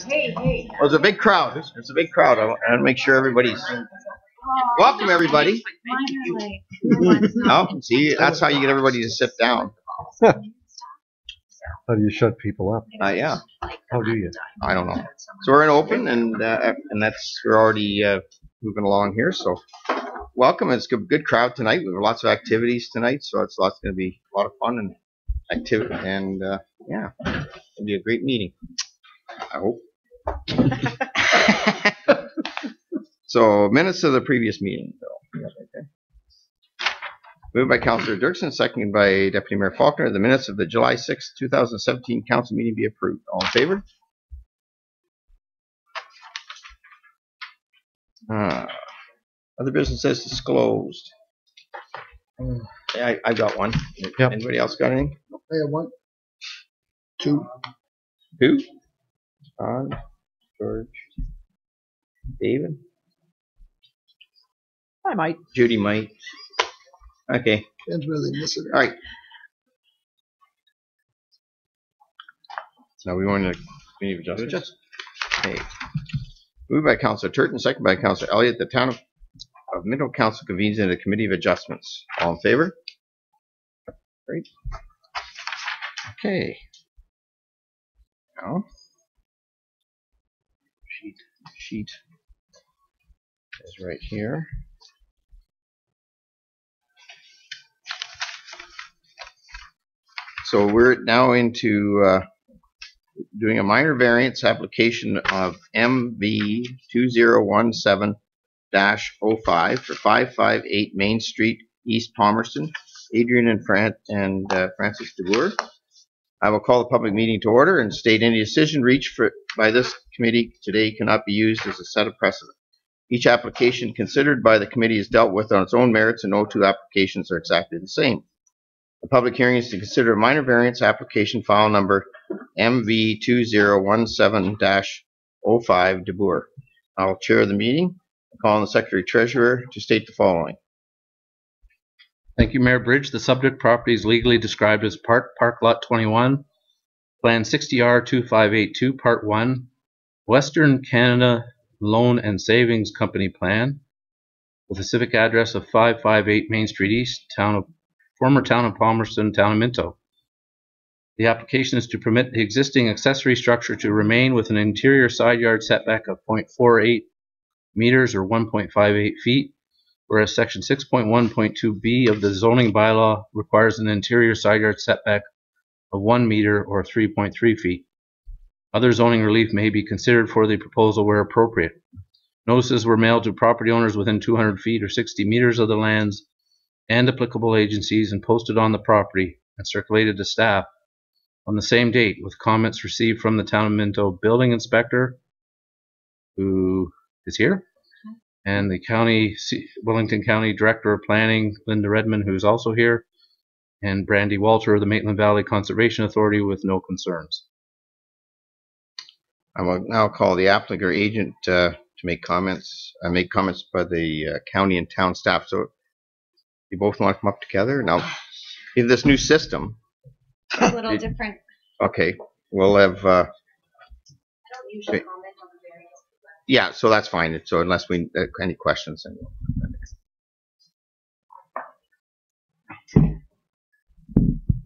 Well, it's a big crowd. It's a big crowd. I want to make sure everybody's welcome. Everybody. Oh, see, that's how you get everybody to sit down. How do you shut people up? Yeah. How do you? I don't know. So we're in open, and we're already moving along here. So welcome. It's a good crowd tonight. We have lots of activities tonight, so it's going to be a lot of fun and activity, and yeah, it'll be a great meeting. I hope. So minutes of the previous meeting, Bill. Okay. Moved by Councillor Dirksen, seconded by Deputy Mayor Faulkner. The minutes of the July 6, 2017 council meeting be approved. All in favor? Other businesses disclosed. Yeah, I got one. Yep. Anybody else got anything? I have one. Two. Who? John, George, David? I might. Judy might. Okay. Depends where they miss it. All right. Now we want to committee of adjustments. Okay. Moved by Councillor Turton, second by Councillor Elliott. The town of Minto Council convenes in a committee of adjustments. All in favor? Great. Okay. Now, sheet is right here. So we're now into doing a minor variance application of MV 2017-05 for 558 Main Street, East Palmerston. Adrian and Francis DeBoer. I will call the public meeting to order and state any decision reached by this committee today cannot be used as a set of precedent. Each application considered by the committee is dealt with on its own merits, and no two applications are exactly the same. The public hearing is to consider a minor variance application file number MV 2017-05 DeBoer. I will chair the meeting. I call on the Secretary Treasurer to state the following. Thank you, Mayor Bridge. The subject property is legally described as Park Lot 21, Plan 60R 2582, Part 1, Western Canada Loan and Savings Company Plan, with a civic address of 558 Main Street East, former town of Palmerston, town of Minto. The application is to permit the existing accessory structure to remain with an interior side yard setback of 0.48 meters or 1.58 feet, whereas Section 6.1.2b of the zoning bylaw requires an interior side yard setback of 1 meter or 3.3 feet. Other zoning relief may be considered for the proposal where appropriate. Notices were mailed to property owners within 200 feet or 60 meters of the lands and applicable agencies and posted on the property and circulated to staff on the same date, with comments received from the town of Minto building inspector, who is here, and the Wellington County Director of Planning, Linda Redmond, who is also here, and Brandy Walter of the Maitland Valley Conservation Authority, with no concerns. I will now call the applicant or agent to make comments. Make comments by the county and town staff. So you both want to come up together now. In this new system, a little different. Okay, we'll have. I don't usually comment on the variance. Yeah, so that's fine. So unless we any questions, then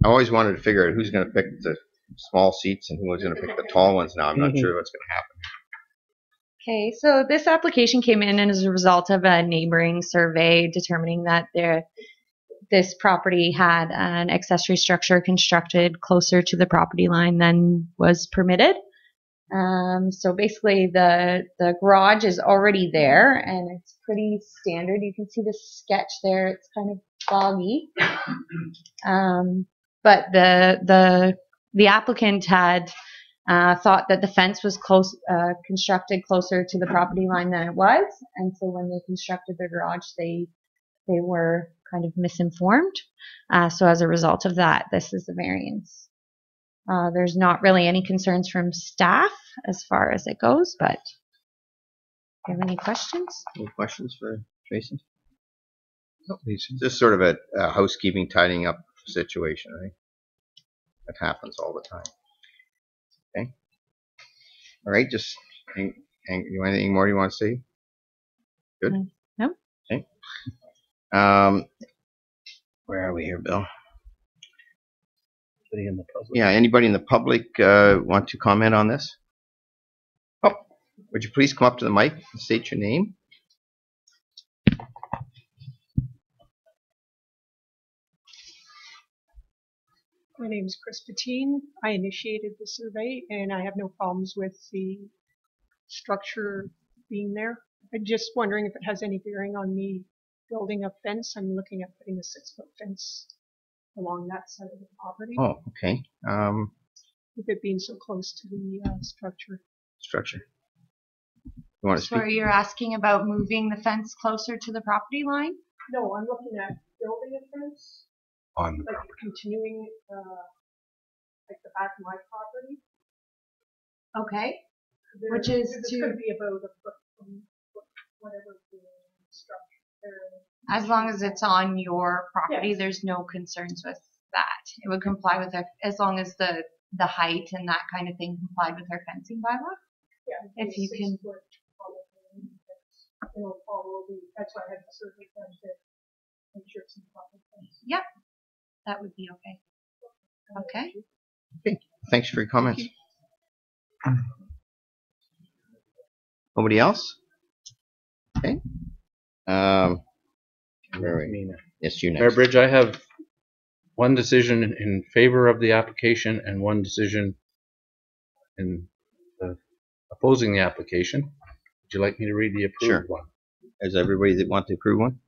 I always wanted to figure out who's going to pick the small seats and who's going to pick the tall ones. Now I'm not sure what's going to happen. Okay, so this application came in as a result of a neighboring survey determining that this property had an accessory structure constructed closer to the property line than was permitted. So basically the garage is already there and it's pretty standard. You can see the sketch there. It's kind of foggy. But the applicant had thought that the fence was constructed closer to the property line than it was. And so when they constructed their garage, they were kind of misinformed. So as a result of that, this is the variance. There's not really any concerns from staff as far as it goes, but do you have any questions? Any questions for Jason? No, just sort of a housekeeping, tidying up situation, right? That happens all the time. Okay. All right, just you anything more you want to say? Good. No. Okay. Where are we here, Bill? Anybody in the public? Yeah, anybody in the public want to comment on this? Oh, would you please come up to the mic and state your name? My name is Chris Patine. I initiated the survey and I have no problems with the structure being there. I'm just wondering if it has any bearing on me building a fence. I'm looking at putting a 6-foot fence along that side of the property, Oh, okay. with it being so close to the structure. Structure. You want to So speak? you're asking about moving the fence closer to the property line? No, I'm looking at building a fence, On the like continuing like the back of my property. Okay. There- Which is there's to- going to be about a foot from whatever the structure there. As long as it's on your property, Yes. there's no concerns with that. It would comply with our, as long as the height and that kind of thing complied with our fencing bylaw. Yeah, If you can- 6-foot probably, it'll follow the, that's why I had the survey done to make sure it's in proper place. That would be okay. Okay. Thanks for your comments. Nobody else? Okay. Where are we? Yes, you Mayor next. Bridge, I have one decision in favor of the application and one decision in opposing the application. Would you like me to read the approved Sure. one? Is everybody that want to approve one?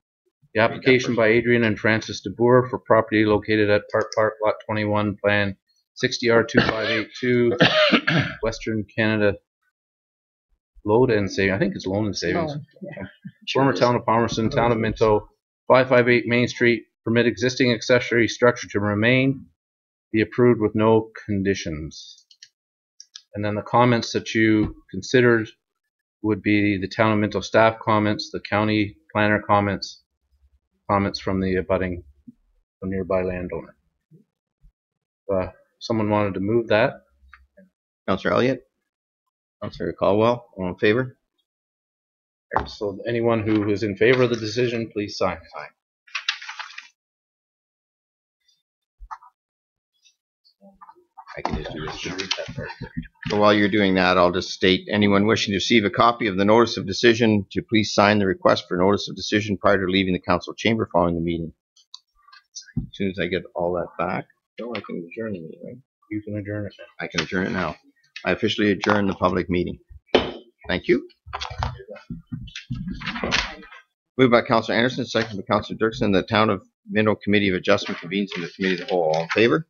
The application by Adrian and Francis DeBoer for property located at Park Lot 21, Plan 60R2582, Western Canada Load and Savings. I think it's Loan and Savings. Former Town of Palmerston, Town of Minto, 558 Main Street. Permit existing accessory structure to remain. Be approved with no conditions. And then the comments that you considered would be the Town of Minto staff comments, the county planner comments, comments from the abutting, the nearby landowner. Someone wanted to move that. Councillor Elliott? Councillor Caldwell? All in favor? So anyone who is in favor of the decision, please sign. I can just do this. So while you're doing that, I'll just state, anyone wishing to receive a copy of the notice of decision to please sign the request for notice of decision prior to leaving the council chamber following the meeting. As soon as I get all that back, so I can adjourn the meeting, right? You can adjourn it. I can adjourn it now. I officially adjourn the public meeting. Thank you. Moved by Councillor Anderson, second by Councillor Dirksen, the Town of Minto Committee of Adjustment convenes in the committee of the whole. All in favor?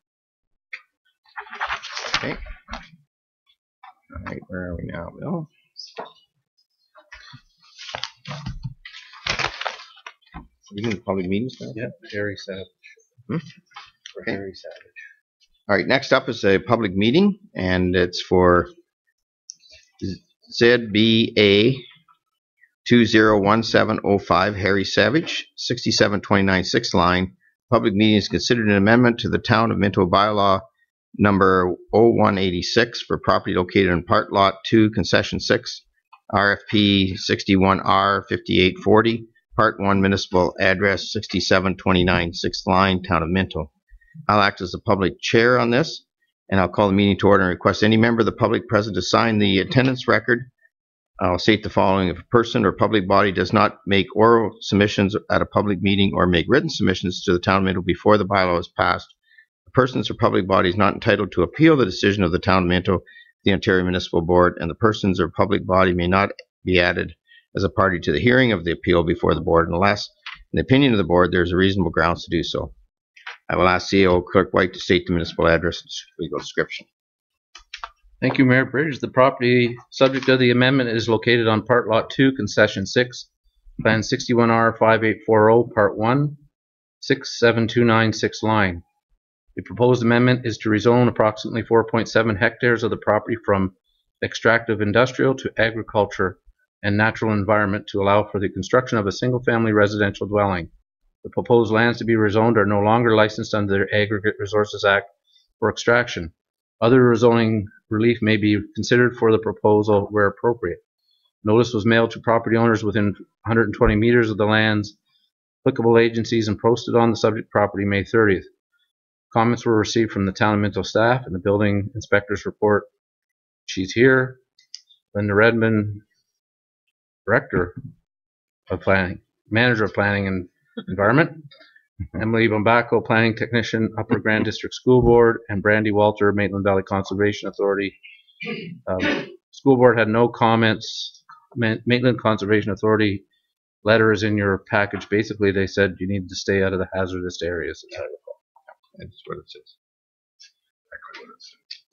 Okay. All right, where are we now, Bill? We doing the public meetings now? Yeah, Harry Savage. Hmm? For Okay. Harry Savage. All right, next up is a public meeting, and it's for ZBA 201705 Harry Savage, 6729 6th line. Public meeting is considered an amendment to the Town of Minto bylaw number 0186 for property located in Part Lot 2, Concession 6, RFP 61R 5840, Part 1, Municipal Address 6729 6th line, Town of Minto. I'll act as the public chair on this, and I'll call the meeting to order and request any member of the public present to sign the attendance record. I'll state the following: if a person or public body does not make oral submissions at a public meeting or make written submissions to the Town of Minto before the bylaw is passed, the persons or public body is not entitled to appeal the decision of the Town of Minto, the Ontario Municipal Board, and the persons or public body may not be added as a party to the hearing of the appeal before the board unless, in the opinion of the board, there is a reasonable grounds to do so. I will ask CEO Clerk White to state the municipal address and legal description. Thank you, Mayor Bridge. The property subject of the amendment is located on Part Lot 2, Concession 6, Plan 61R 5840, Part 1, 6729 6th line. The proposed amendment is to rezone approximately 4.7 hectares of the property from extractive industrial to agriculture and natural environment to allow for the construction of a single-family residential dwelling. The proposed lands to be rezoned are no longer licensed under the Aggregate Resources Act for extraction. Other rezoning relief may be considered for the proposal where appropriate. Notice was mailed to property owners within 120 meters of the land's applicable agencies and posted on the subject property May 30th. Comments were received from the town of Minto staff and the building inspector's report. She's here. Linda Redmond, Director of Planning, Manager of Planning and Environment. Emily Bombaco, Planning Technician, Upper Grand District School Board, and Brandy Walter, Maitland Valley Conservation Authority. School Board had no comments. Maitland Conservation Authority letter is in your package. Basically, they said you need to stay out of the hazardous areas. That's what it says.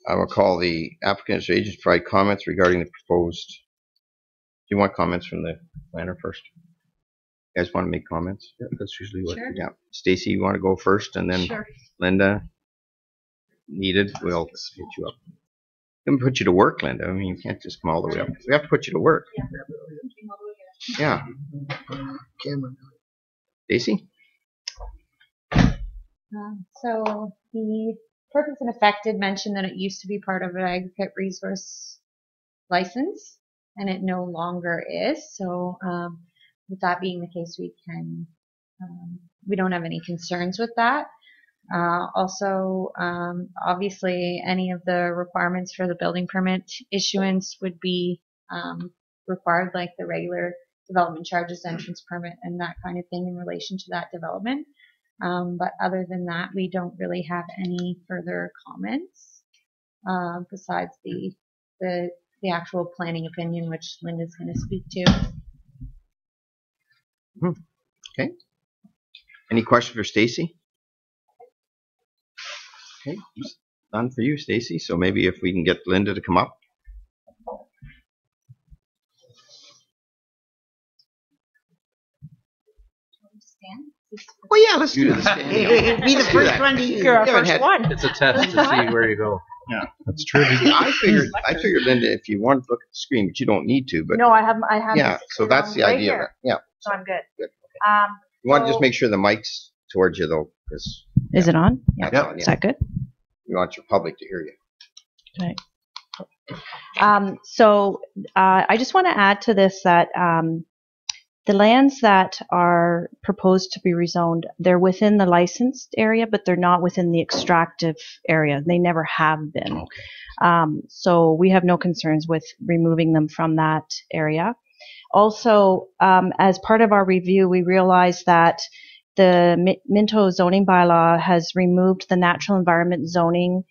I will call the applicants or agents to provide comments regarding the proposed. Do you want comments from the planner first? You guys want to make comments? Yeah, that's usually what. Sure. Yeah. Stacy, you want to go first, and then Sure. Linda. Needed. We'll get you up. We can put you to work, Linda. I mean, you can't just come all the way up. We have to put you to work. Yeah. Cameron. Stacy. So the purpose and effect did mention that it used to be part of an aggregate resource license, and it no longer is. So with that being the case, we don't have any concerns with that. Also, obviously, any of the requirements for the building permit issuance would be required, like the regular development charges, entrance permit, and that kind of thing in relation to that development. But other than that, we don't really have any further comments besides the actual planning opinion, which Linda's going to speak to. Okay. Any question for Stacy? Okay. None for you, Stacy. So maybe if we can get Linda to come up. Well, yeah, let's do this. Be the first one to use. You're our Yeah, first had- one. It's a test to see where you go. That's true. I figured, Linda, if you want to look at the screen, but you don't need to. But No, I have. yeah, so that's the right idea of here. it. Yeah. So I'm good. Good. Um, You want to just So- make sure the mic's towards you, though, because Is it on? that's Yep. on, Is yeah. that good? We want your public to hear you. I just want to add to this that the lands that are proposed to be rezoned, they're within the licensed area, but they're not within the extractive area. They never have been. So we have no concerns with removing them from that area. Also, as part of our review, we realized that the Minto zoning bylaw has removed the natural environment zoning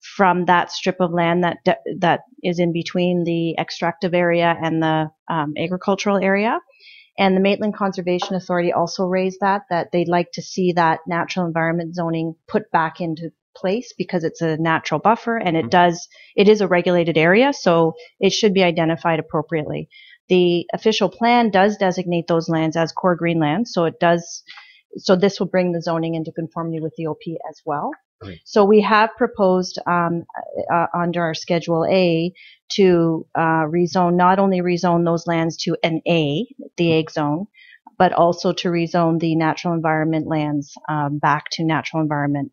from that strip of land that is in between the extractive area and the agricultural area. And the Maitland Conservation Authority also raised that they'd like to see that natural environment zoning put back into place because it's a natural buffer and it is a regulated area, so it should be identified appropriately. The official plan does designate those lands as core green lands, so this will bring the zoning into conformity with the OP as well. Right. So we have proposed under our Schedule A to not only rezone those lands to an A, the ag zone, but also to rezone the natural environment lands back to natural environment.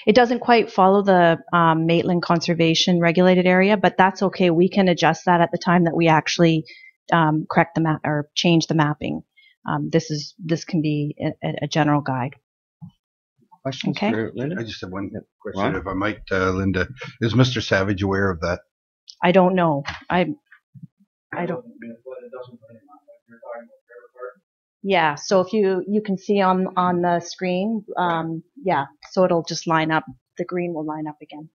It doesn't quite follow the Maitland Conservation regulated area, but that's okay. We can adjust that at the time that we actually correct the map or change the mapping. This can be a general guide. Questions Okay. for Linda? I just have one question, Ron? if I might, Linda. Is Mr. Savage aware of that? I don't know. I don't. Yeah. So if you can see on the screen, yeah. So it'll just line up. The green will line up again.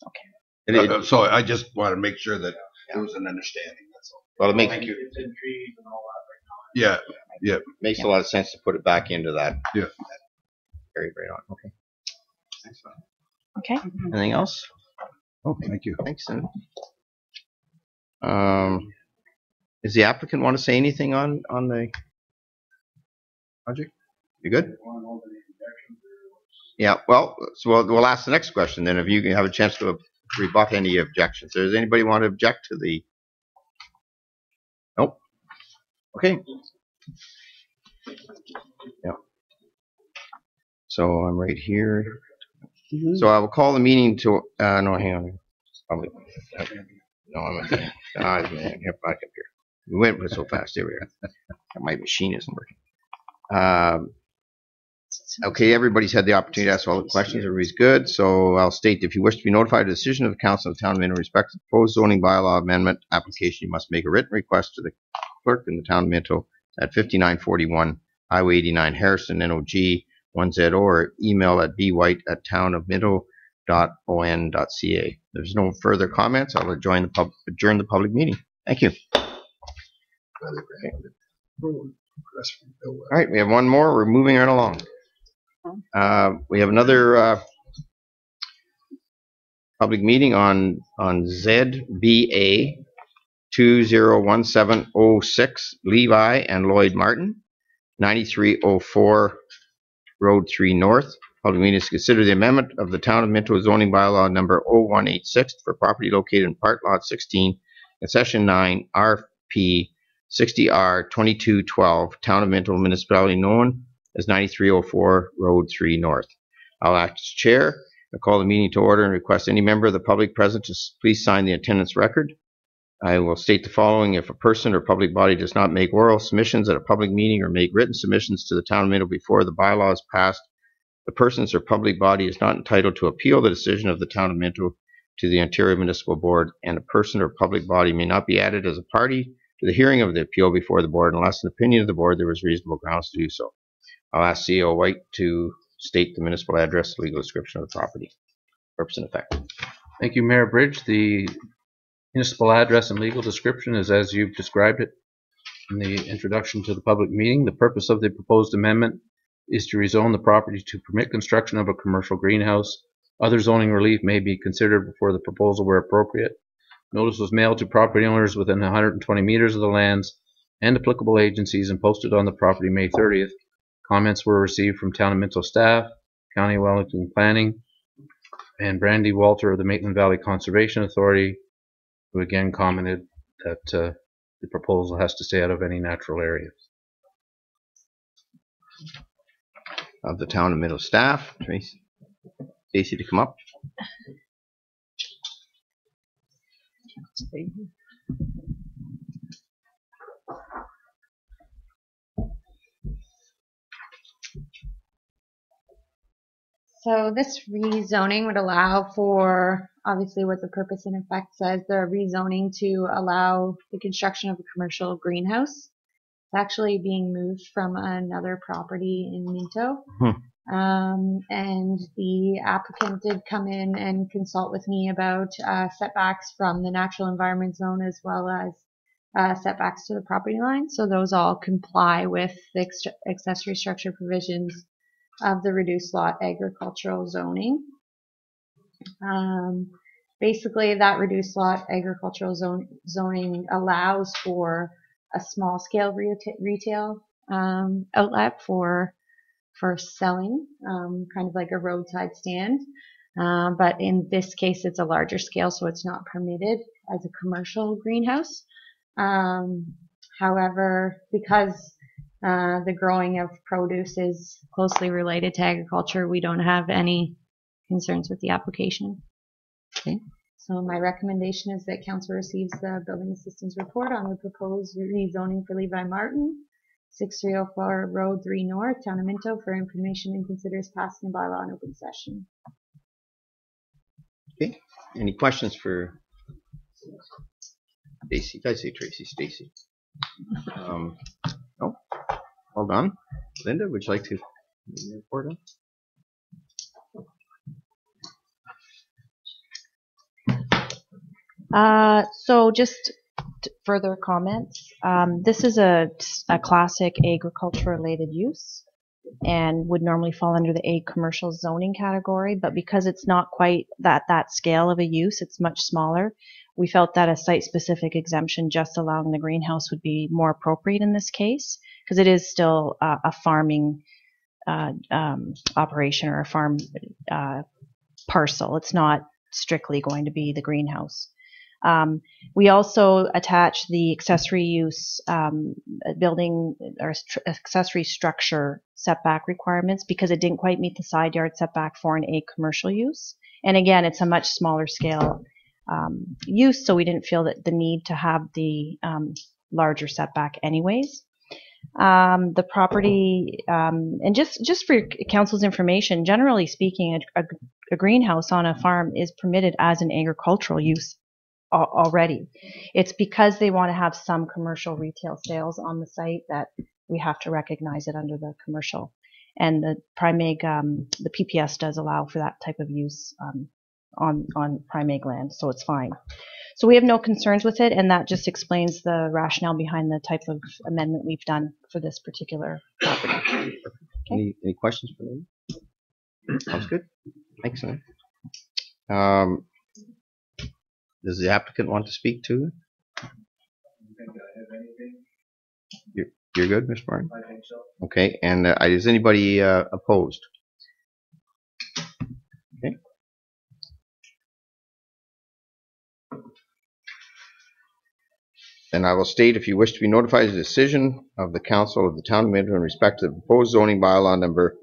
Okay. So I just want to make sure that there was an understanding. That's all. Well, it makes, Thank you. Yeah. makes a lot of sense to put it back into that. Yeah. Area right on. Okay. Excellent. Okay. Anything else? Oh, thank you. Thanks, Linda. Does the applicant want to say anything on the project? You good? Yeah. Well, so we'll ask the next question then. If you can have a chance to rebut any objections. Does anybody want to object to the? Nope. Okay. Yeah. So I'm right here. So I will call the meeting to, no, hang on. Probably, no, I'm man, get back up here. We went so fast. There we are. My machine isn't working. Okay, everybody's had the opportunity to ask all the questions. Everybody's good. So I'll state, if you wish to be notified of the decision of the Council of the Town of Minto in respect to the proposed zoning bylaw amendment application, you must make a written request to the clerk in the Town of Minto at 5941 Highway 89 Harrison, NOG 1ZO, or email at bwhite@townofminto.on.ca. There's no further comments. I'll adjourn the public meeting. Thank you. All right, we have one more. We're moving right along. We have another public meeting on ZBA 201706 Levi and Lloyd Martin, 9304 Road 3 North. Public meeting is to consider the amendment of the Town of Minto zoning bylaw number 0186 for property located in Part Lot 16 in Section 9 RP 60R 2212 Town of Minto municipality known as 9304 Road 3 North. I'll act as chair. I call the meeting to order and request any member of the public present to please sign the attendance record. I will state the following. If a person or public body does not make oral submissions at a public meeting or make written submissions to the Town of Minto before the bylaw is passed, the persons or public body is not entitled to appeal the decision of the Town of Minto to the Ontario Municipal Board, and a person or public body may not be added as a party to the hearing of the appeal before the board unless, in the opinion of the board, there was reasonable grounds to do so. I'll ask CEO White to state the municipal address, legal description of the property. Purpose and effect. Thank you, Mayor Bridge. The municipal address and legal description is as you've described it in the introduction to the public meeting. The purpose of the proposed amendment is to rezone the property to permit construction of a commercial greenhouse. Other zoning relief may be considered before the proposal where appropriate. Notice was mailed to property owners within 120 meters of the lands and applicable agencies and posted on the property May 30th. Comments were received from Town of Minto staff, County of Wellington Planning, and Brandy Walter of the Maitland Valley Conservation Authority, who again commented that the proposal has to stay out of any natural areas. Of the Town of Minto staff, Stacy to come up. So this rezoning would allow for, obviously what the purpose and effect says, the rezoning to allow the construction of a commercial greenhouse. It's actually being moved from another property in Minto. And the applicant did come in and consult with me about setbacks from the natural environment zone as well as setbacks to the property line. So those all comply with the accessory structure provisions of the reduced lot agricultural zoning. Basically, that reduced lot agricultural zoning allows for a small scale retail outlet for selling, kind of like a roadside stand. But in this case, it's a larger scale, so it's not permitted as a commercial greenhouse. However, because the growing of produce is closely related to agriculture, we don't have any concerns with the application. Okay. So my recommendation is that council receives the building assistance report on the proposed rezoning for Levi Martin, 6304 Road 3 North, Town of Minto, for information and considers passing the bylaw in open session. Okay. Any questions for Stacy? Did I say Tracy? Stacy. No. Hold on. Linda, would you like to report on? So just further comments. This is a classic agriculture-related use and would normally fall under the ag commercial zoning category, but because it's not quite that scale of a use, it's much smaller. We felt that a site-specific exemption just allowing the greenhouse would be more appropriate in this case, because it is still a farming operation or a farm parcel. It's not strictly going to be the greenhouse. We also attached the accessory use building or accessory structure setback requirements because it didn't quite meet the side yard setback for an A commercial use. And again, it's a much smaller scale use, so we didn't feel that the need to have the larger setback anyways. The property, and just for council's information, generally speaking, a greenhouse on a farm is permitted as an agricultural use already. It's because they want to have some commercial retail sales on the site that we have to recognize it under the commercial. And the Primag, the PPS does allow for that type of use on Primag land, so it's fine. So we have no concerns with it, and that just explains the rationale behind the type of amendment we've done for this particular property. Any questions for me? Sounds good. Excellent. Does the applicant want to speak to it? You're good, Ms. Martin? I think so. Okay, and is anybody opposed? Okay. Then I will state, if you wish to be notified of the decision of the Council of the Town of Minto in respect to the proposed zoning bylaw number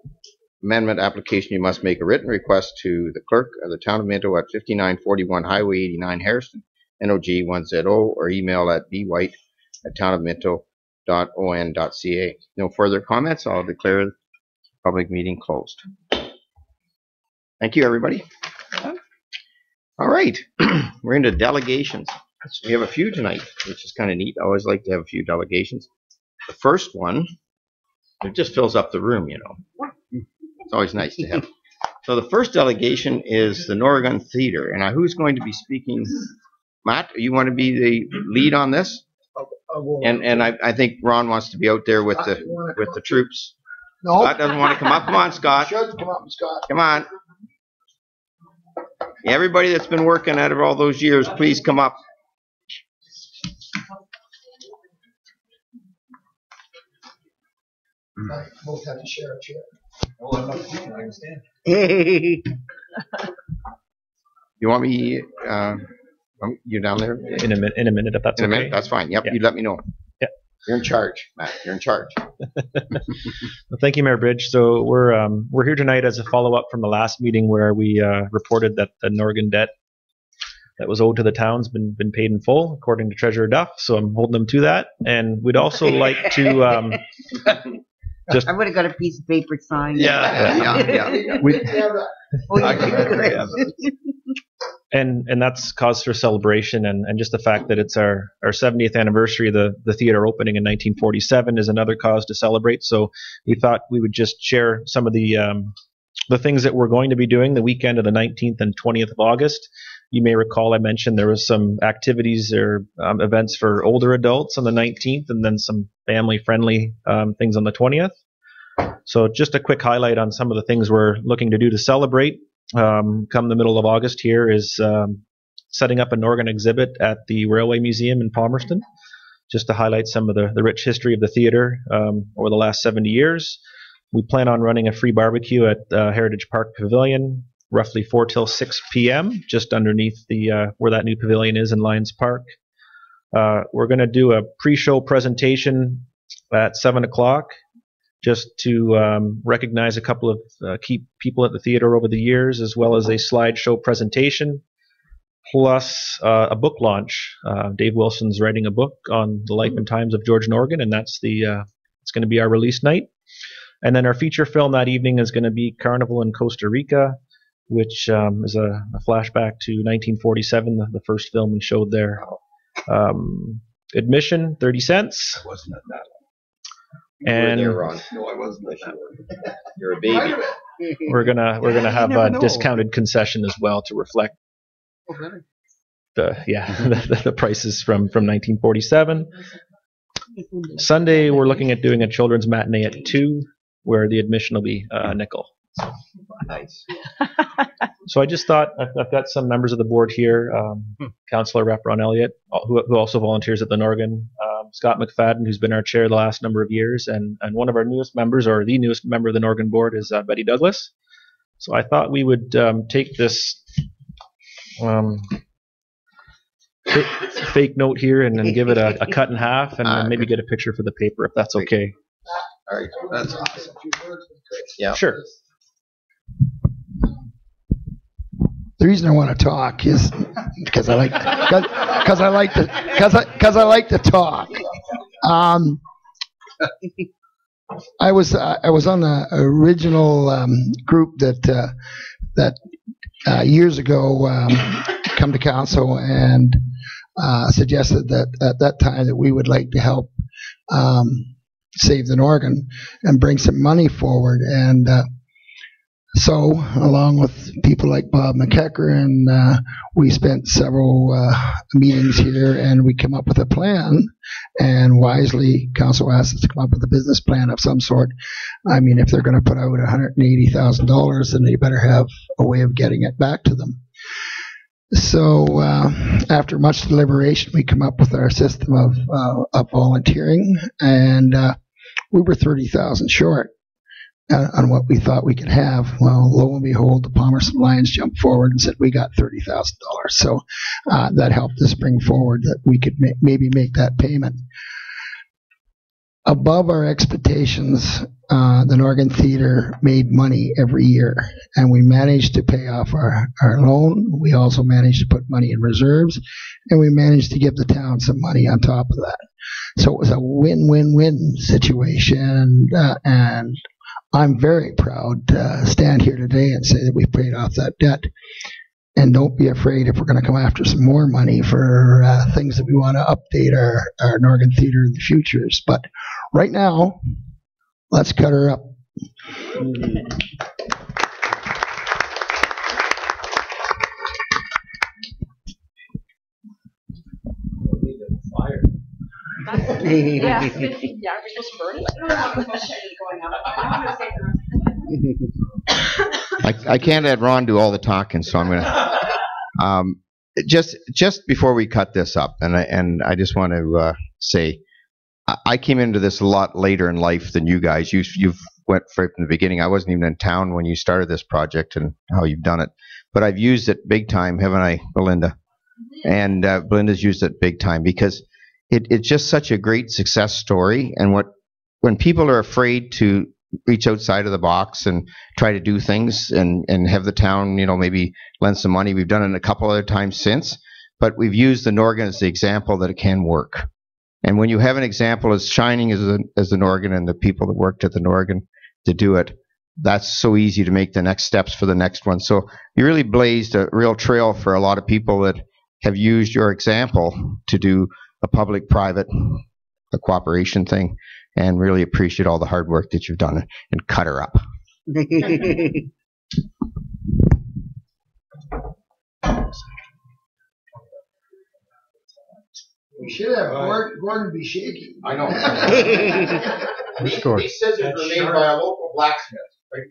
amendment application, you must make a written request to the clerk of the Town of Minto at 5941 Highway 89 Harrison, NOG 1ZO, or email at bwhite@townofminto.on.ca. No further comments. I'll declare the public meeting closed. Thank you, everybody. All right, we're into delegations. We have a few tonight, which is kind of neat. I always like to have a few delegations. The first one, it just fills up the room, you know. It's always nice to have. So the first delegation is the Norgon Theater. And who's going to be speaking? Matt, you want to be the lead on this? And I think Ron wants to be out there with the troops. No. Scott doesn't want to come up. Come on, Scott. Should come up, Scott. Come on. Everybody that's been working at it all those years, please come up. Both have to share a chair. Oh, I'm not speaking, I can stand. You want me? You down there? In a minute, if that's In a okay. minute? That's fine. Yep. Yeah. You let me know. Yeah. You're in charge, Matt. You're in charge. Well, thank you, Mayor Bridge. So we're here tonight as a follow-up from the last meeting where we reported that the Norgan debt that was owed to the town's been paid in full, according to Treasurer Duff. So I'm holding them to that. And we'd also like to just. I would have got a piece of paper signed. Yeah. We, Oh, and that's cause for celebration, and just the fact that it's our 70th anniversary of the theater opening in 1947 is another cause to celebrate. So we thought we would just share some of the things that we're going to be doing the weekend of the 19th and 20th of August. You may recall I mentioned there was some activities or events for older adults on the 19th, and then some family-friendly things on the 20th. So just a quick highlight on some of the things we're looking to do to celebrate. Come the middle of August here is setting up an organ exhibit at the Railway Museum in Palmerston, just to highlight some of the rich history of the theater over the last 70 years. We plan on running a free barbecue at Heritage Park Pavilion, roughly 4 till 6 p.m., just underneath the where that new pavilion is in Lions Park. We're going to do a pre-show presentation at 7 o'clock, just to recognize a couple of key people at the theater over the years, as well as a slideshow presentation, plus a book launch. Dave Wilson's writing a book on the life and times of George Norgan, and that's it's going to be our release night. And then our feature film that evening is going to be Carnival in Costa Rica, which is a flashback to 1947, the first film we showed there. Admission, 30 cents. I wasn't at that one. And You were there, Ron. No, I wasn't at that one. You're a baby. we're gonna have never a know. discounted concession as well to reflect the prices from 1947. Sunday we're looking at doing a children's matinee at 2, where the admission will be a nickel. Nice. So I just thought I've got some members of the board here. Councillor Rep. Ron Elliott, who also volunteers at the Norgan. Scott McFadden, who's been our chair the last number of years, and one of our newest members, or the newest member of the Norgan board, is Betty Douglas. So I thought we would take this fake note here and then give it a cut in half and then maybe get a picture for the paper if that's okay. All right, that's awesome. Yeah. Sure. The reason I want to talk is because I like to talk. I was on the original group that years ago come to council and suggested that at that time that we would like to help save the Norgan and bring some money forward. And so, along with people like Bob McEachern, we spent several meetings here, and we came up with a plan. And wisely, council asked us to come up with a business plan of some sort. I mean, if they're going to put out $180,000, then they better have a way of getting it back to them. So, after much deliberation, we come up with our system of volunteering, and we were 30,000 short on what we thought we could have. Well, lo and behold, the Palmerston Lions jumped forward and said we got $30,000. So that helped us bring forward that we could maybe make that payment. Above our expectations, the Norgan Theatre made money every year, and we managed to pay off our loan. We also managed to put money in reserves, and we managed to give the town some money on top of that. So it was a win-win-win situation, and I'm very proud to stand here today and say that we paid off that debt. And don't be afraid if we're going to come after some more money for things that we want to update our Norgan Theatre in the futures. But right now, let's cut her up. I can't let Ron do all the talking, so I'm gonna just before we cut this up, and I just want to say I came into this a lot later in life than you guys. You've went right from the beginning. I wasn't even in town when you started this project and how you've done it, but I've used it big time, haven't I, Belinda? And Belinda's used it big time because it's just such a great success story. And when people are afraid to reach outside of the box and try to do things and have the town, maybe lend some money. We've done it a couple other times since, but we've used the Norgan as the example that it can work. And when you have an example as shining as the Norgan and the people that worked at the Norgan to do it, that's so easy to make the next steps for the next one. So you really blazed a real trail for a lot of people that have used your example to do a public-private cooperation thing. And really appreciate all the hard work that you've done and cut her up. We should have Gordon be shaky. I know. These scissors were made by a local blacksmith. Right?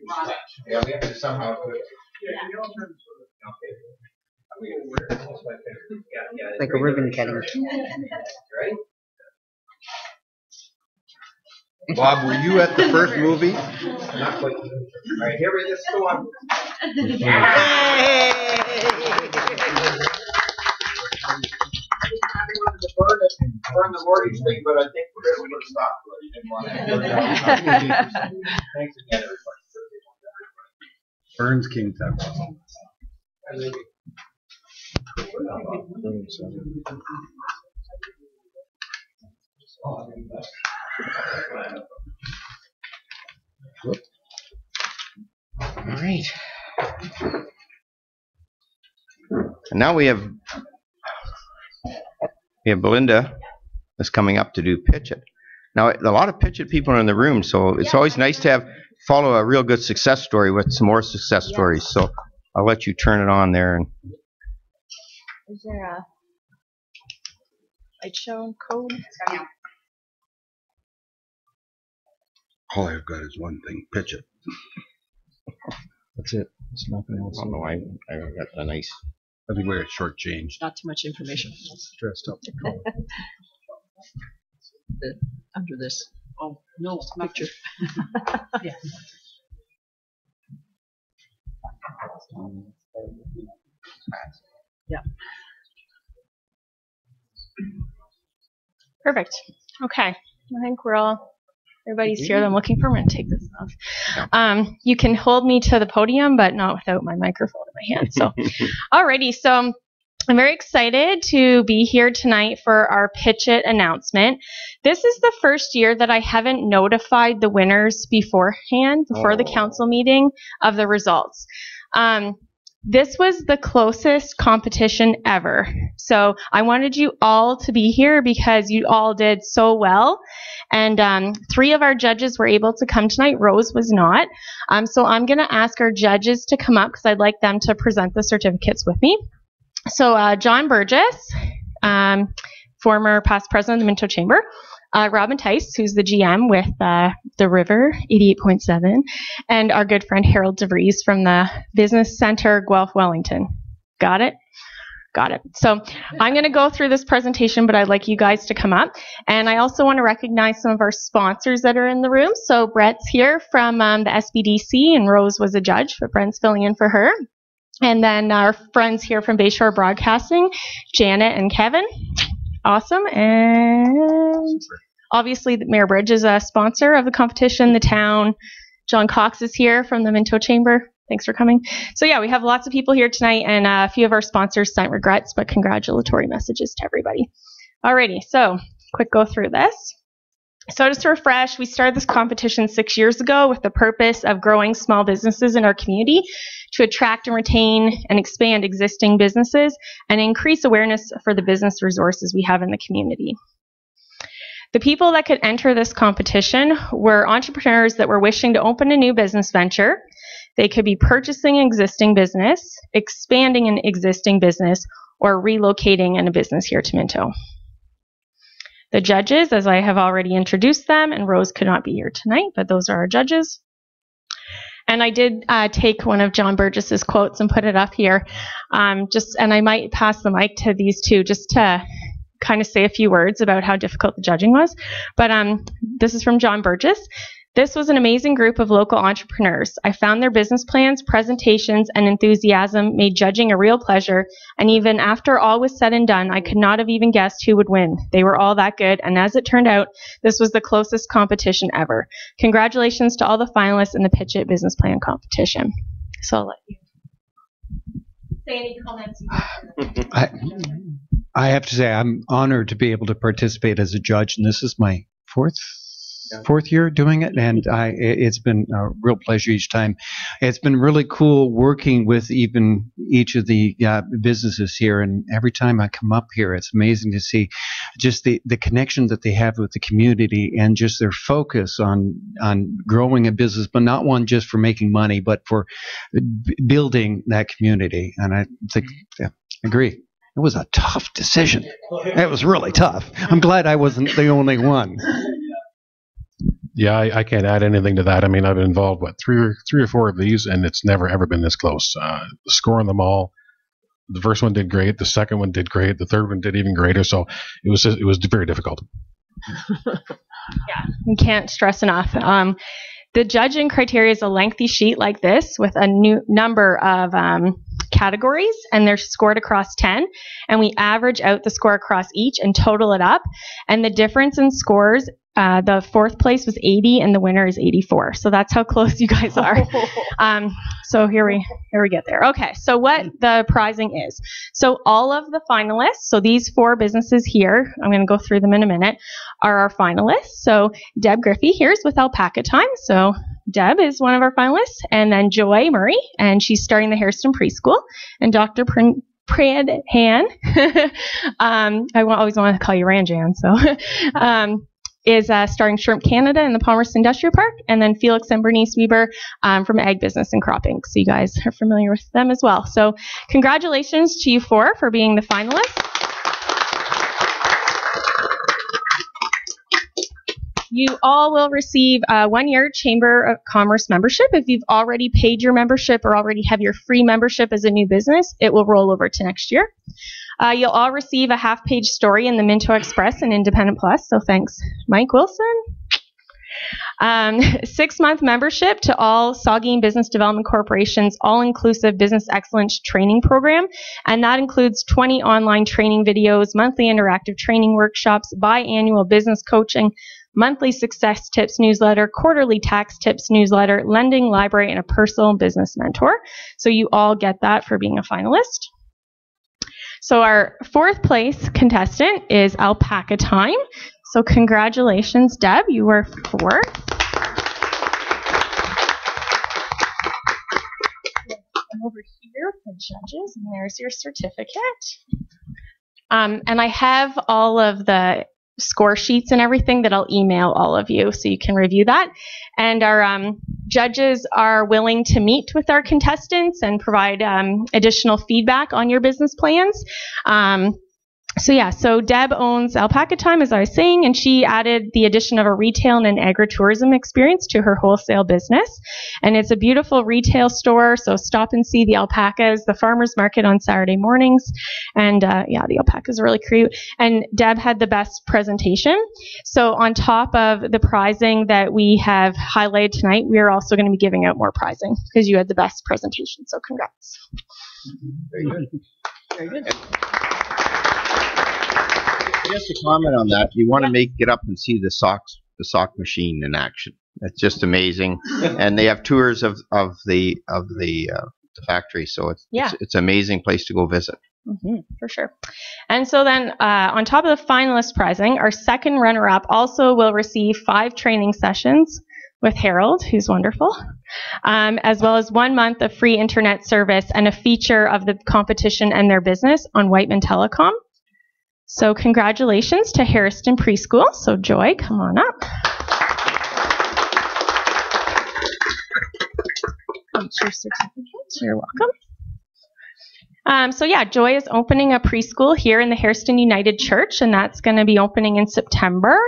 Yeah, we have to somehow do it. Like a ribbon cutting. Right? Bob, were you at the first movie? Not quite. All right, here we just go on. Burn the mortgage thing, but I think we're going to stop. Thanks again, everybody. Burns King Tech. All right. And now we have Belinda is coming up to do Pitch It. Now, a lot of Pitch It people are in the room, so it's always nice to follow a real good success story with some more success stories. So I'll let you turn it on there. And Is there a light show code? All I've got is one thing, pitch it. That's it. There's nothing else. I don't know, I got a nice. I think we got shortchanged. Not too much information. Dressed up. Under this. Oh, no, picture. Yeah. Yeah. Perfect. Okay. I think we're all, everybody's here. I'm looking for, I'm going to take this off. You can hold me to the podium, but not without my microphone in my hand. So, alrighty. So, I'm very excited to be here tonight for our Pitch It announcement. This is the first year that I haven't notified the winners beforehand, before the council meeting, of the results. This was the closest competition ever. So I wanted you all to be here because you all did so well. And 3 of our judges were able to come tonight. Rose was not. So I'm going to ask our judges to come up because I'd like them to present the certificates with me. So John Burgess, former past president of the Minto Chamber, Robin Tice, who's the GM with the River 88.7, and our good friend Harold DeVries from the Business Center, Guelph, Wellington. Got it? Got it. So I'm going to go through this presentation, but I'd like you guys to come up. And I also want to recognize some of our sponsors that are in the room. So Brett's here from the SBDC, and Rose was a judge, but Brent's filling in for her. And then our friends here from Bayshore Broadcasting, Janet and Kevin. Awesome. And obviously, Mayor Bridge is a sponsor of the competition, the town. John Cox is here from the Minto Chamber. Thanks for coming. So yeah, we have lots of people here tonight, and a few of our sponsors sent regrets, but congratulatory messages to everybody. Alrighty, so quick go through this. So just to refresh, we started this competition 6 years ago with the purpose of growing small businesses in our community to attract and retain and expand existing businesses and increase awareness for the business resources we have in the community. The people that could enter this competition were entrepreneurs that were wishing to open a new business venture. They could be purchasing an existing business, expanding an existing business, or relocating in a business here to Minto. The judges, as I have already introduced them, and Rose could not be here tonight, but those are our judges. And I did take one of John Burgess's quotes and put it up here. And I might pass the mic to these two just to kind of say a few words about how difficult the judging was. But this is from John Burgess. This was an amazing group of local entrepreneurs. I found their business plans, presentations, and enthusiasm made judging a real pleasure, and even after all was said and done, I could not have even guessed who would win. They were all that good, and as it turned out, this was the closest competition ever. Congratulations to all the finalists in the Pitch It business plan competition. So I'll let you say any comments you have. I have to say I'm honored to be able to participate as a judge, and this is my fourth year doing it, and it's been a real pleasure each time. It's been really cool working with even each of the businesses here, and every time I come up here, it's amazing to see just the connection that they have with the community and just their focus on growing a business, but not one just for making money, but for building that community. And I think, I agree. It was a tough decision. It was really tough. I'm glad I wasn't the only one. Yeah, I can't add anything to that. I mean, I've been involved, three or four of these, and it's never, ever been this close. Scoring them all, the first one did great, the second one did great, the third one did even greater, so it was very difficult. Yeah, we can't stress enough. The judging criteria is a lengthy sheet like this with a new number of categories, and they're scored across 10, and we average out the score across each and total it up, and the difference in scores, the fourth place was 80 and the winner is 84. So that's how close you guys are. So here we get there. Okay, so what the prizing is. So all of the finalists, so these 4 businesses here, I'm going to go through them in a minute, are our finalists. So Deb Griffey here is with Alpaca Time. So Deb is one of our finalists. And then Joy Murray, and she's starting the Hairston Preschool. And Dr. Pradhan, I always want to call you Ranjan, so is starting Shrimp Canada in the Palmerston Industrial Park, and then Felix and Bernice Weber from Ag Business and Cropping. So you guys are familiar with them as well. So congratulations to you 4 for being the finalists. You all will receive a 1-year Chamber of Commerce membership. If you've already paid your membership or already have your free membership as a new business, it will roll over to next year. You'll all receive a half-page story in the Minto Express and Independent Plus, so thanks, Mike Wilson. 6-month membership to all Saugeen Business Development Corporation's all-inclusive business excellence training program, and that includes 20 online training videos, monthly interactive training workshops, biannual business coaching, monthly success tips newsletter, quarterly tax tips newsletter, lending library, and a personal business mentor. So you all get that for being a finalist. So our 4th place contestant is Alpaca Time. So congratulations, Deb, you were 4th. Come over here for judges, and there's your certificate. And I have all of the score sheets and everything that I'll email all of you so you can review that. And our judges are willing to meet with our contestants and provide additional feedback on your business plans. So Deb owns Alpaca Time, as I was saying, and she added the addition of a retail and an agritourism experience to her wholesale business. And it's a beautiful retail store, so stop and see the alpacas, the farmers market on Saturday mornings. And the alpacas are really cute. And Deb had the best presentation. So on top of the prizing that we have highlighted tonight, we are also going to be giving out more prizing because you had the best presentation. So congrats. Very good. Very good. Just to comment on that, you want to get up and see the sock machine in action. It's just amazing, and they have tours of the factory, so it's an amazing place to go visit. For sure. And so then on top of the finalist prizing, our second runner-up also will receive 5 training sessions with Harold, who's wonderful, as well as 1 month of free internet service and a feature of the competition and their business on Whiteman Telecom. So congratulations to Harriston Preschool. So Joy, come on up. That's your certificate. You're welcome. Joy is opening a preschool here in the Harriston United Church, and that's going to be opening in September.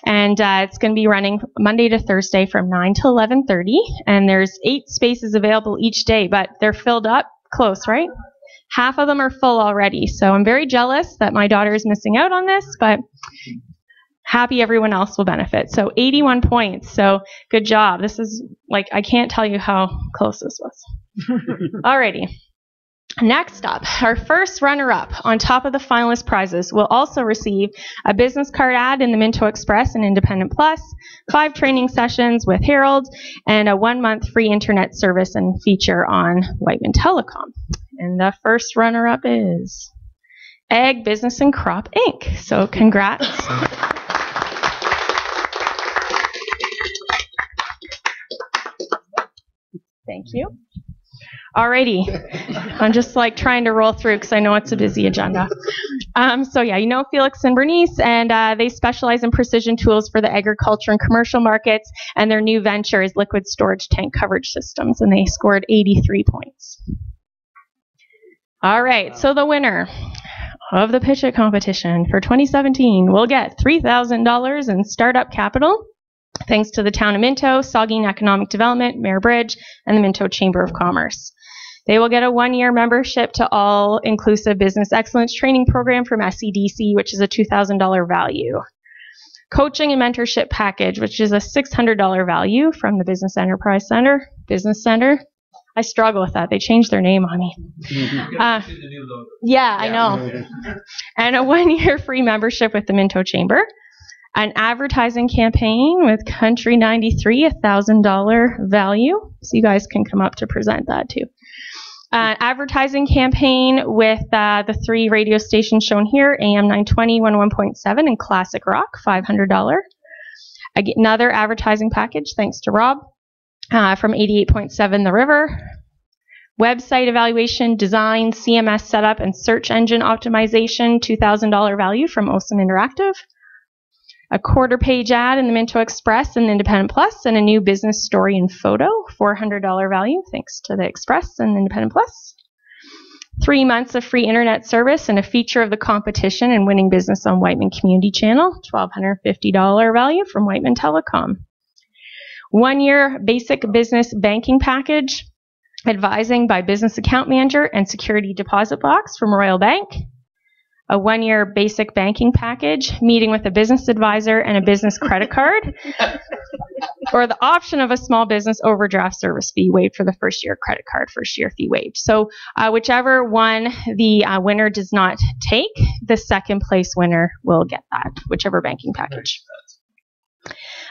And it's going to be running Monday to Thursday from 9 to 11:30. And there's 8 spaces available each day, but they're filled up close, right? Half of them are full already, so I'm very jealous that my daughter is missing out on this, but happy everyone else will benefit. So 81 points, so good job. This is, I can't tell you how close this was. Alrighty. Next up, our first runner-up on top of the finalist prizes will also receive a business card ad in the Minto Express and Independent Plus, 5 training sessions with Harold, and a 1-month free internet service and feature on Whiteman Telecom. And the first runner-up is Ag Business and Crop Inc. So congrats. Thank you. Alrighty. I'm just trying to roll through because I know it's a busy agenda. Felix and Bernice, and they specialize in precision tools for the agriculture and commercial markets, and their new venture is liquid storage tank coverage systems, and they scored 83 points. All right, so the winner of the Pitch It competition for 2017 will get $3,000 in startup capital, thanks to the Town of Minto, Saugeen Economic Development, Mayor Bridge, and the Minto Chamber of Commerce. They will get a 1-year membership to all-inclusive business excellence training program from SEDC, which is a $2,000 value. Coaching and mentorship package, which is a $600 value from the Business Enterprise Center, Business Center. I struggle with that. They changed their name on me. I know. And a 1-year free membership with the Minto Chamber. An advertising campaign with Country 93, $1,000 value. So you guys can come up to present that too. Advertising campaign with the 3 radio stations shown here, AM 920, 101.7, and Classic Rock, $500. Another advertising package, thanks to Rob, from 88.7 The River. Website evaluation, design, CMS setup, and search engine optimization, $2,000 value from OSM Interactive. A quarter-page ad in the Minto Express and Independent Plus, and a new business story and photo, $400 value, thanks to the Express and Independent Plus. 3 months of free internet service and a feature of the competition and winning business on Whiteman Community Channel, $1,250 value from Whiteman Telecom. 1-year basic business banking package, advising by business account manager and security deposit box from Royal Bank. A 1-year basic banking package, meeting with a business advisor and a business credit card. or the option of a small business overdraft service fee waived for the first year, credit card first year fee waived. So whichever one the winner does not take, the second place winner will get that, whichever banking package.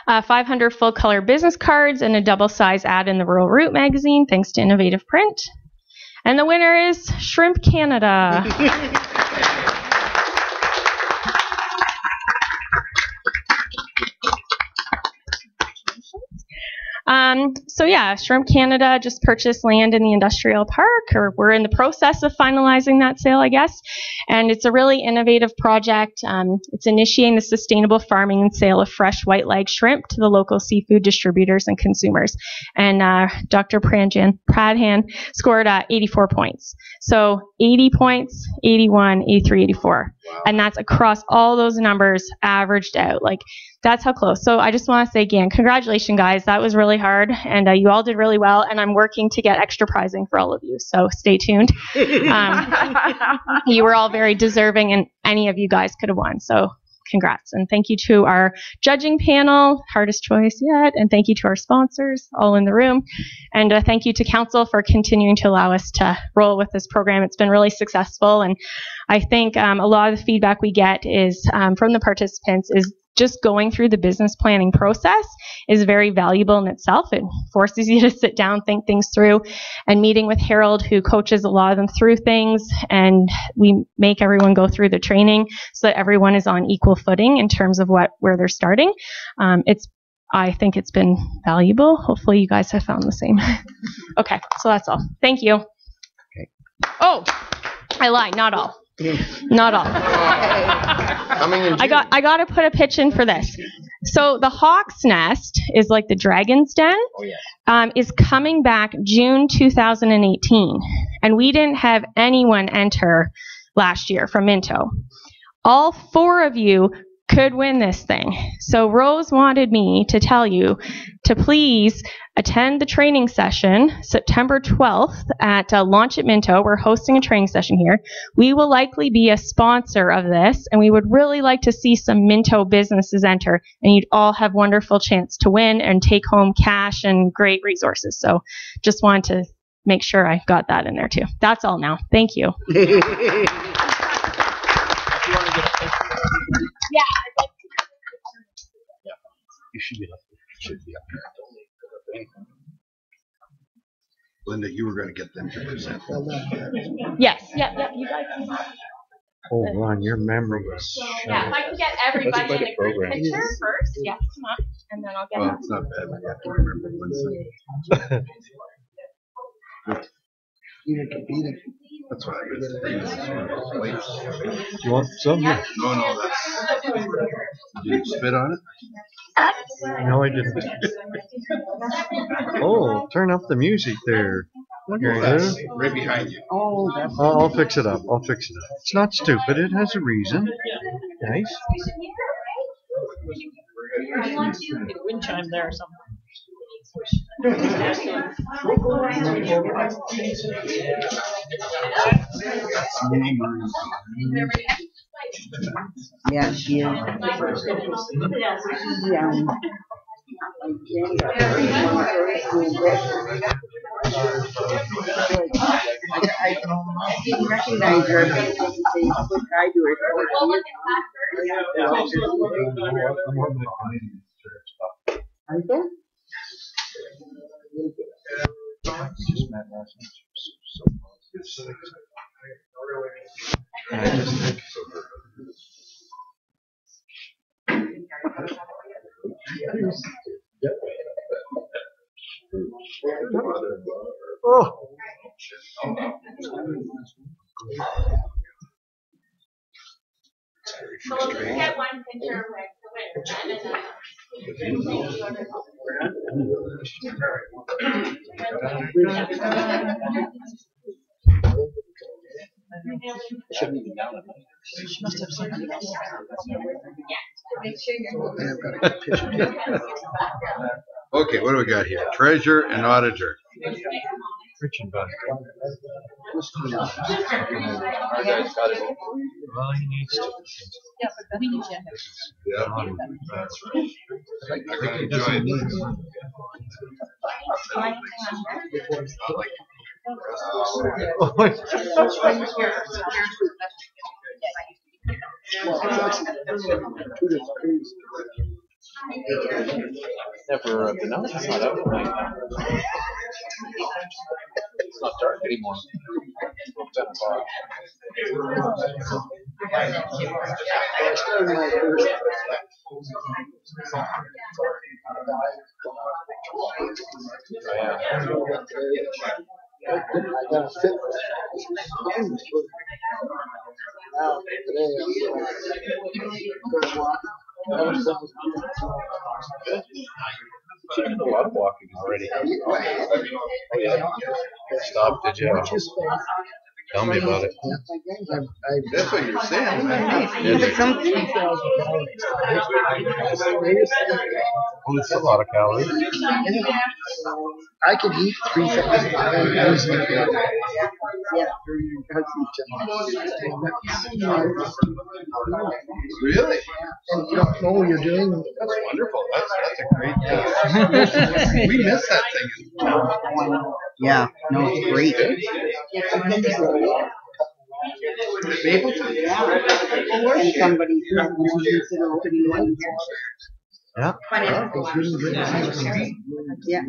500 full color business cards and a double size ad in the Rural Route magazine, thanks to Innovative Print. And the winner is Shrimp Canada. So yeah, Shrimp Canada just purchased land in the industrial park, or we're in the process of finalizing that sale, I guess. And it's a really innovative project. It's initiating the sustainable farming and sale of fresh white leg shrimp to the local seafood distributors and consumers. And Dr. Pradhan scored 84 points. So 80 points, 81, 83, 84. Wow. And that's across all those numbers averaged out. Like, that's how close. So I just want to say again, congratulations, guys. That was really hard, and you all did really well, and I'm working to get extra prizing for all of you, so stay tuned. You were all very deserving, and any of you guys could have won, so congrats. And thank you to our judging panel, hardest choice yet, and thank you to our sponsors, all in the room. And thank you to council for continuing to allow us to roll with this program. It's been really successful, and I think a lot of the feedback we get is from the participants is just going through the business planning process is very valuable in itself. It forces you to sit down, think things through, and meeting with Harold, who coaches a lot of them through things, and we make everyone go through the training so that everyone is on equal footing in terms of where they're starting. I think it's been valuable. Hopefully you guys have found the same. Okay, so that's all. Thank you. Okay. Oh, I lied, not all. Not all. I got to put a pitch in for this. So the Hawk's Nest is like the Dragon's Den. Is coming back June 2018, and we didn't have anyone enter last year from Minto. All 4 of you could win this thing. So Rose wanted me to tell you to please attend the training session September 12th at Launch at Minto. We're hosting a training session here. We will likely be a sponsor of this, and we would really like to see some Minto businesses enter, and you'd all have wonderful chance to win and take home cash and great resources. So just wanted to make sure I got that in there too. That's all now. Thank you. Yeah. You should be up there. Linda, you were going to get them to present. Yes. Yeah. You guys. Oh, Ron, your memory is. Yeah, if I can get everybody in a group picture first. Yeah, come on, and then I'll get. Well, it's not bad. I have to remember one. That's what I was thinking. You want some? No, that's. Did you spit on it? No, I didn't. Oh, turn up the music there. Right behind you. Oh, that's. I'll fix it up. It's not stupid. It has a reason. Nice. Wind chime there or something. Yeah, she is. I recognize her because they put I do it. Aren't there? Just met last night. And I just think. Oh. So let's get one picture with the winner. She must have somebody else. Okay, what do we got here? Treasurer and auditor. Rich and Bud. Well, he needs to. Yeah, but we need to. Yeah. That's right. I could enjoy it. Never been out. It's not out like that. It's not dark anymore. 10 o'clock. She did a lot of walking already. Oh, yeah. Stop, did you? Tell me about it. That's what you're saying. Well, it's a lot of calories. I can eat 3,000 calories. Really? And you don't know what you're doing. That's wonderful. That's a great. We miss that thing. Yeah, no, it's great. And somebody consider opening one. Yeah. Yeah. Yeah.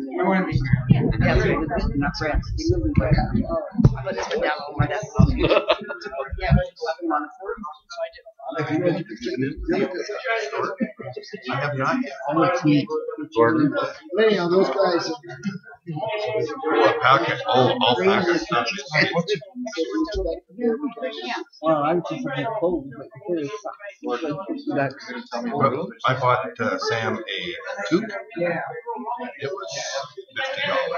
I have not yet. Gordon. Anyhow, those guys. Packet. All packets. Well, I was just like, oh, but I bought Sam a toque. yeah. It was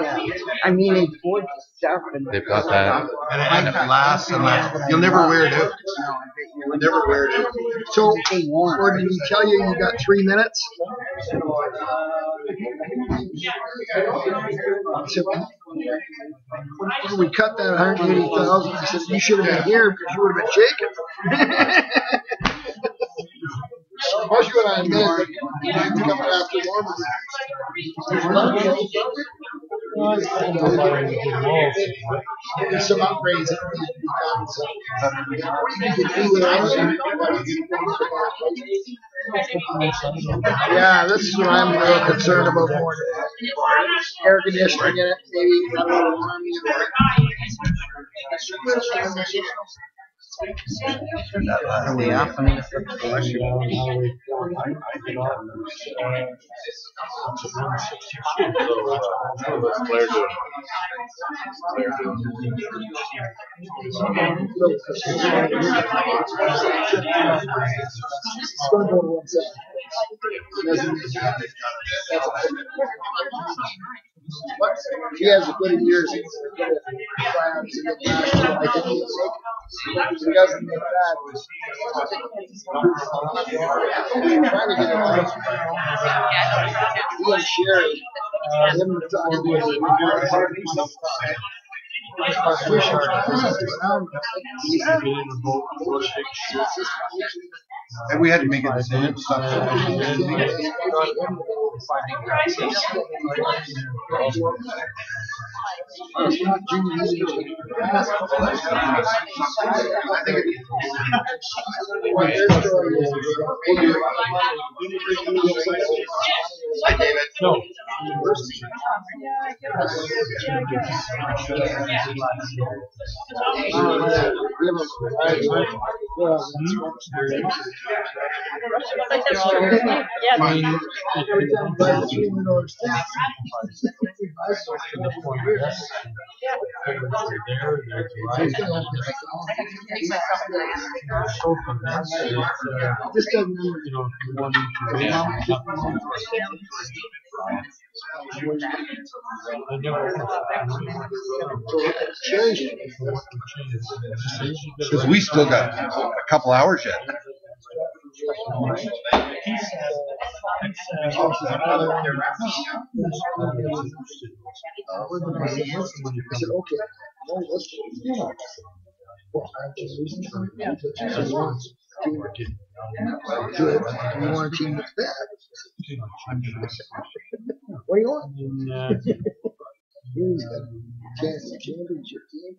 $50. I mean, it's gorgeous stuff. And They've got that. And it lasts and lasts. You'll never wear it out. You'll never wear it out. So, or did he tell you got 3 minutes? So, when we cut that 180,000, I said, you should have been here because you would have been shaking. Most you and I admit that coming after there's some upgrades that need to be done. So, yeah, this is what I'm a little concerned about more. Air conditioning in it, maybe. He has a good years. He doesn't make that. Trying to get it he and Sherry, him talking And we had to make a decision. Hi, David. No. This doesn't Because we still got a couple hours yet. said, okay. Well, let's well, I just losing time. Yeah. Good. You want a team that's bad? What do you want? He's got a chance to championship team.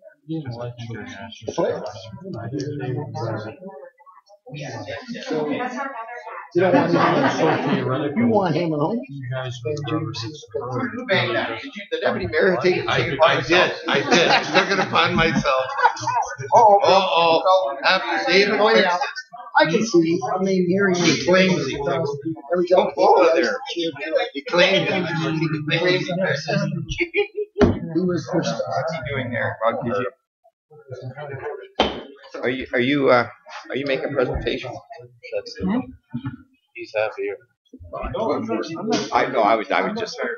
Players. So, you don't want him. You want him at home? The deputy mayor take it. I did. I took it upon myself. After David fixed it. I can see. I mean, hearing He claims he fixed it. every time. Don't follow there. He claimed it. He was pushed. What's he doing there? Are you making a presentation? He's happy here. I know. I was just there.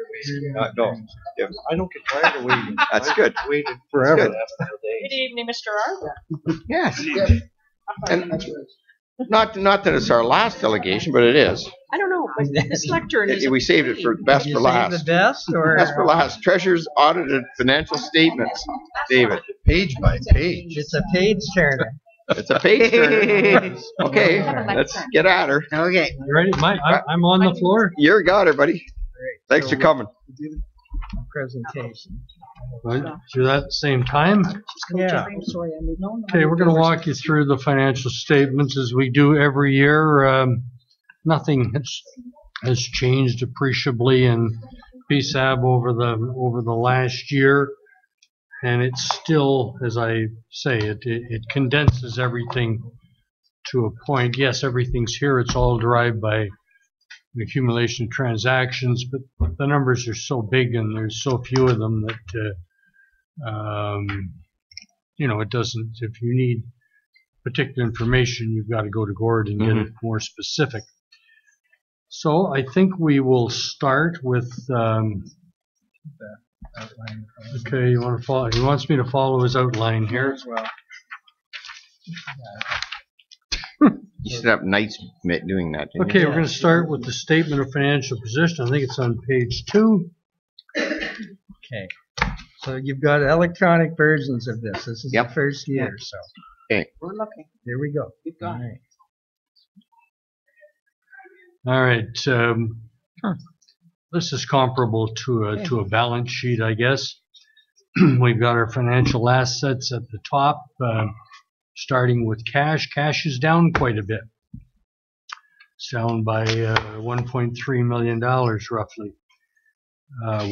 No. Yeah. I don't get tired of waiting. That's good. I waited forever. Good evening, Mr. R. Yes. And not that it's our last delegation, but it is. I don't know, but this lectern is. We saved it for best for last. best or? Best for last. Treasurer's audited financial statements. David. Page by page. It's a page turner. It's a page turner. Okay, let's get at her. Okay. You ready? I'm on the floor. You got her, buddy. Thanks for coming. Presentation. Right. Do that at the same time. Yeah. Okay, we're going to walk you through the financial statements as we do every year. Nothing has changed appreciably in PSAB over the last year, and it's still, as I say, it condenses everything to a point. Yes, everything's here. It's all derived by the accumulation of transactions, but the numbers are so big and there's so few of them that it doesn't. If you need particular information, you've got to go to Gord and get it more specific. So I think we will start with. Okay, you want to follow? He wants me to follow his outline here. You set up nights doing that. Didn't Okay, you? we're going to start with the statement of financial position. I think it's on page 2. Okay. So you've got electronic versions of this. This is the first year, so. Okay. We're looking. Here we go. You've got it. All right. This is comparable to a balance sheet, I guess. We've got our financial assets at the top, starting with cash. Cash is down quite a bit. It's down by $1.3 million roughly.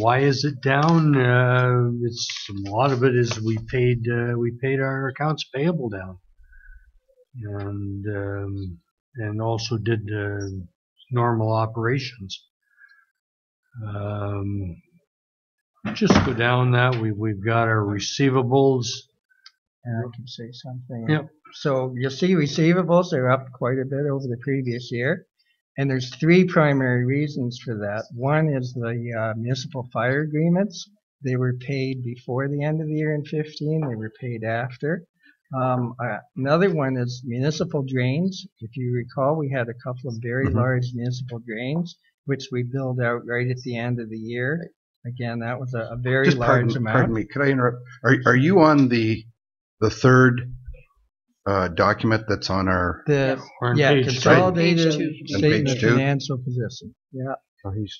Why is it down? A lot of it is we paid our accounts payable down, and also did normal operations. Just go down that we've got our receivables. And I can say something. Yep. So you'll see receivables are up quite a bit over the previous year. And there's 3 primary reasons for that. One is the municipal fire agreements. They were paid before the end of the year in 15. They were paid after. Another one is municipal drains. If you recall, we had a couple of very large municipal drains, which we billed out right at the end of the year. Again, that was a very large amount. Pardon me, could I interrupt? Are you on the third document that's on our? Consolidated Page statement of 2? financial position. Yeah.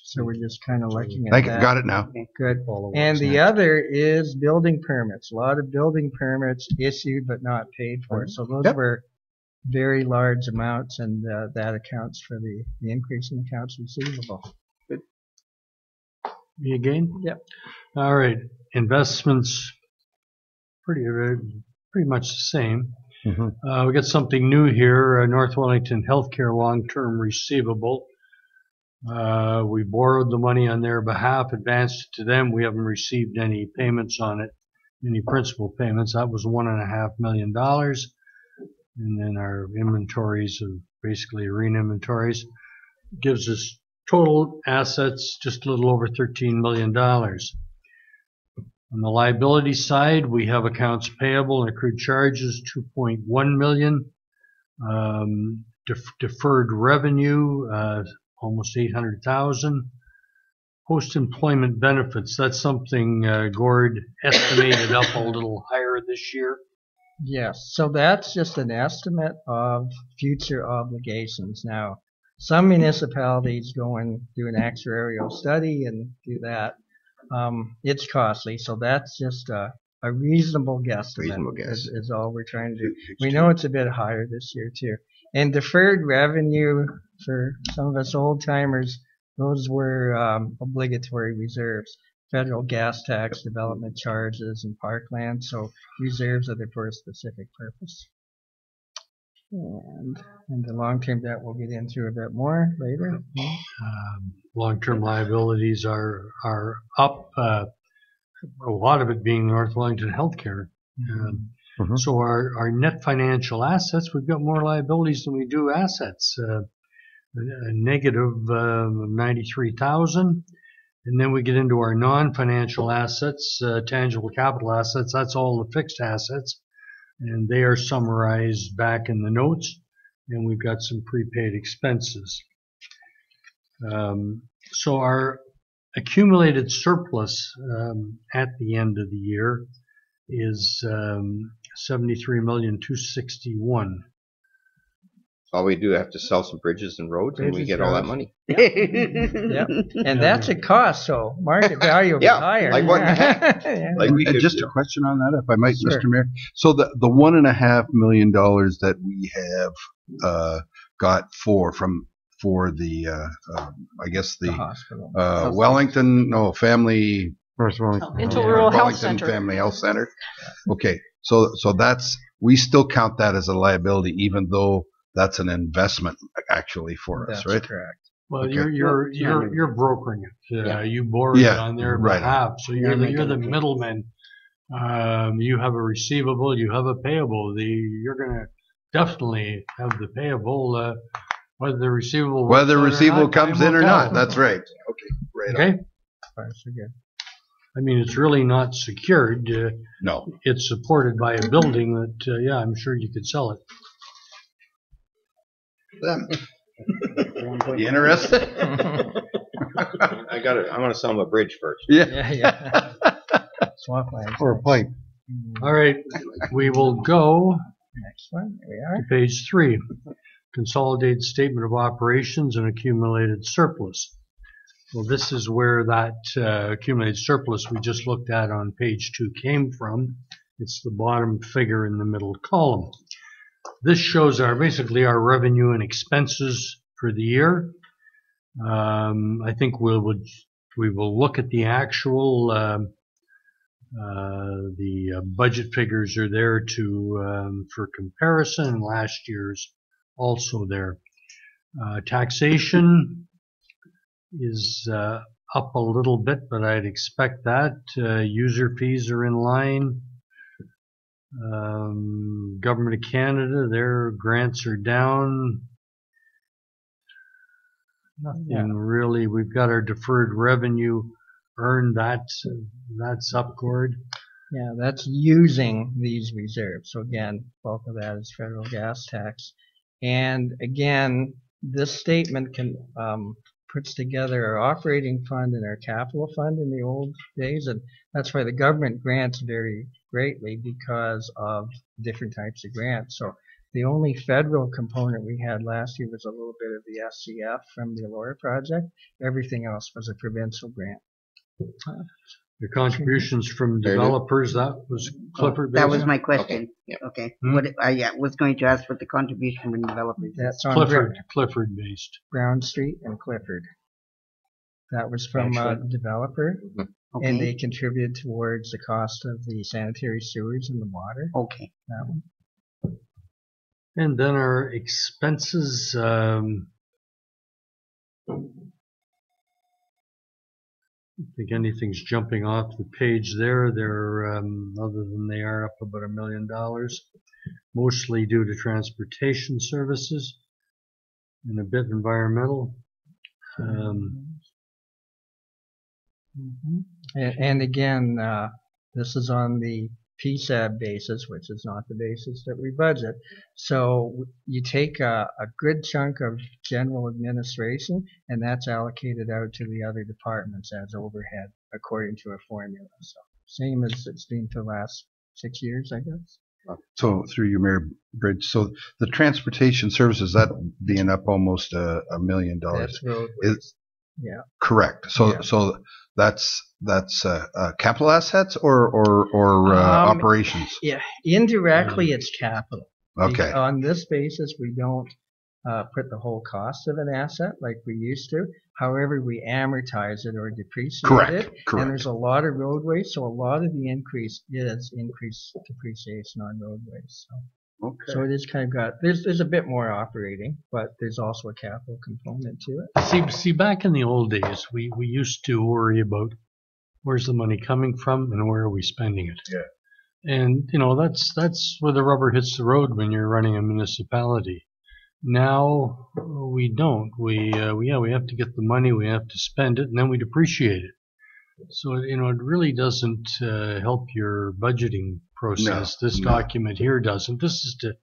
So we're just kind of looking at Thank that. you. Got it now. Good. And the other is building permits. A lot of building permits issued but not paid for. So those were very large amounts, and that accounts for the increase in accounts receivable. Good. Me again? Yep. All right. Investments, pretty much the same. We got something new here. North Wellington Healthcare long-term receivable. We borrowed the money on their behalf, advanced it to them. We haven't received any payments on it, any principal payments. That was $1.5 million. And then our inventories of basically arena inventories gives us total assets just a little over $13 million. On the liability side, we have accounts payable and accrued charges, $2.1 million. deferred revenue, almost 800,000. Post-employment benefits, that's something Gord estimated up a little higher this year. Yes, so that's just an estimate of future obligations. Now, some municipalities go and do an actuarial study and do that. It's costly, so that's just a reasonable guesstimate. Reasonable guess. Is all we're trying to do. We know it's a bit higher this year too. And deferred revenue for some of us old timers, those were obligatory reserves. Federal gas tax, development charges, and parkland. So reserves are there for a specific purpose. And the long-term debt we'll get into a bit more later. Long-term liabilities are up. A lot of it being North Wellington Healthcare. So our net financial assets, we've got more liabilities than we do assets. A negative 93,000. And then we get into our non-financial assets, tangible capital assets. That's all the fixed assets. And they are summarized back in the notes. And we've got some prepaid expenses. So our accumulated surplus at the end of the year is 73,261,000. All we do have to sell some bridges and roads, and we get all that money. Yep. And that's a cost, so market value will be higher. Like what? Like we just a question on that, if I might, Mr. Mayor. So the $1.5 million that we have got for the I guess the hospital. Family Minto Rural Health Wellington Center. Family Health Center. Okay, so that's, we still count that as a liability, even though that's an investment actually for us, right? That's correct. Well, Okay. you're brokering it. You borrow it on their behalf, so you're the middleman. You have a receivable, you have a payable. You're going to definitely have the payable, whether the receivable comes in or not. That's right. Okay, right. Okay. So good. I mean, it's really not secured. No. It's supported by a building that, I'm sure you could sell it. You interested? I want to sell them a bridge first. Yeah. Swamp land. Or a pipe. All right. We will go Next one. There we are. to page 3. Consolidated statement of operations and accumulated surplus. Well, this is where that accumulated surplus we just looked at on page 2 came from. It's the bottom figure in the middle column. This shows basically our revenue and expenses for the year. I think we will look at the actual. The budget figures are there for comparison. Last year's also there. Taxation is up a little bit, but I'd expect that. User fees are in line. Government of Canada, their grants are down. Nothing really. We've got our deferred revenue earned. That's up, Gord. Yeah, that's using these reserves. So again, bulk of that is federal gas tax. And again, this statement puts together our operating fund and our capital fund in the old days, and that's why the government grants vary greatly because of different types of grants. So the only federal component we had last year was a little bit of the SCF from the Allura project. Everything else was a provincial grant. The contributions from developers, that was Clifford. That was my question. Okay. What I was going to ask what the contribution from developers. That's on Clifford based. Brown Street and Clifford. That was from a developer, and they contributed towards the cost of the sanitary sewers and the water. Okay. That one. And then our expenses. I don't think anything's jumping off the page there. They're other than they are up about $1 million, mostly due to transportation services and a bit environmental. And again, this is on the PSAB basis, which is not the basis that we budget. So you take a good chunk of general administration, and that's allocated out to the other departments as overhead according to a formula. So same as it's been for the last 6 years, I guess. So through your Mayor Bridge, so the transportation services, that being up almost $1 million. That's roadways. Yeah. Correct. So Yeah. so that's capital assets or operations. Yeah, indirectly it's capital. Okay. On this basis, we don't put the whole cost of an asset like we used to. However, we amortize it or depreciate Correct. it. Correct. And there's a lot of roadways, so a lot of the increase is increased depreciation on roadways. So it is kind of got, there's a bit more operating, but there's also a capital component to it. See, back in the old days, we used to worry about where's the money coming from and where are we spending it. Yeah. And that's where the rubber hits the road when you're running a municipality. Now we don't. We have to get the money, we have to spend it, and then we depreciate it. So it really doesn't help your budgeting process. No, This document here doesn't. This is to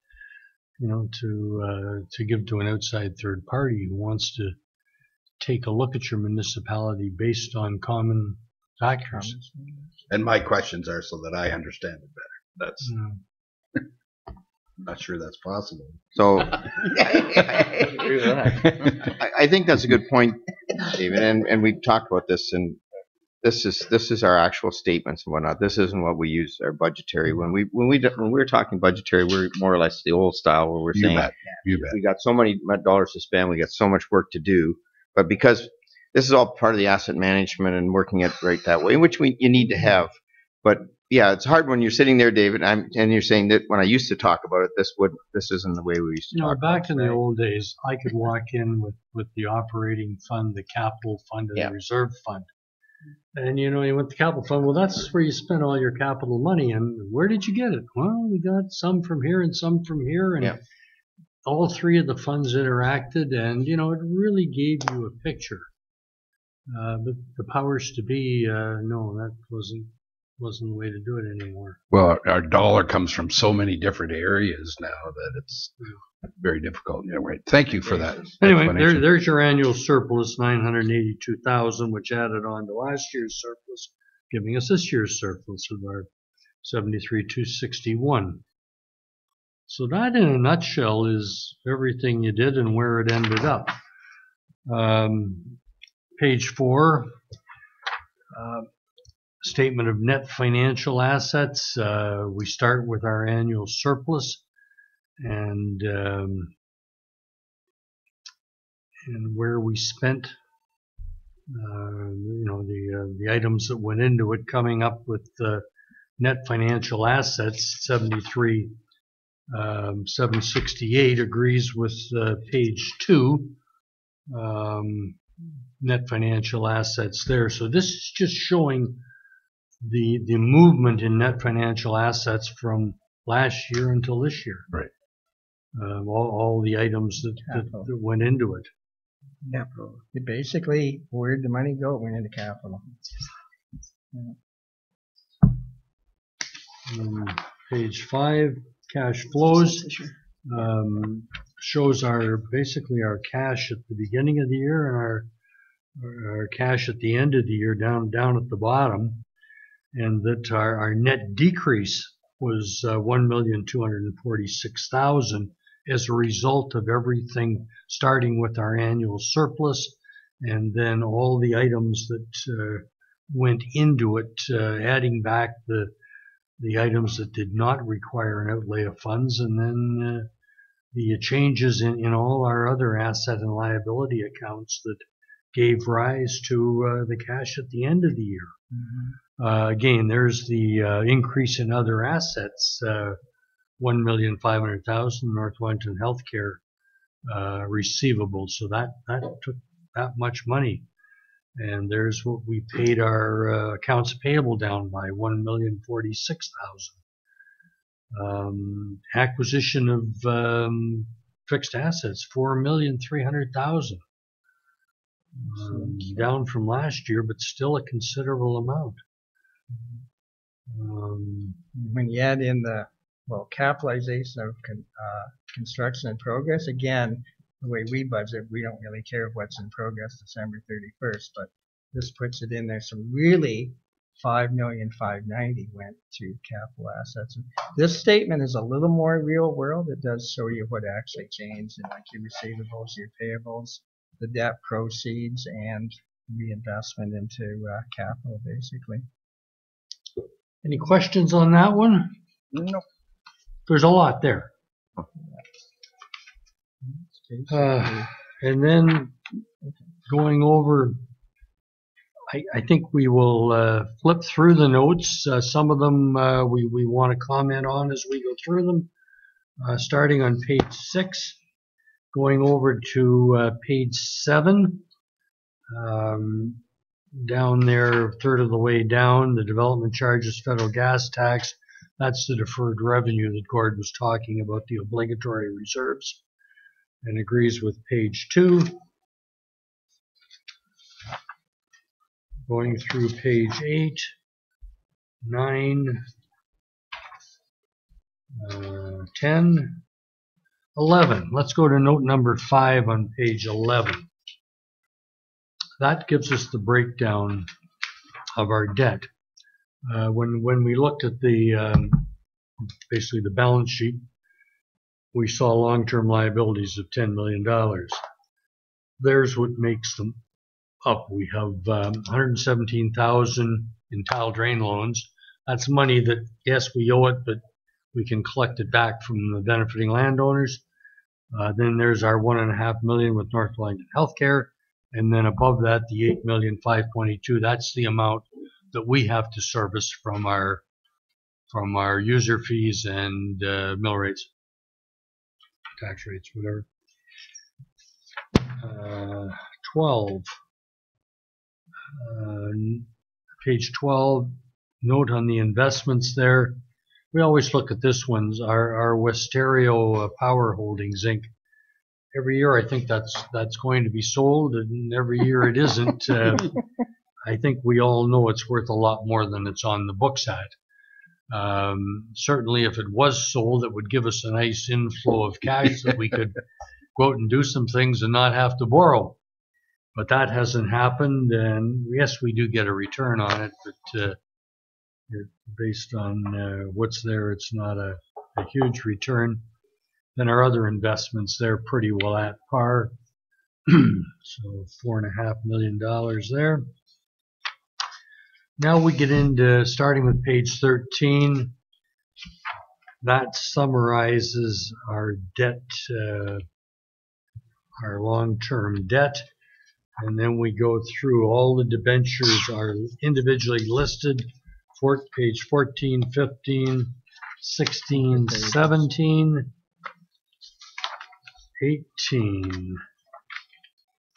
to give to an outside third party who wants to take a look at your municipality based on common factors. And my questions are so that I understand it better. That's I'm not sure that's possible. So I think that's a good point, David, and we've talked about this, and this is our actual statements and whatnot. This isn't what we use our budgetary. When we're talking budgetary, we're more or less the old style where we're saying You bet. we got so many dollars to spend, we got so much work to do, but because this is all part of the asset management and working it right that way, which you need to have. But yeah, it's hard when you're sitting there, David, and you're saying that when I used to talk about it, this isn't the way we used to talk. Back in the old days, I could walk in with the operating fund, the capital fund, and the reserve fund. And you went to capital fund. Well, that's where you spent all your capital money. And where did you get it? Well, we got some from here and some from here, and all three of the funds interacted, and it really gave you a picture. But the powers to be, no, that wasn't the way to do it anymore. Well, our dollar comes from so many different areas now that it's very difficult. Yeah, right. Thank you for that. Anyway, there's your annual surplus, $982,000, which added on to last year's surplus, giving us this year's surplus of our $73,261. So that, in a nutshell, is everything you did and where it ended up. Page 4. Statement of net financial assets. We start with our annual surplus and where we spent the items that went into it, coming up with net financial assets. 768 agrees with page 2. Net financial assets there. So this is just showing the movement in net financial assets from last year until this year. Right. All the items that went into it. Capital. Basically, where'd the money go? It went into capital. Page 5, cash flows. Shows basically our cash at the beginning of the year and our cash at the end of the year down at the bottom, and that our net decrease was $1,246,000 as a result of everything, starting with our annual surplus and then all the items that went into it, adding back the items that did not require an outlay of funds, and then the changes in all our other asset and liability accounts that gave rise to the cash at the end of the year. Again, there's the increase in other assets, $1,500,000 North Wellington Healthcare receivable. So that took that much money. And there's what we paid our accounts payable down by $1,046,000. Acquisition of fixed assets, $4,300,000. Down from last year, but still a considerable amount. When you add in the capitalization of construction in progress, again, the way we budget, we don't really care what's in progress December 31st, but this puts it in there. So really, $5,590,000 went to capital assets. And this statement is a little more real world. It does show you what actually changed in like your receivables, your payables, the debt proceeds, and reinvestment into capital, basically. Any questions on that one? No. There's a lot there. And then going over, I think we will flip through the notes. Some of them we want to comment on as we go through them. Starting on page 6, going over to page 7. Down there, a third of the way down, the development charges, federal gas tax. That's the deferred revenue that Gord was talking about, the obligatory reserves, and agrees with page 2. Going through page 8, 9, 10, 11. Let's go to note number 5 on page 11. That gives us the breakdown of our debt. When we looked at the basically the balance sheet, we saw long-term liabilities of $10 million. There's what makes them up. We have $117,000 in tile drain loans. That's money that, yes, we owe it, but we can collect it back from the benefiting landowners. Then there's our $1.5 million with North Wellington Healthcare. And then above that, the $8,522,000, that's the amount that we have to service from our user fees and mill rates, tax rates, whatever. 12. Page 12, note on the investments there. We always look at this one's our Westerio Power Holdings Inc. Every year I think that's going to be sold, and every year it isn't. I think we all know it's worth a lot more than it's on the books at. Certainly if it was sold, it would give us a nice inflow of cash that we could go out and do some things and not have to borrow. But that hasn't happened, and yes, we do get a return on it, but based on what's there, it's not a huge return. Then our other investments, they're pretty well at par. So $4.5 million there. Now we get into, starting with page 13, that summarizes our debt, our long-term debt. And then we go through all the debentures are individually listed, page 14, 15, 16, 17, 18,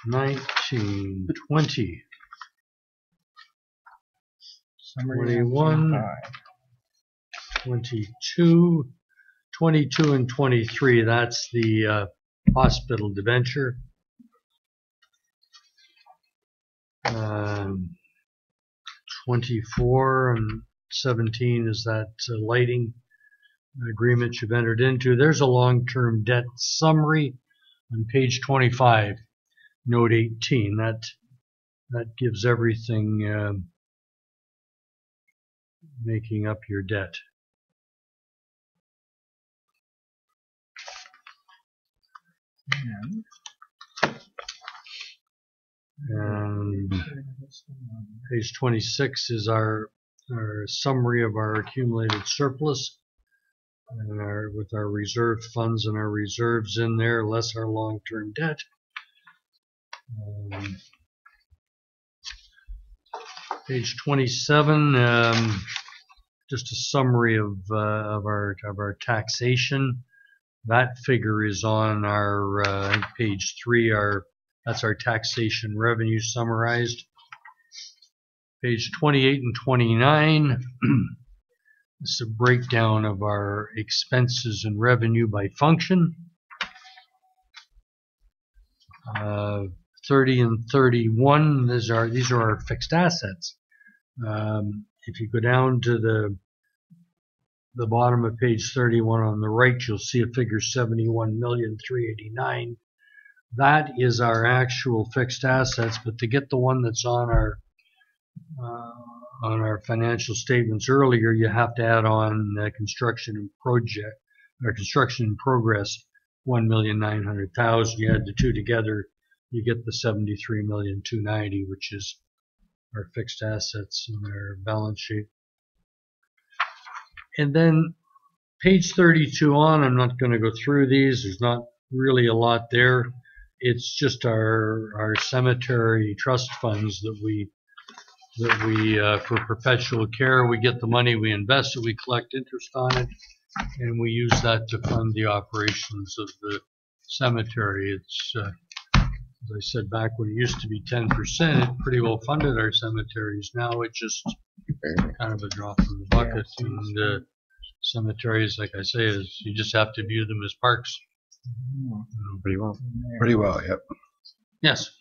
19, 20, 21, 22, 22 and 23. That's the hospital debenture. 24 and 17 is that lighting agreement you've entered into. There's a long-term debt summary on page 25, note 18. That gives everything making up your debt. And page 26 is our summary of our accumulated surplus, and with our reserve funds and our reserves in there, less our long-term debt. Page 27, just a summary of our taxation. That figure is on our page 3. That's our taxation revenue summarized. Page 28 and 29. It's a breakdown of our expenses and revenue by function. 30 and 31, these are our fixed assets. If you go down to the the bottom of page 31 on the right, you'll see a figure 71,389,000. That is our actual fixed assets, but to get the one that's on our financial statements earlier, you have to add on construction in progress, 1,900,000. You add the two together, you get the 73,290,000, which is our fixed assets in our balance sheet. And then page 32 on, I'm not going to go through these. There's not really a lot there. It's just our cemetery trust funds that we for perpetual care. We get the money, we invest it, we collect interest on it, and we use that to fund the operations of the cemetery. It's as I said back when it used to be 10%, it pretty well funded our cemeteries. Now it's just kind of a drop in the bucket. And cemeteries, like I say, is you just have to view them as parks. Pretty well. Pretty well, yep. Yes.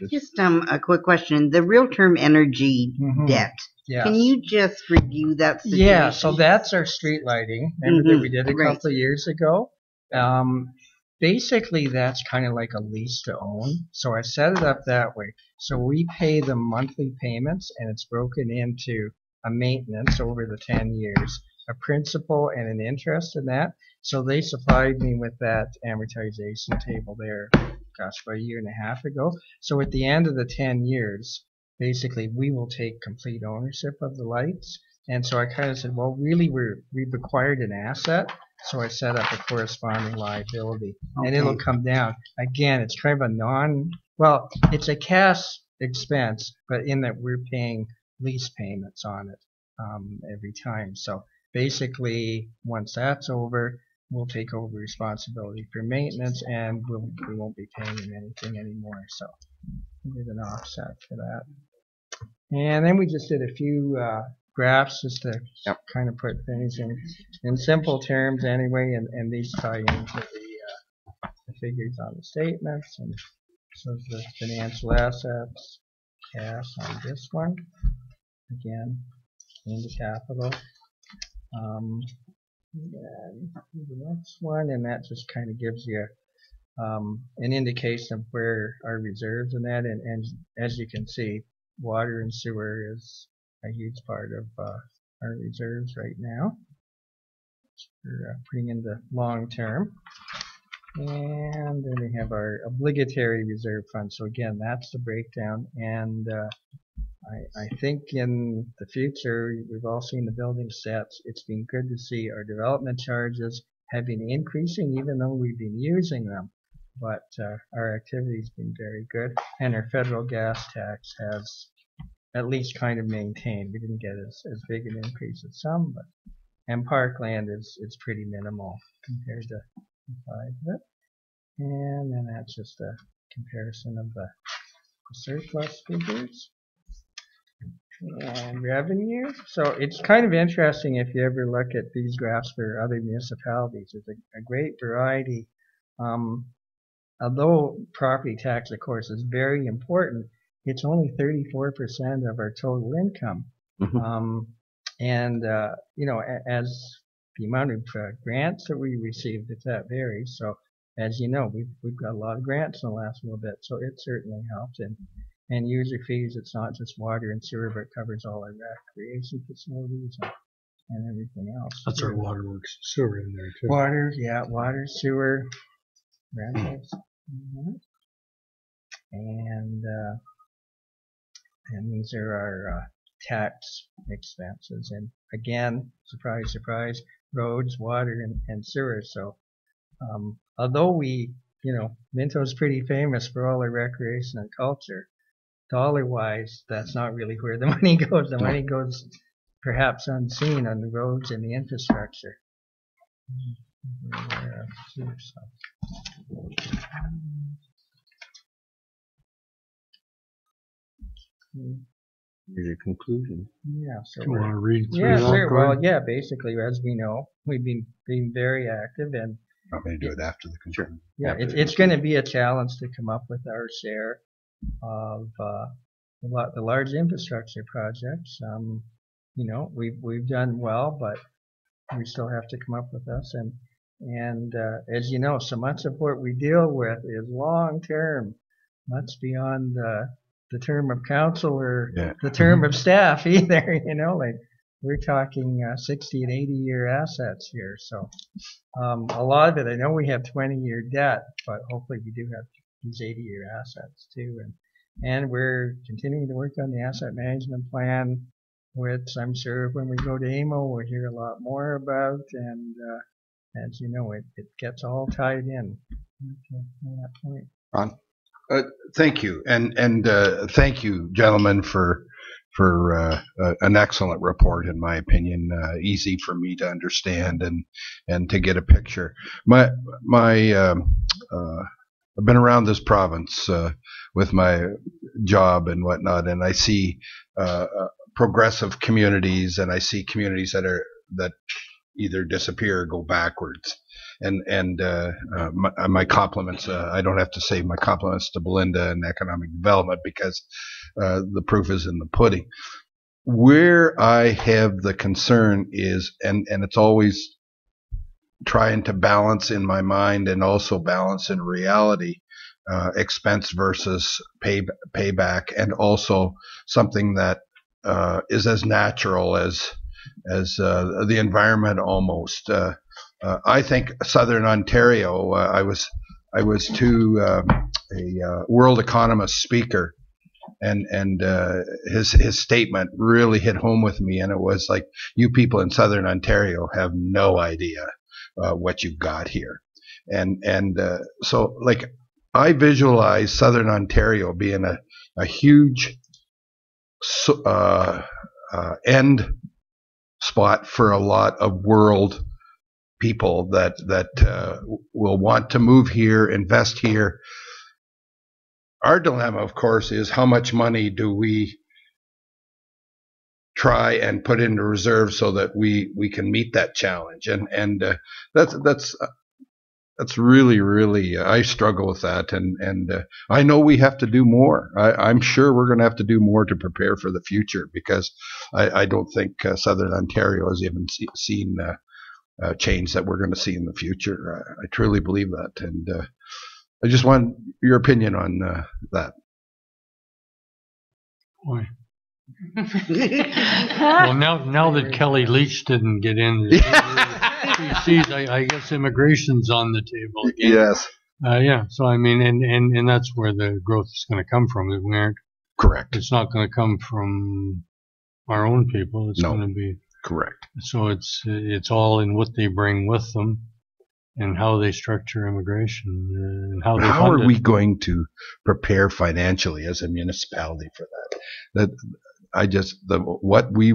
Just a quick question. The real-term energy debt. Yes. Can you just review that situation? Yeah, so that's our street lighting. Remember that we did a couple of years ago? Basically, that's kind of like a lease to own. So I set it up that way. So we pay the monthly payments, and it's broken into a maintenance over the 10 years, a principal and an interest in that. So they supplied me with that amortization table there, gosh, about a year and a half ago. So at the end of the 10 years, basically, we will take complete ownership of the lights. And so I kind of said, well, really, we've acquired an asset. So I set up a corresponding liability, and it'll come down. Again, it's kind of well, it's a cash expense, but in that we're paying lease payments on it every time. So basically, once that's over, we'll take over responsibility for maintenance, and we won't be paying them anything anymore. So we did an offset for that. And then we just did a few graphs just to kind of put things in simple terms anyway, and these tie into the figures on the statements. And so the financial assets, cash on this one, again, into capital. And the next one, and that just kind of gives you an indication of where our reserves and that, and as you can see, water and sewer is a huge part of our reserves right now. We're putting in the long term. And then we have our obligatory reserve fund. So again, that's the breakdown. And I think in the future, we've all seen the building sets. It's been good to see our development charges have been increasing even though we've been using them. But our activity's been very good. And our federal gas tax has at least kind of maintained. We didn't get as big an increase as some, but and parkland is pretty minimal compared to the size of it. And then that's just a comparison of the surplus figures and revenue. So it's kind of interesting if you ever look at these graphs for other municipalities. There's a great variety. Although property tax, of course, is very important, it's only 34% of our total income. And, as the amount of grants that we received, that varies. So, as you know, we've got a lot of grants in the last little bit, so it certainly helped. And user fees, it's not just water and sewer, but it covers all our recreation facilities and everything else. That's our waterworks sewer in there, too. Water, sewer, rentals. And these are our tax expenses. And again, surprise, surprise, roads, water, and sewer. So although Minto is pretty famous for all our recreation and culture, dollar-wise, that's not really where the money goes. The money goes perhaps unseen on the roads and the infrastructure. Here's your conclusion. Yeah, so you want to read through yeah, that? sure. Well, yeah, basically, as we know, we've been being very active, and I'm going to do it after the conclusion. yeah, it's going to be a challenge to come up with our share of the large infrastructure projects. We've done well, but we still have to come up with this. And as you know, so much of what we deal with is long term, much beyond the term of council or the term of staff either. Like we're talking 60 and 80 year assets here. So a lot of it, I know we have 20-year debt, but hopefully we do have these 80-year assets too. And we're continuing to work on the asset management plan, which I'm sure when we go to AMO we'll hear a lot more about. And as you know, it gets all tied in to that point. Ron? Thank you, and thank you, gentlemen, for an excellent report, in my opinion. Easy for me to understand and to get a picture. I've been around this province with my job and whatnot, and I see progressive communities, and I see communities that either disappear or go backwards. And my compliments. I don't have to say my compliments to Belinda and economic development, because the proof is in the pudding. Where I have the concern is, and it's always trying to balance in my mind and also balance in reality, expense versus payback, and also something that is as natural as the environment almost. I think Southern Ontario. I was to a World Economist speaker, and his statement really hit home with me, and it was like, you people in Southern Ontario have no idea what you've got here, and so like I visualize Southern Ontario being a huge end spot for a lot of world people that will want to move here, invest here. Our dilemma, of course, is how much money do we try and put into reserve so that we can meet that challenge, and that's really I struggle with that, and I know we have to do more. I'm sure we're going to have to do more to prepare for the future, because I don't think Southern Ontario has even seen change that we're going to see in the future. I truly believe that, and I just want your opinion on that. Boy. Well, now that Kelly Leach didn't get in, I guess immigration's on the table again. Yes. Yeah. So I mean, and that's where the growth is going to come from. We aren't. Correct. It's not going to come from our own people. It's going to be. Correct. So it's all in what they bring with them, and how they structure immigration, and how they How fund are we it. going to prepare financially as a municipality for that? What we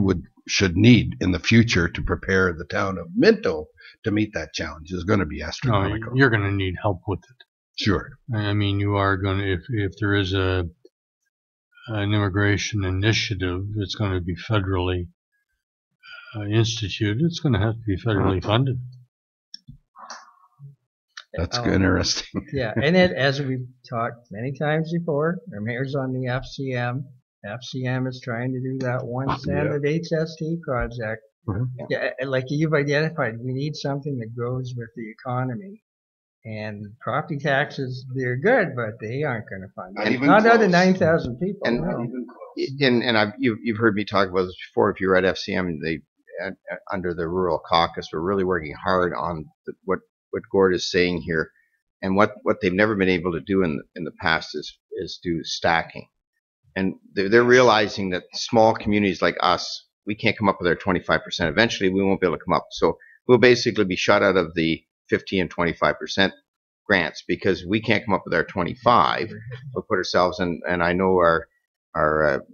should need in the future to prepare the town of Minto to meet that challenge is going to be astronomical. No, you're going to need help with it. Sure. I mean, you are going to, if there is an immigration initiative that's going to be federally instituted, it's going to have to be federally funded. That's interesting. Yeah, and as we've talked many times before, our mayor's on the FCM. FCM is trying to do that 1 cent of HST project. Mm-hmm. Yeah, like you've identified, we need something that goes with the economy. And property taxes, they're good, but they aren't going to fund it. Not out of 9,000 people. And no. You've heard me talk about this before. If you were at FCM, under the Rural Caucus, we're really working hard on what Gord is saying here, and what they've never been able to do in the past is do stacking. And they're realizing that small communities like us, we can't come up with our 25%. Eventually, we won't be able to come up. So we'll basically be shut out of the 50 and 25% grants, because we can't come up with our 25. We'll put ourselves in, and I know our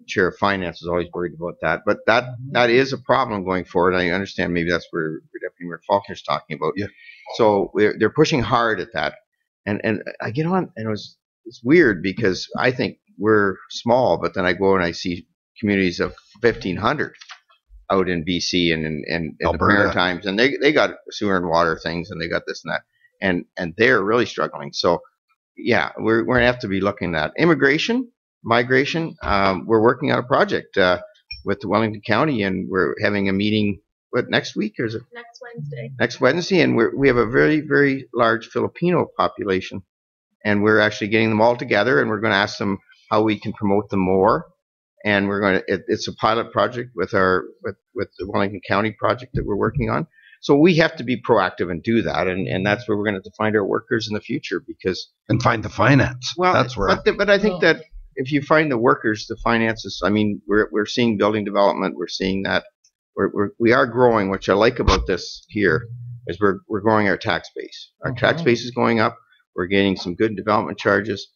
chair of finance is always worried about that. But that is a problem going forward. I understand maybe that's where Deputy Mayor Faulkner's talking about. Yeah. So they're pushing hard at that. And I get on, and it's weird, because I think we're small, but then I go and I see communities of 1,500 out in BC and in the Maritimes, and they got sewer and water things, and they got this and that, and they're really struggling. So yeah, we're gonna have to be looking at migration. We're working on a project with Wellington County, and we're having a meeting next week, or is it Next Wednesday. next Wednesday? And we have a very, very large Filipino population, and we're actually getting them all together, and we're going to ask them how we can promote them more. And we're going to, it's a pilot project with with the Wellington County project that we're working on. So we have to be proactive and do that, and that's where we're going to have to find our workers in the future, because And find the finance. well, That's where. but I think that if you find the workers, the finances. I mean, we're seeing building development. We're seeing that we are growing. Which I like about this here is we're growing our tax base. Our tax base is going up. We're getting some good development charges.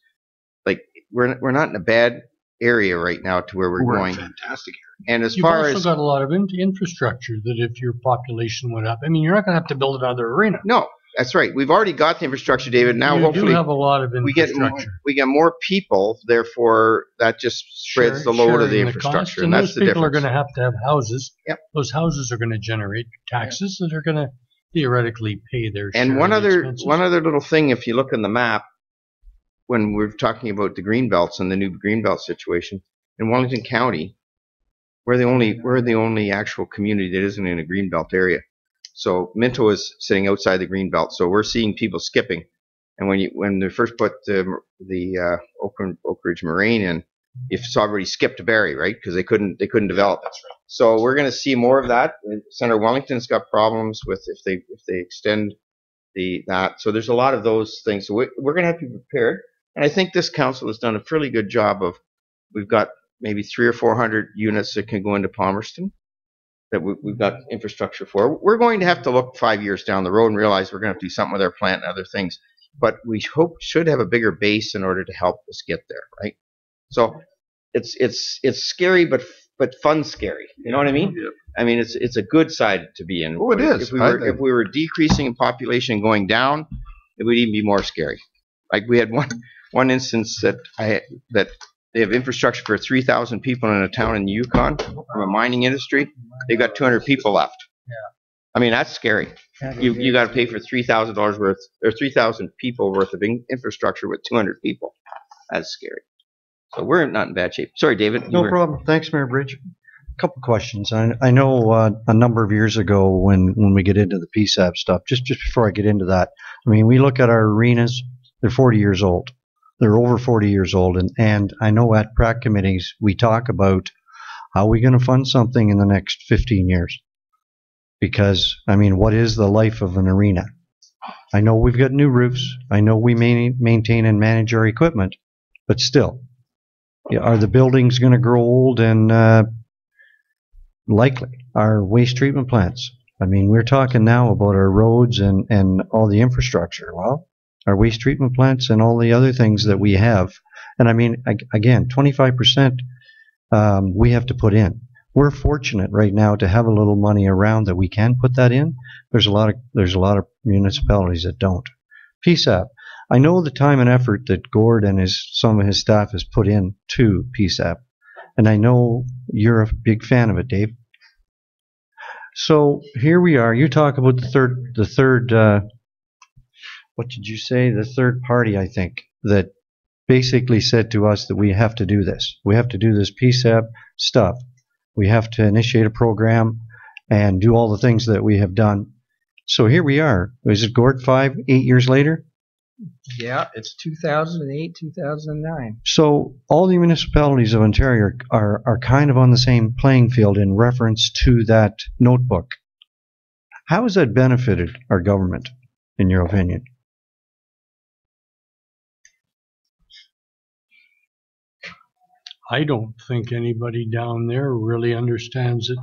Like we're not in a bad area right now to where we're going. Fantastic. And as You've far also as got a lot of infrastructure that if your population went up, I mean, you're not going to have to build another arena. no, that's right. We've already got the infrastructure, David. Now you hopefully do have a lot of we get infrastructure. more people. Therefore, that just spreads the load of the Sharing infrastructure, cost, and that's those the people difference. are going to have houses. Yep. Those houses are going to generate taxes that are going to theoretically pay their share And of the expenses. one other little thing, if you look on the map, when we're talking about the green belts and the new green belt situation in Wellington County, we're the only actual community that isn't in a green belt area. So Minto is sitting outside the green belt, so we're seeing people skipping. And when they first put the Oak Ridge Moraine in, you saw everybody skipped Barrie, right? Because they couldn't develop. That's right. So we're going to see more of that. Center Wellington's got problems with if they extend that. So there's a lot of those things. So we're going to have to be prepared. And I think this council has done a fairly good job of. We've got maybe 300 or 400 units that can go into Palmerston that we've got infrastructure for. We're going to have to look 5 years down the road and realize we're going to have to do something with our plant and other things. But we should have a bigger base in order to help us get there, right? So it's scary, but fun scary. You know what I mean? Yeah. I mean, it's a good side to be in. Oh, it is. If we were decreasing in population and going down, it would even be more scary. Like we had one instance that they have infrastructure for 3,000 people in a town in the Yukon from a mining industry. They've got 200 people left. Yeah. I mean, that's scary. You got to pay for $3,000 worth or 3,000 people worth of infrastructure with 200 people. That's scary. So we're not in bad shape. Sorry, David. No problem. Thanks, Mayor Bridge. A couple questions. I know a number of years ago when we get into the PSAP stuff, just before I get into that, I mean, we look at our arenas, they're 40 years old. They're over 40 years old. And I know at PRAC committees, we talk about how are we going to fund something in the next 15 years? Because, I mean, what is the life of an arena? I know we've got new roofs. I know we maintain and manage our equipment. But still, are the buildings going to grow old? And likely, our waste treatment plants. I mean, we're talking now about our roads and all the infrastructure. Well, our waste treatment plants and all the other things that we have. And I mean, again, 25% we have to put in. We're fortunate right now to have a little money around that we can put that in. There's a lot of municipalities that don't. PSAP. I know the time and effort that Gord and some of his staff has put in to PSAP, and I know you're a big fan of it, Dave. So here we are. You talk about the third. What did you say? The third party, I think, that basically said to us that we have to do this. We have to do this PSAP stuff. We have to initiate a program and do all the things that we have done. So here we are. Is it Gord 8 years later? Yeah, it's 2008, 2009. So all the municipalities of Ontario are kind of on the same playing field in reference to that notebook. How has that benefited our government, in your opinion? I don't think anybody down there really understands it.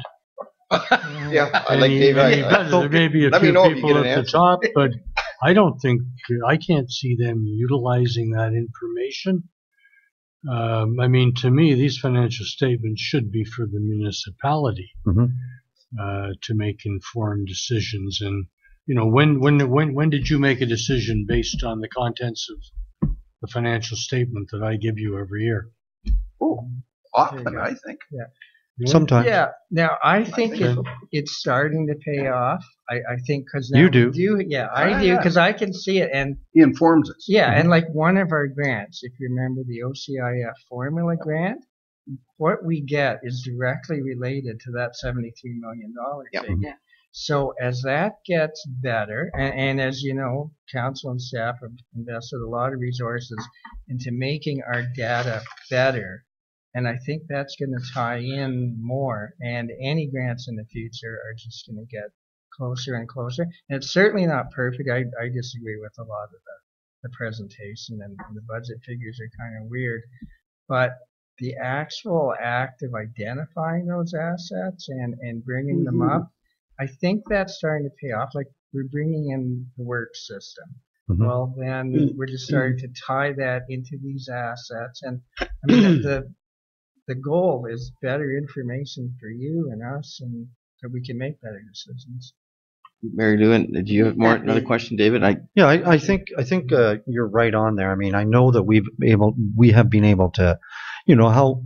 Yeah, I like Dave. There may be a Let me few know if you people get an at the answer. top, but I can't see them utilizing that information. I mean, to me, these financial statements should be for the municipality to make informed decisions. And you know, when did you make a decision based on the contents of the financial statement that I give you every year? Oh, often, I think. Yeah. Sometimes. Yeah. Now, I think it's starting to pay off. I think because now You do. I do because I can see it. And he informs us. Yeah, and like one of our grants, if you remember the OCIF formula grant, what we get is directly related to that $73 million figure. Yeah. So as that gets better, and as you know, council and staff have invested a lot of resources into making our data better, and I think that's going to tie in more, and any grants in the future are just going to get closer and closer. And it's certainly not perfect. I disagree with a lot of the presentation, and the budget figures are kind of weird, but the actual act of identifying those assets and bringing them up, I think that's starting to pay off. Like, we're bringing in the work system. Well, then we're just starting to tie that into these assets. And I mean, the goal is better information for you and us, and so we can make better decisions. Mary Lou, do you have another question, David? I think you're right on there. I mean, I know that we have been able to, how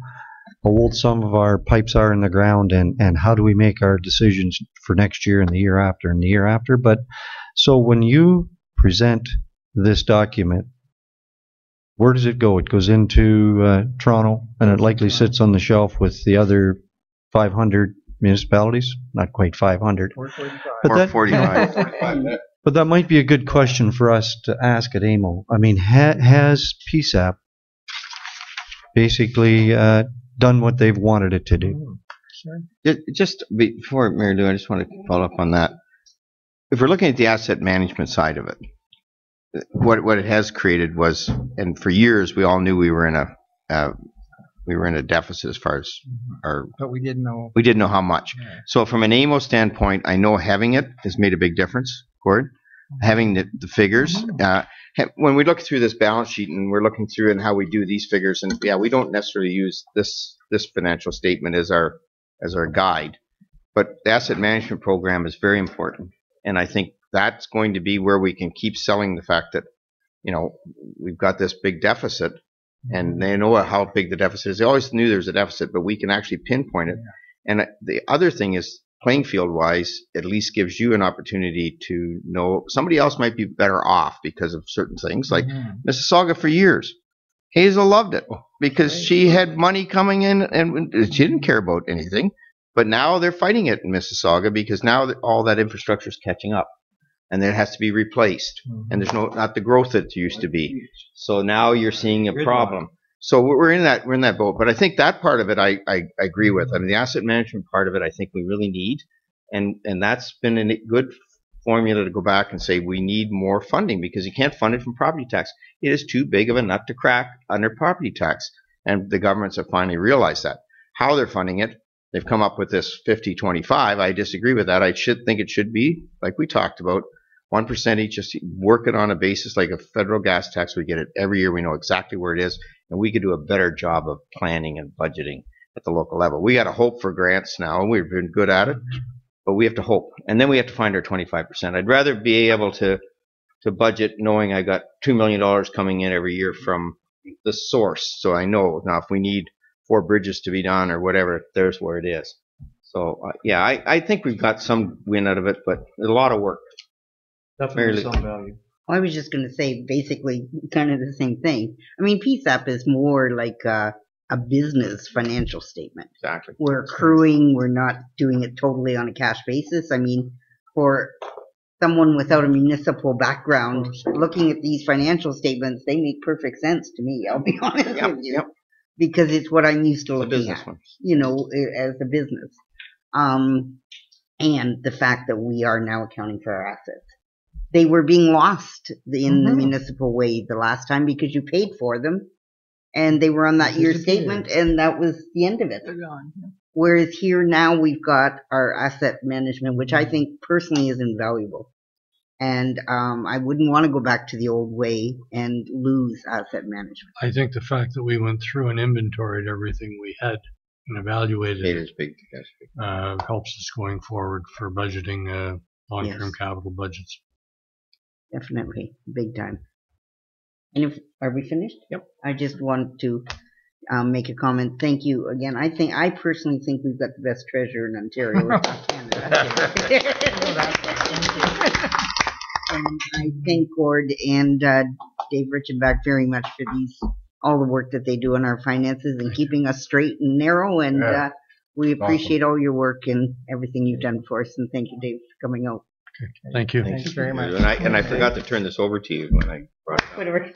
old some of our pipes are in the ground, and how do we make our decisions for next year and the year after and the year after. But so when you present this document, where does it go? It goes into Toronto, and it likely sits on the shelf with the other 500 municipalities. Not quite 500. 445. But that might be a good question for us to ask at AMO. I mean, has PSAP basically done what they've wanted it to do? Sure. Just before, Mary Lou, I just want to follow up on that. If we're looking at the asset management side of it, what it has created was, and for years we all knew we were in a deficit as far as our. But we didn't know how much. Yeah. So from an AMO standpoint, I know having it has made a big difference. Gord, having the figures. When we look through this balance sheet and we're looking through and how we do these figures, and we don't necessarily use this financial statement as our guide, but the asset management program is very important, and I think that's going to be where we can keep selling the fact that we've got this big deficit, and they know how big the deficit is. They always knew there was a deficit, but we can actually pinpoint it. And the other thing is, playing field wise, at least gives you an opportunity to know somebody else might be better off because of certain things. Like Mississauga for years, Hazel loved it because she had money coming in and she didn't care about anything. But now they're fighting it in Mississauga because now all that infrastructure is catching up, and it has to be replaced, and there's not the growth that it used to be. So now you're seeing a problem. So we're in that boat. But I think that part of it I agree with. I mean, the asset management part of it I think we really need, and that's been a good formula to go back and say we need more funding because you can't fund it from property tax. It is too big of a nut to crack under property tax, and the governments have finally realized that. How they're funding it, they've come up with this 50-25. I disagree with that. I think it should be, like we talked about, 1% each, just work it on a basis like a federal gas tax. We get it every year. We know exactly where it is, and we could do a better job of planning and budgeting at the local level. We got to hope for grants now, and we've been good at it, but we have to hope. And then we have to find our 25%. I'd rather be able to budget knowing I got $2 million coming in every year from the source. So I know now if we need 4 bridges to be done or whatever, there's where it is. So I think we've got some win out of it, but there's a lot of work. Definitely some value. Well, I was just going to say basically kind of the same thing. I mean, PSAP is more like a business financial statement. Exactly. We're accruing, we're not doing it totally on a cash basis. I mean, for someone without a municipal background, looking at these financial statements, they make perfect sense to me, I'll be honest with you. Yep. Because it's what I'm used to looking at, one. As a business. And the fact that we are now accounting for our assets. They were being lost in the municipal way the last time because you paid for them and they were on that year's statement and that was the end of it. They're gone. Whereas here now we've got our asset management, which I think personally is invaluable. And I wouldn't want to go back to the old way and lose asset management. I think the fact that we went through and inventoried everything we had and evaluated it is big. Helps us going forward for budgeting long-term capital budgets. Definitely, big time. And are we finished? Yep. I just want to make a comment. Thank you again. I personally think we've got the best treasurer in Ontario, if not Canada. And I thank Gord and Dave Richenbach very much for these all the work that they do in our finances and keeping us straight and narrow. And we appreciate all your work and everything you've done for us. And thank you, Dave, for coming out. Thank you. Thanks very much. And I forgot to turn this over to you when I brought it up. Whatever.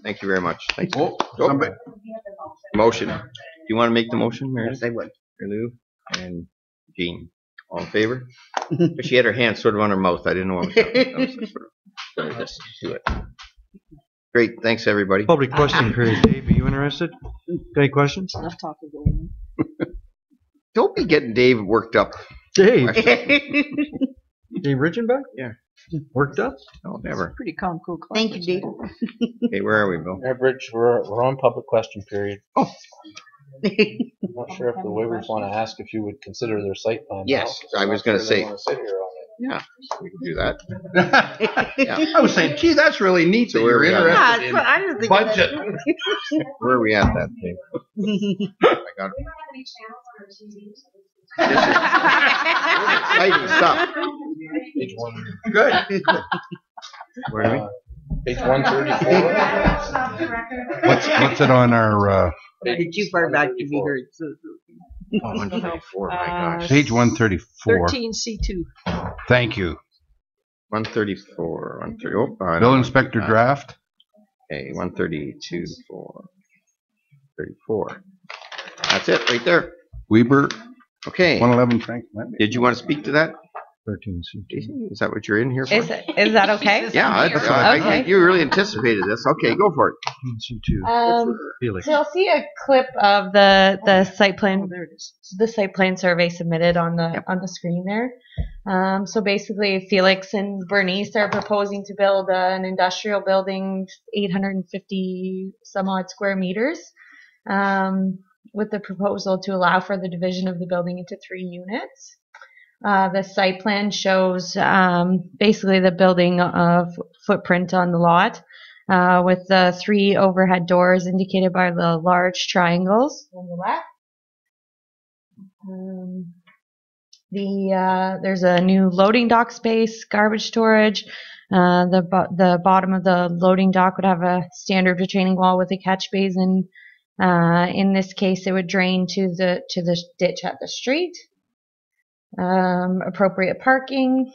Thank you very much. Thank you. Oh, somebody. Motion. Do you want to make the motion, Mary? Yes, I would. Lou and Jean. All in favor? She had her hand sort of on her mouth. I didn't know what was happening. So just do it. Great. Thanks, everybody. Public question period. Dave, are you interested? Got any questions? Enough talking going on. Don't be getting Dave worked up. Dave. Dave Ridgenback? Yeah. Worked up? No, never. Pretty calm, cool. Thank you, Dave. Okay, where are we, Bill? Mayor Bridge, we're on public question period. Oh. I'm not sure if the waivers want to ask if you would consider their site plan. Yes, now. I was going to say. Want to sit here on it. Yeah, we can do that. Yeah. I was saying, gee, that's really neat that you're interested in I didn't think budget. Where are we at that, Dave? I got exciting stuff. Page one. Good. Where are we? Page 134. What's it on our You're too far back to be heard. So. Oh, 134, my gosh. page 134? 13C2. Thank you. 134. 130. Oh, Bill Inspector Draft. Okay, 132, 34. That's it right there. Weber. Okay. 111 Frank. Did you want to speak to that? 13C. Is that what you're in here for? Is that okay? Yeah, you really anticipated this. Okay, go for it. So you'll see a clip of the site plan, the site plan survey submitted on the screen there. So basically, Felix and Bernice are proposing to build an industrial building, 850 some odd square meters, with the proposal to allow for the division of the building into 3 units. The site plan shows basically the building of footprint on the lot, with the 3 overhead doors indicated by the large triangles on the left. There's a new loading dock space, garbage storage. The bottom of the loading dock would have a standard retaining wall with a catch basin. In this case, it would drain to the ditch at the street. Appropriate parking,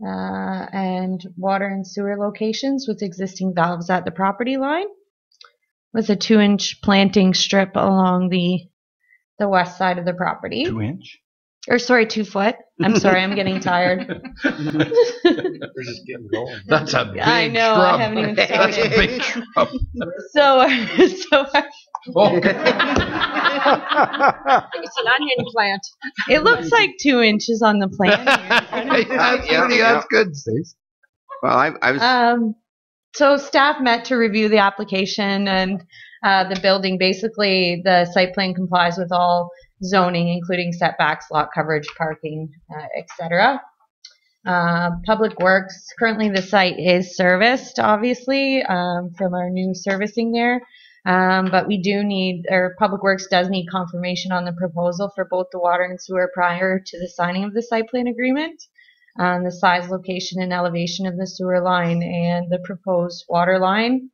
and water and sewer locations with existing valves at the property line, with a 2-inch planting strip along the west side of the property. 2-inch? Or sorry, 2 foot. I'm sorry, I'm getting tired. We're just getting going. That's a big I know, shrub. I haven't even started. That's a big shrub. So It's an onion plant. it looks like 2 inches on the plan. That's good, Stace. Well, I was. So staff met to review the application and the building. Basically, the site plan complies with all zoning, including setbacks, lot coverage, parking, etc. Public Works, currently the site is serviced, obviously, from our new servicing there. But we do need, or Public Works does need confirmation on the proposal for both the water and sewer prior to the signing of the site plan agreement. The size, location, and elevation of the sewer line and the proposed water line.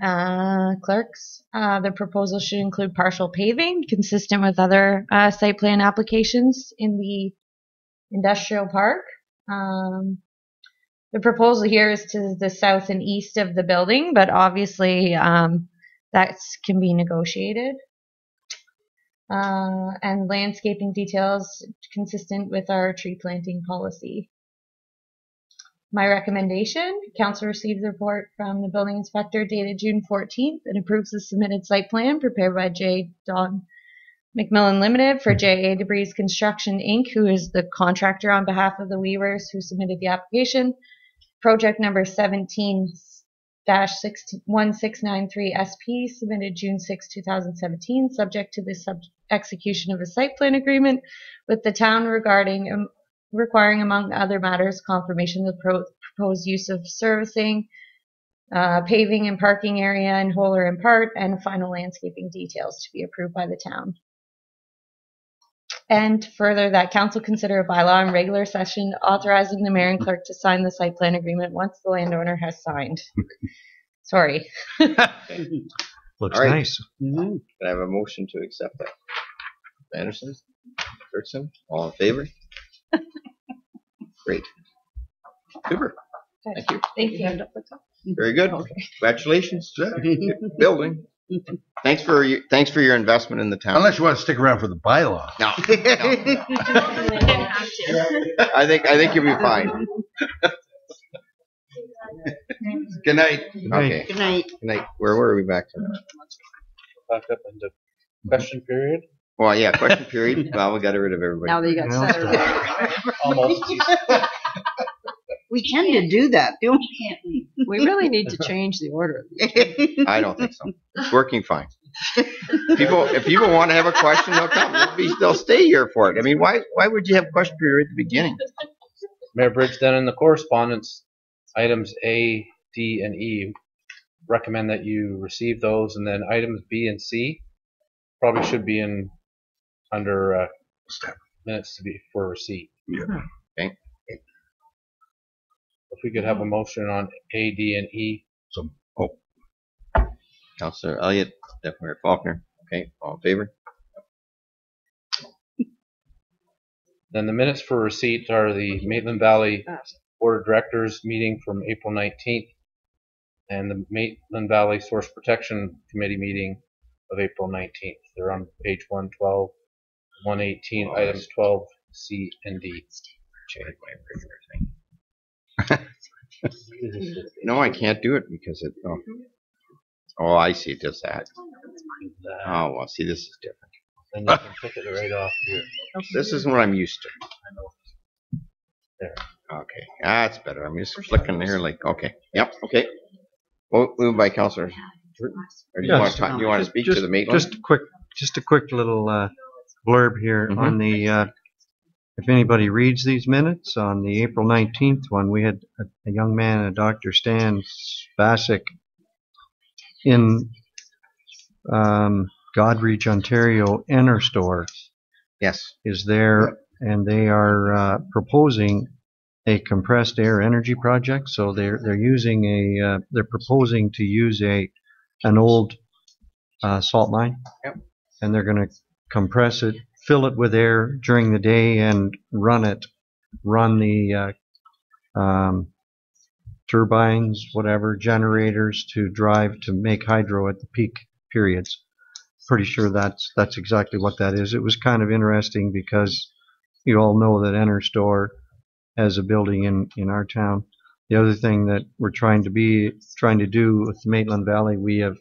Clerks, the proposal should include partial paving consistent with other site plan applications in the industrial park. The proposal here is to the south and east of the building, but obviously that can be negotiated. And landscaping details consistent with our tree planting policy. My recommendation, council receives a report from the building inspector dated June 14th and approves the submitted site plan prepared by J. Don McMillan Limited for J.A. Debris Construction, Inc., who is the contractor on behalf of the Weavers who submitted the application. Project number 17-1693 SP, submitted June 6, 2017, subject to the execution of a site plan agreement with the town requiring, among other matters, confirmation of the proposed use of servicing, paving and parking area in whole or in part, and final landscaping details to be approved by the town. And further, that council consider a bylaw in regular session authorizing the mayor and clerk to sign the site plan agreement once the landowner has signed. Sorry. Looks All right. nice. Can I have a motion to accept that? Anderson? Dirksen? All in favor? Great. Super. Thank you. Thank you. Very good. Congratulations. Good building. Thanks for your investment in the town. Unless you want to stick around for the bylaw. No. I think you'll be fine. Good night. Okay. Good night. Good night. Where were we back to? Back up into question period. Well, yeah, question period. Well, we got rid of everybody. Now that you got settled. Almost. We tend to do that, don't we? We really need to change the order. I don't think so. It's working fine. If people want to have a question, they'll come. They'll stay here for it. I mean, why would you have question period at the beginning? Mayor Bridge, then in the correspondence, items A, D, and E, recommend that you receive those, and then items B and C probably should be in under minutes to be for receipt. Yeah. Okay. If we could have a motion on A, D, and E. So, Councillor Elliott, Deputy Mayor Faulkner. Okay, all in favor? Then the minutes for receipt are the Maitland Valley Board of Directors meeting from April 19th and the Maitland Valley Source Protection Committee meeting of April 19th. They're on page 112, 118, items 12, C, and D. No, I can't do it because it. Oh, I see. It does that. Oh, well, see, this is different. Then you can pick it right off here. This isn't what I'm used to. I know. There. Okay, that's better. I'm just flicking here like, okay. Yep, okay. Well, moved by Councillor. Or do you want to talk, you want to speak to the Maitland? Just a quick little blurb here on the. If anybody reads these minutes, on the April 19th one, we had a young man, a Dr. Stan Spasic, in Godreach, Ontario, Enner Store. Yes. Is there, and they are proposing a compressed air energy project. So they're using they're proposing to use an old salt mine. Yep. And they're going to compress it, fill it with air during the day, and run the turbines, whatever, generators to drive to make hydro at the peak periods. Pretty sure that's exactly what that is. It was kind of interesting because you all know that Enner Store has a building in our town. The other thing that we're trying to do with the Maitland Valley, we have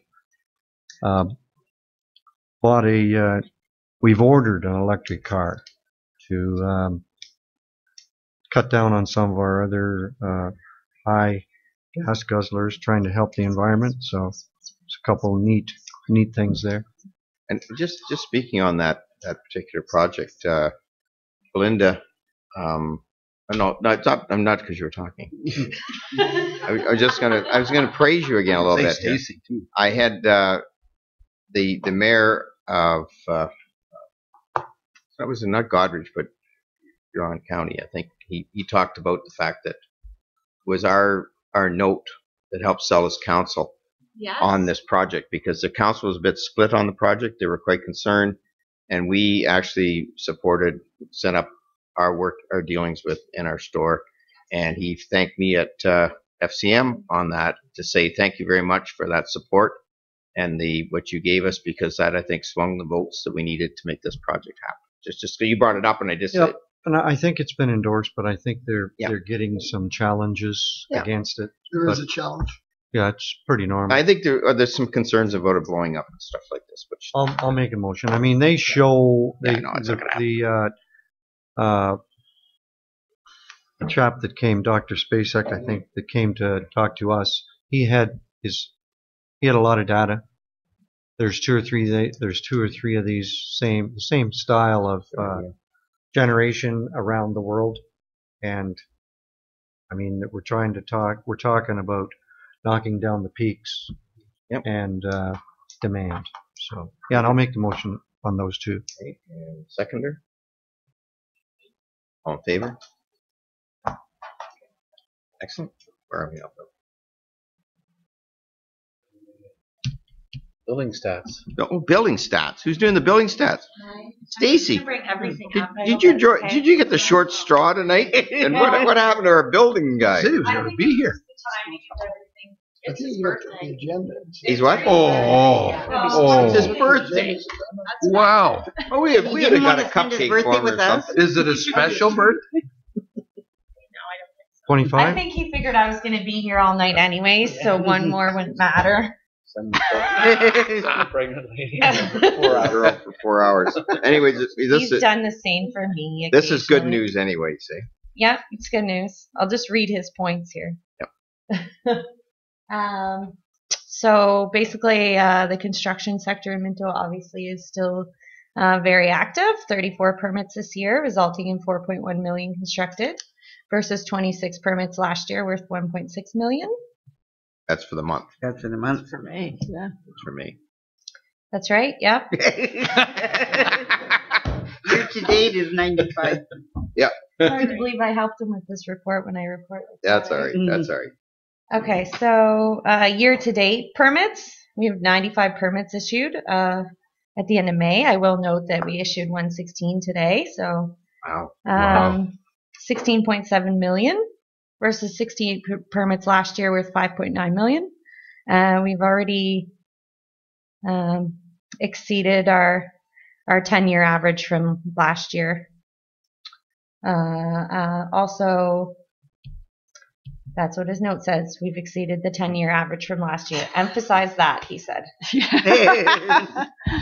we've ordered an electric car to cut down on some of our other high gas guzzlers, trying to help the environment. So it's a couple of neat things there. And just speaking on that particular project, Belinda, no, it's not. I'm not because you were talking. I was gonna praise you again a little bit. Stacy too. I had the mayor of that was not Godrich, but Huron County. I think he talked about the fact that was our note that helped sell his council on this project, because the council was a bit split on the project. They were quite concerned, and we actually sent up our dealings with in our store, and he thanked me at FCM on that to say thank you very much for that support and what you gave us, because that, I think, swung the votes that we needed to make this project happen. Just you brought it up, and I just said. And I think it's been endorsed, but I think they're getting some challenges against it. There is a challenge. Yeah, it's pretty normal. I think there's some concerns about it blowing up and stuff like this. Which I'll make a motion. I mean, they show the chap that came, Dr. Spacek, I think, that came to talk to us. He had a lot of data. There's two or three of these the same style of generation around the world, and I mean, we're talking about knocking down the peaks and demand. So yeah, and I'll make the motion on those two. Okay, and seconder, all in favor? Excellent. Where are we up? Building stats. Oh, building stats. Who's doing the building stats? Stacy. Bring everything Did, up. I did hope you that's join? okay. Did you get the short straw tonight? And what happened to our building guy? Said he was going to be here. It's his birthday. He's what? Oh, It's his birthday. wow. Oh, we had didn't got want a to spend his cupcake birthday for him or with us? something. Is it a special birthday? I 25? think he figured I was going to be here all night anyway, so one more wouldn't matter. Pregnant lady. You're up for 4 hours. Anyway, He's done the same for me. this is good occasionally. news anyway, see? Yeah, it's good news. I'll just read his points here. Yep. So basically, the construction sector in Minto obviously is still very active. 34 permits this year, resulting in 4.1 million constructed, versus 26 permits last year, worth 1.6 million. That's for the month. That's for the month. For me, yeah. That's for me. That's right. Yep. Year to date is 95. Yeah. Hard to believe I helped him with this report when I report. That's all right. That's all right. Okay, so year to date permits, we have 95 permits issued at the end of May. I will note that we issued 116 today, so Wow. 16.7 million versus 68 permits last year worth 5.9 million. We've already exceeded our 10-year average from last year. Also, that's what his note says. We've exceeded the 10-year average from last year. Emphasize that, he said. He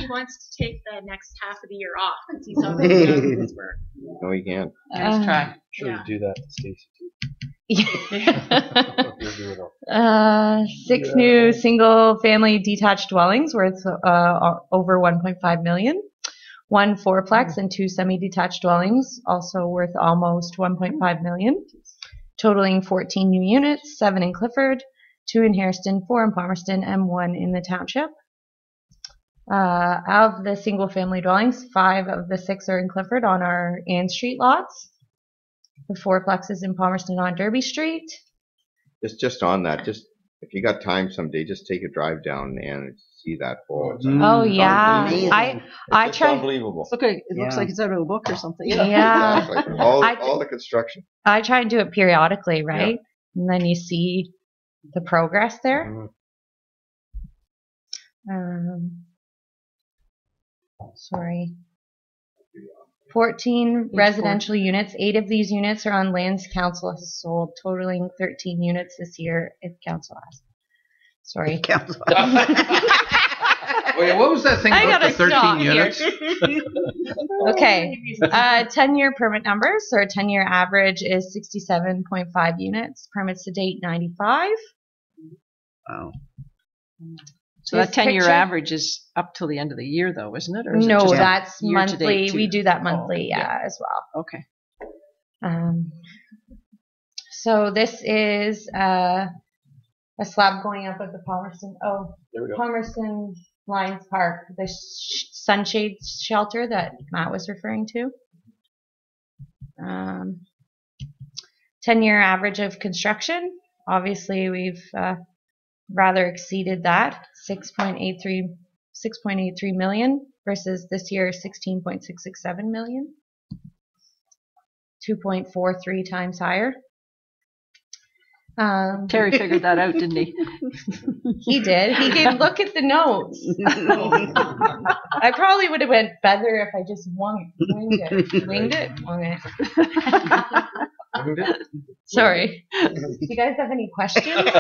wants to take the next half of the year off because he's already done his work. No, you can't. Nice try. Sure, Yeah. you do that to Stacy too. 6 new single-family detached dwellings worth over 1.5 million. 1 fourplex and 2 semi-detached dwellings also worth almost 1.5 million. Totaling 14 new units, 7 in Clifford, 2 in Hairston, 4 in Palmerston, and 1 in the township. Of the single-family dwellings, 5 of the 6 are in Clifford on our Ann Street lots. The fourplex is in Palmerston on Derby Street. Just on that, just if you got time someday, just take a drive down and see that pole. Oh yeah, amazing. I It's tried. unbelievable. Okay, it looks Yeah. like it's out of a book or something. Yeah. Exactly. All the construction. I try and do it periodically, right? And then you see the progress there. Sorry. 14 residential units. 8 of these units are on lands council has sold, totaling 13 units this year if council has. Sorry. Council. Wait, what was that thing I about the gotta stop 13 units? Okay. 10-year permit numbers. So our 10-year average is 67.5 units. Permits to date 95. Wow. So that This 10-year picture- average is up till the end of the year, though, isn't it? Or is it No, just that's year to date, monthly. too? We do that monthly, Oh, yeah, as well. Okay. So this is a slab going up at the Palmerston. Oh, There we go. Palmerston Lions Park, the sunshade shelter that Matt was referring to. 10-year average of construction. Obviously, we've rather exceeded that. 6.83 million versus this year 16.667 million. 2.43 times higher. Terry figured that out, didn't he? He did. He gave look at the notes. I probably would have went better if I just winged it. Sorry. Do you guys have any questions? Please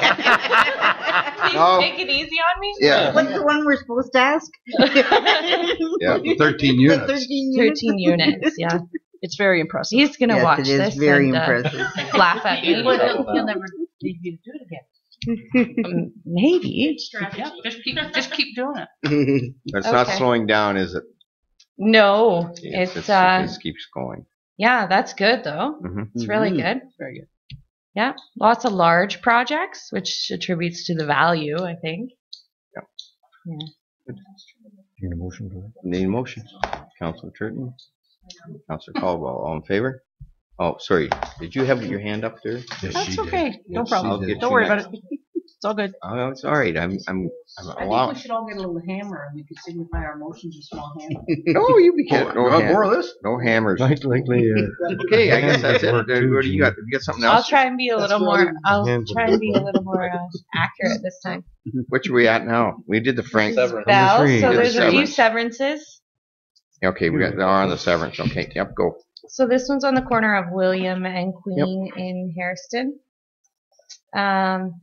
No. take it easy on me. Yeah. What's the one we're supposed to ask? Yeah. 13 units. 13 units. 13 units, yeah. It's very impressive. He's going to Yes, watch it is this very and impressive. laugh at me. He'll never need you to do it again. Maybe. Yeah, just keep doing it. But it's not Okay. slowing down, is it? No, It it's just keeps going. yeah, that's good though. Mhm. It's really Mhm. good. Very good. Yeah, lots of large projects, which attributes to the value, I think. Need a motion for that? Need a motion. Councilor Turton, Councilor Caldwell, all in favor? Oh, sorry. Did you have your hand up there? Yes, That's she did. okay. No Yes, problem. she did. I'll Don't get worry you about it. next. It's all good. Oh, it's all right. I'm I think allowing. we should all get a little hammer and we could signify our emotions with small hammer. No, you be kidding. No, more of this? no hammers. Likely. Okay, I guess that's it. Work What too, do you got? You got something I'll else? try and be a little more. I'll Hands try and be a little more accurate this time. Which are we at now? We did the Frank. Bell. three. So Good there's a few severances. Okay, we got on the severance. Okay, yep, go. So this one's on the corner of William and Queen in Hairston.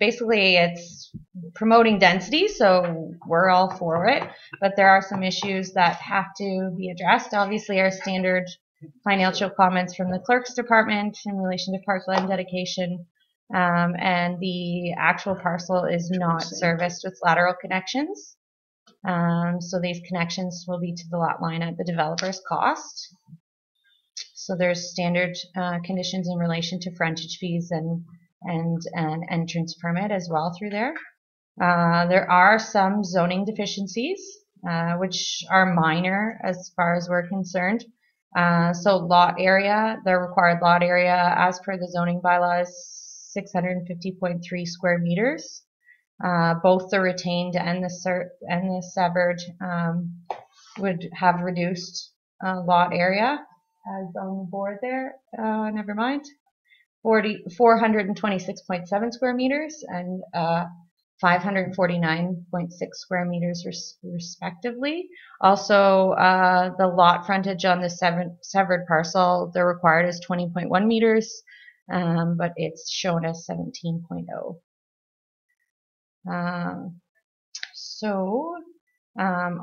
Basically, it's promoting density, so we're all for it. But there are some issues that have to be addressed. Obviously, our standard financial comments from the clerk's department in relation to parcel dedication, and the actual parcel is not serviced with lateral connections. So these connections will be to the lot line at the developer's cost. So there's standard conditions in relation to frontage fees and an entrance permit as well through there. There are some zoning deficiencies, which are minor as far as we're concerned. So lot area, the required lot area as per the zoning bylaws, 650.3 square meters. Both the retained and the severed would have reduced lot area as on the board there. Never mind. 426.7 square meters and 549.6 square meters respectively. Also, the lot frontage on the severed parcel, they're required is 20.1 meters, but it's shown as 17.0.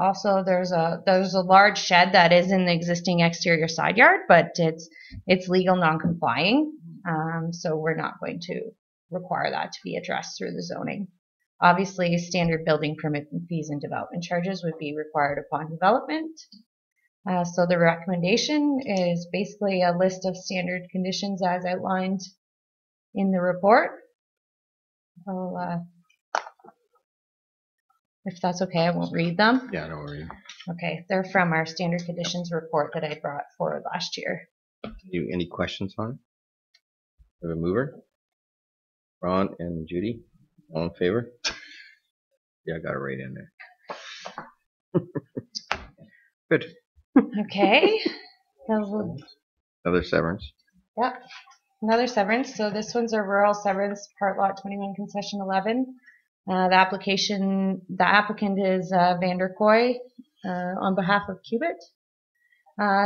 Also there's a large shed that is in the existing exterior side yard, but it's legal non-complying. So we're not going to require that to be addressed through the zoning. Obviously, standard building permit fees and development charges would be required upon development. So the recommendation is basically a list of standard conditions as outlined in the report. If that's okay, I won't read them. Yeah, don't worry. Okay, they're from our standard conditions report that I brought forward last year. Any questions on it? We have a mover? Ron and Judy, all in favor? Yeah, I got it right in there. Good. Okay. Another severance. Yep. Another severance. So this one's a rural severance, part lot 21, concession 11. The applicant is Vanderkoy on behalf of Cubit.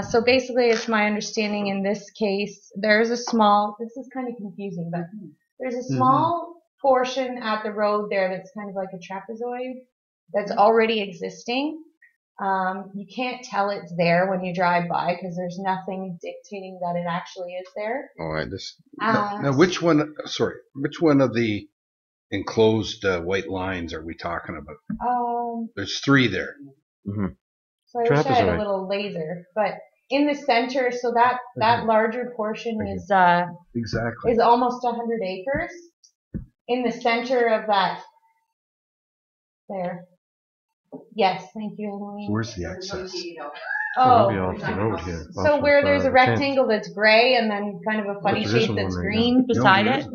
So basically, it's my understanding in this case, there's a small, this is kind of confusing, but there's a small portion at the road there that's kind of like a trapezoid that's already existing. You can't tell it's there when you drive by because there's nothing dictating that it actually is there. All right, this. Now, which one? Sorry, which one of the enclosed white lines are we talking about? There's three there. So I wish I had a little laser, but in the center, so that larger portion is exactly is almost 100 acres. In the center of that, there. Yes, thank you, Emily. Where's the access? Oh, Maybe off the road here. so where there's a rectangle that's gray and then kind of a funny shape that's green beside it.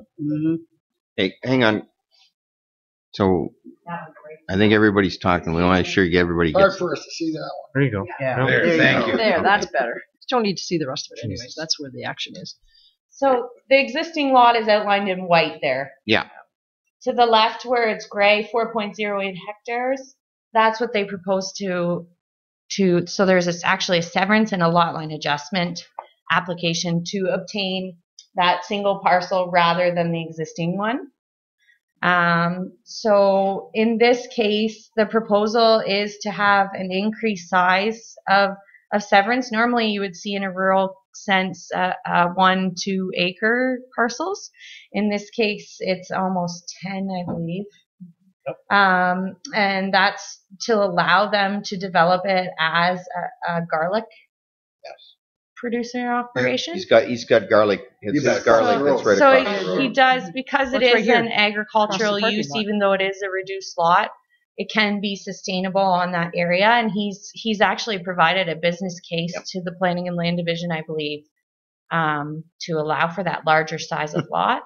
Hey, hang on. So I think everybody's talking. We want to make sure everybody gets. Hard for us to see that one. There you go. Yeah. There, thank you. There, that's better. Don't need to see the rest of it anyways. That's where the action is. So the existing lot is outlined in white there. Yeah. To the left where it's gray, 4.08 hectares, that's what they propose to, so there's actually a severance and a lot line adjustment application to obtain that single parcel rather than the existing one. So in this case, the proposal is to have an increased size of severance. Normally you would see in a rural sense 1-2 acre parcels. In this case, it's almost 10, I believe. And that's to allow them to develop it as a garlic producer operation. He's got garlic. It's his garlic that's right So across the road. he does, because it What's right is here? an agricultural Across the use, parking lot. even though it is a reduced lot, it can be sustainable on that area. And he's actually provided a business case to the Planning and Land Division, I believe, to allow for that larger size of lot.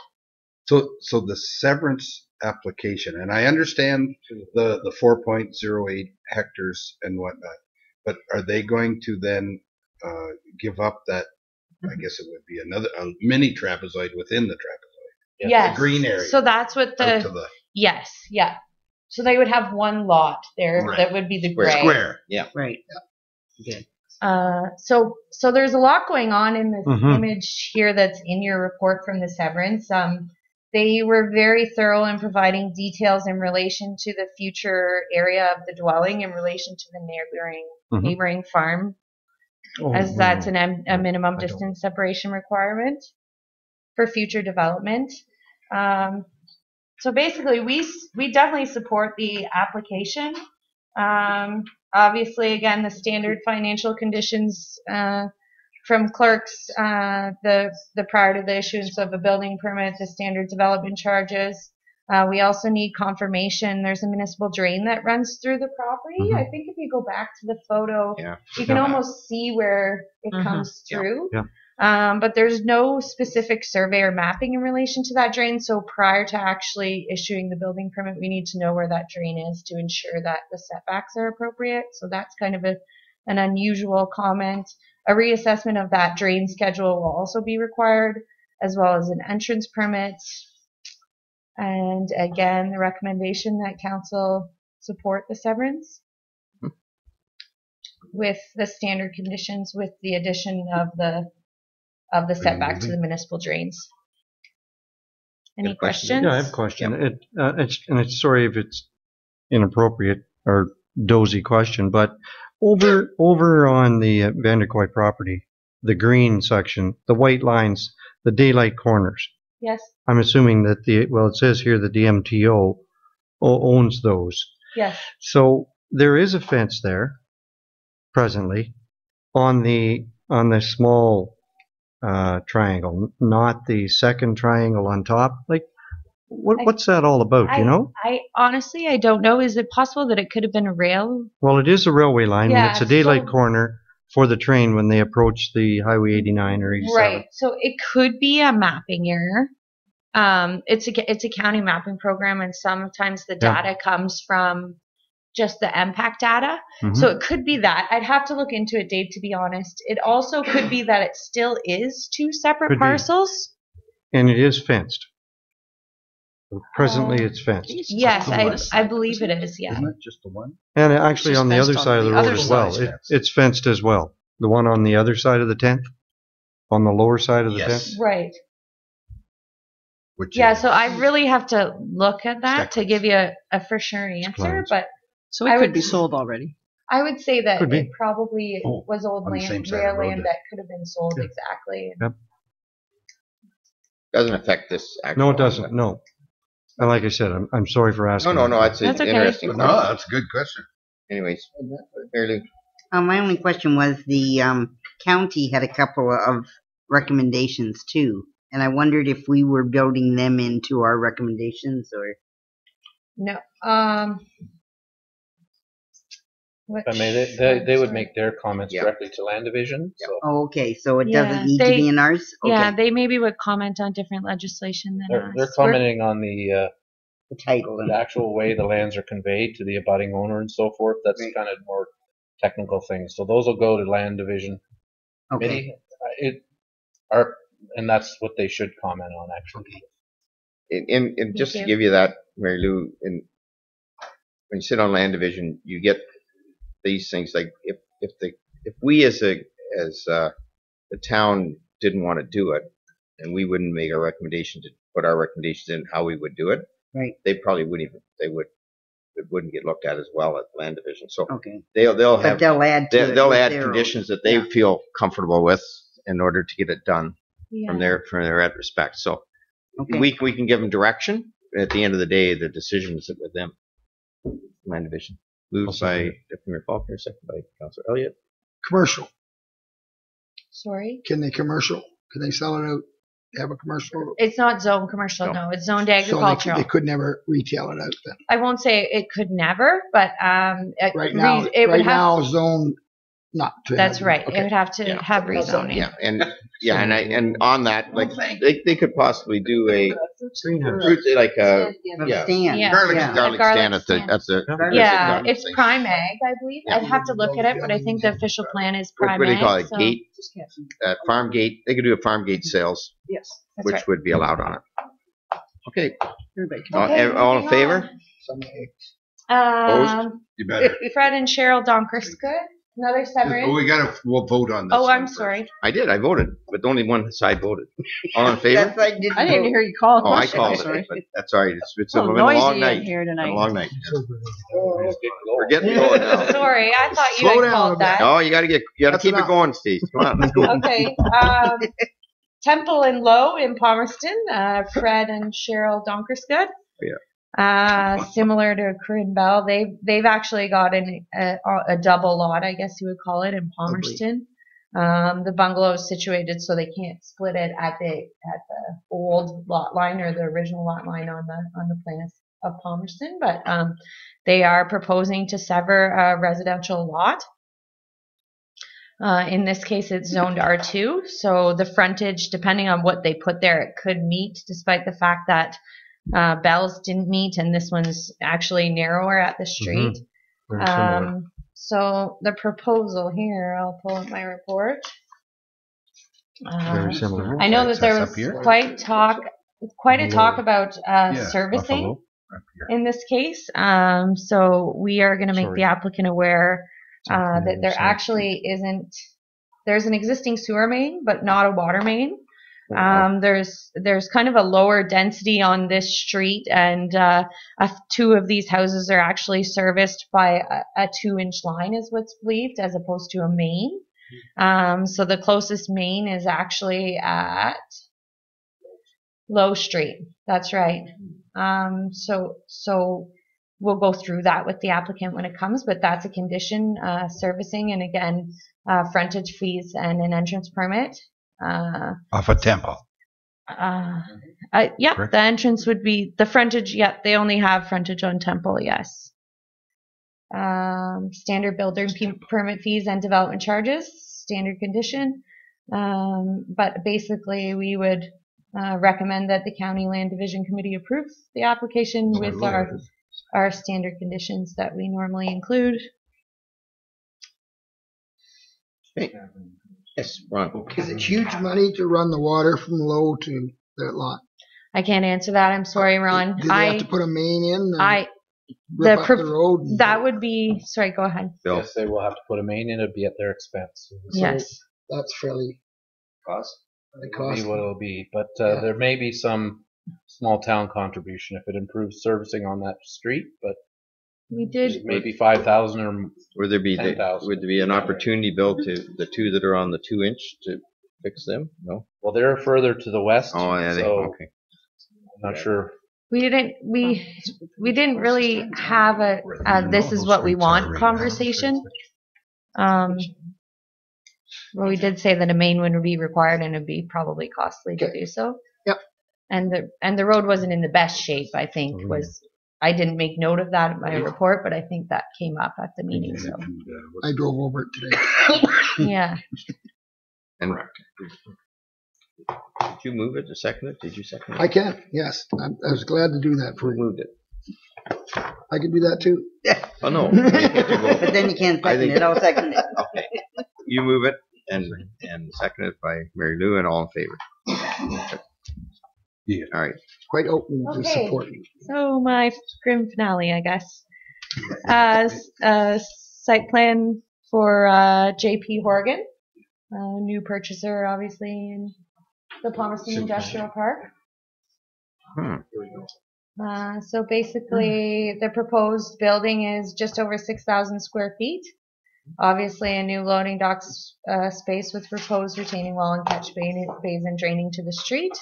So the severance application, and I understand the 4.08 hectares and whatnot, but are they going to then give up that? I guess it would be a mini trapezoid within the trapezoid. Yes. The green area. So that's what out to the yes, yeah. So they would have one lot there Right. that would be the gray. square. Yeah. Right. Good. So there's a lot going on in this Mhm. image here that's in your report from the severance. They were very thorough in providing details in relation to the future area of the dwelling in relation to the neighboring farm, as that's a minimum distance separation requirement for future development. So basically, we definitely support the application. Obviously, again, the standard financial conditions from clerks, the prior to the issuance of a building permit, the standard development charges. We also need confirmation. There's a municipal drain that runs through the property. I think if you go back to the photo, you can almost see where it comes through. Yeah. But there's no specific survey or mapping in relation to that drain. So prior to actually issuing the building permit, we need to know where that drain is to ensure that the setbacks are appropriate. So that's kind of an unusual comment. A reassessment of that drain schedule will also be required, as well as an entrance permit. And again, the recommendation that council support the severance with the standard conditions, with the addition of the setback to the municipal drains. Any questions? Yeah, I have a question. It's sorry if it's inappropriate or dozy question, but over on the Vanderkoy property, the green section, the white lines, the daylight corners. Yes. I'm assuming that it says here that the MTO owns those. Yes. So there is a fence there presently on the small triangle, not the second triangle on top. Like, what's that all about? You know? I honestly, I don't know. Is it possible that it could have been a rail? Well, it is a railway line, and Yeah, it's a daylight corner for the train when they approach the Highway 89 or 87. Right. So it could be a mapping error. It's a county mapping program, and sometimes the data comes from just the MPAC data. So it could be that. I'd have to look into it, Dave, to be honest. It also could be that it still is two separate parcels. And it is fenced. Presently, it's fenced. Yes, I believe it is, yeah. Isn't it just the one? And actually on the other side of the road as well. It's fenced as well. The one on the other side of the tent? On the lower side of the tent? Right. So I really have to look at that to give you a for sure answer, but so it could be sold already. I would say that it probably was old on the same land, side of rail the road land then. that could have been sold exactly. Yep. Doesn't affect this. No, it doesn't. No. And like I said, I'm sorry for asking. No. It's an interesting question. No, that's a good question. Anyways, fairly. My only question was the county had a couple of recommendations too, and I wondered if we were building them into our recommendations or. No. I mean, they would make their comments directly to Land Division. So. Oh, okay. So it doesn't need to be in ours? Okay. Yeah, they maybe would comment on different legislation than us. They're commenting on the title, the actual way the lands are conveyed to the abutting owner and so forth. That's kind of more technical things. So those will go to Land Division committee. And that's what they should comment on, actually. And just to give you that, Mary Lou, when you sit on Land Division, you get these things like if we as the town didn't want to do it, and we wouldn't make a recommendation to put our recommendations in how we would do it, right? They probably wouldn't even. It wouldn't get looked at as well at Land Division. So they'll add conditions that they feel comfortable with in order to get it done from their respect. So we can give them direction. At the end of the day, the decision is with them. Land Division. Moved by Deputy Mayor Faulkner, second by Councillor Elliott. Commercial. Sorry? Can they commercial? Can they sell it out? Have a commercial? It's not zoned commercial, no. It's zoned agricultural. So they could never retail it out then? I won't say it could never, but right now, zone not to. That's right. Okay. It would have to have rezoning. Yeah, and Yeah, and on that, like they could possibly do a like a Stand. Yeah. garlic Yeah. garlic A garlic stand at stand. the Yeah, garlic it's thing. prime ag, I believe. Yeah. I'd have to look it up, but I think the official plan is prime What do you call ag. it? So Gate, farm gate. They could do a farm gate sales, Yes. that's which right. would be allowed on it. Okay. Everybody can. Okay, All in moving favor? You better. Fred and Cheryl Donker's good. Another severance. We'll vote on this. Oh, one I'm first. sorry. I did. I voted, but only one side voted. All in favor? Yes, I did. I didn't even hear you call a Oh, I question. called I'm sorry. it, but that's all right. It's A been little a long noisy night. in here It's been tonight. a long night. We're getting going now. Sorry, I thought you Slow had down a called bit. that. No, you gotta keep it going, Steve. Come on, let's go. Okay. Temple and Low in Palmerston. Fred and Cheryl Donkersgood. Similar to Corinne Bell, they've actually got a double lot, I guess you would call it, in Palmerston. The bungalow is situated so they can't split it at the old lot line or the original lot line on the plan of Palmerston, but they are proposing to sever a residential lot. In this case, it's zoned R2, so the frontage, depending on what they put there, it could meet, despite the fact that Bell's didn't meet, and this one's actually narrower at the street. Very similar. So the proposal here, I'll pull up my report. Very similar. I know that there was quite a talk about Yeah, servicing Buffalo, up here. in this case. So we are going to make the applicant aware that there actually isn't. There's an existing sewer main, but not a water main. There's kind of a lower density on this street, and two of these houses are actually serviced by a 2-inch line, is what's believed, as opposed to a main. So the closest main is actually at Low Street. That's right. So we'll go through that with the applicant when it comes, but that's a condition, servicing, and again, frontage fees and an entrance permit. Off a Temple. Yeah, Correct. the entrance would be the frontage. Yeah, they only have frontage on Temple. Yes. Standard building permit fees and development charges, standard condition. But basically, we would recommend that the County Land Division Committee approves the application with our standard conditions that we normally include. Hey. Yes, Ron. Is it huge money to run the water from Low to that lot? I can't answer that. I'm sorry, Ron. Do they have to put a main in? The Rip up the road? that would be. Sorry, go ahead. Bill. Yes, they will have to put a main in. It'd be at their expense. Yes. That's fairly Cost. costly. Be what it'll be, but there may be some small town contribution if it improves servicing on that street. But we did maybe 5,000 or would there be 10,000. would there be an opportunity, Bill, to the two that are on the 2-inch to fix them? No. Well, they're further to the west. Oh, yeah. So Okay. I'm not sure. We didn't really have a this is what we want conversation. Well, we did say that a main would be required and it'd be probably costly to do so. Yep. And the road wasn't in the best shape, I think. I didn't make note of that in my report, but I think that came up at the meeting. So I drove over it today. yeah. And did you move it to second it? Did you second it? I can, yes. I was glad to do that for Who you. moved it? I can do that too. Oh no. But then you can't second it. I'll second it. Okay. You move it and seconded by Mary Lou, and all in favor. Yeah. All right. Quite open to Okay. support. So my grim finale, I guess. Site plan for JP Horgan, new purchaser, obviously, in the Palmerston Industrial Park. So basically, the proposed building is just over 6,000 square feet. Obviously, a new loading dock space with proposed retaining wall and catch basin draining to the street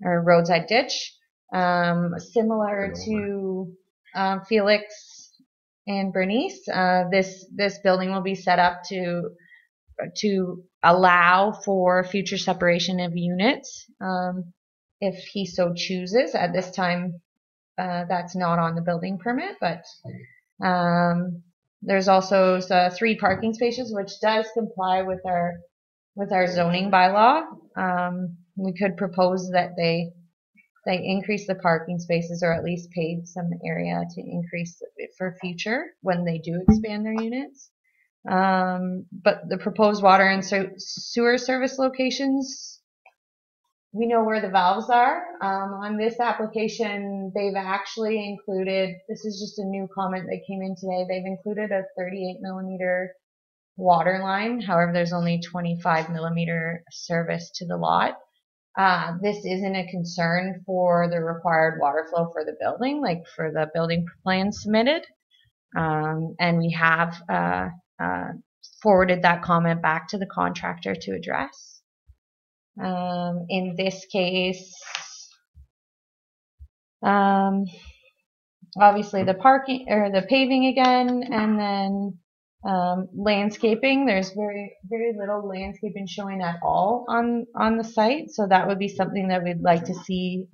or roadside ditch. Similar to Felix and Bernice, this building will be set up to allow for future separation of units if he so chooses. At this time, that's not on the building permit, but there's also 3 parking spaces, which does comply with our with our zoning bylaw. We could propose that they increase the parking spaces, or at least pave some area to increase it for future when they do expand their units. But the proposed water and sewer service locations, we know where the valves are. On this application, they've actually included, this is just a new comment that came in today, they've included a 38 millimeter water line. However, there's only 25 millimeter service to the lot. This isn't a concern for the required water flow for the building, like for the building plan submitted. And we have forwarded that comment back to the contractor to address. In this case, obviously the parking or the paving again, and then landscaping. There's very little landscaping showing at all on the site, so that would be something that we'd like to see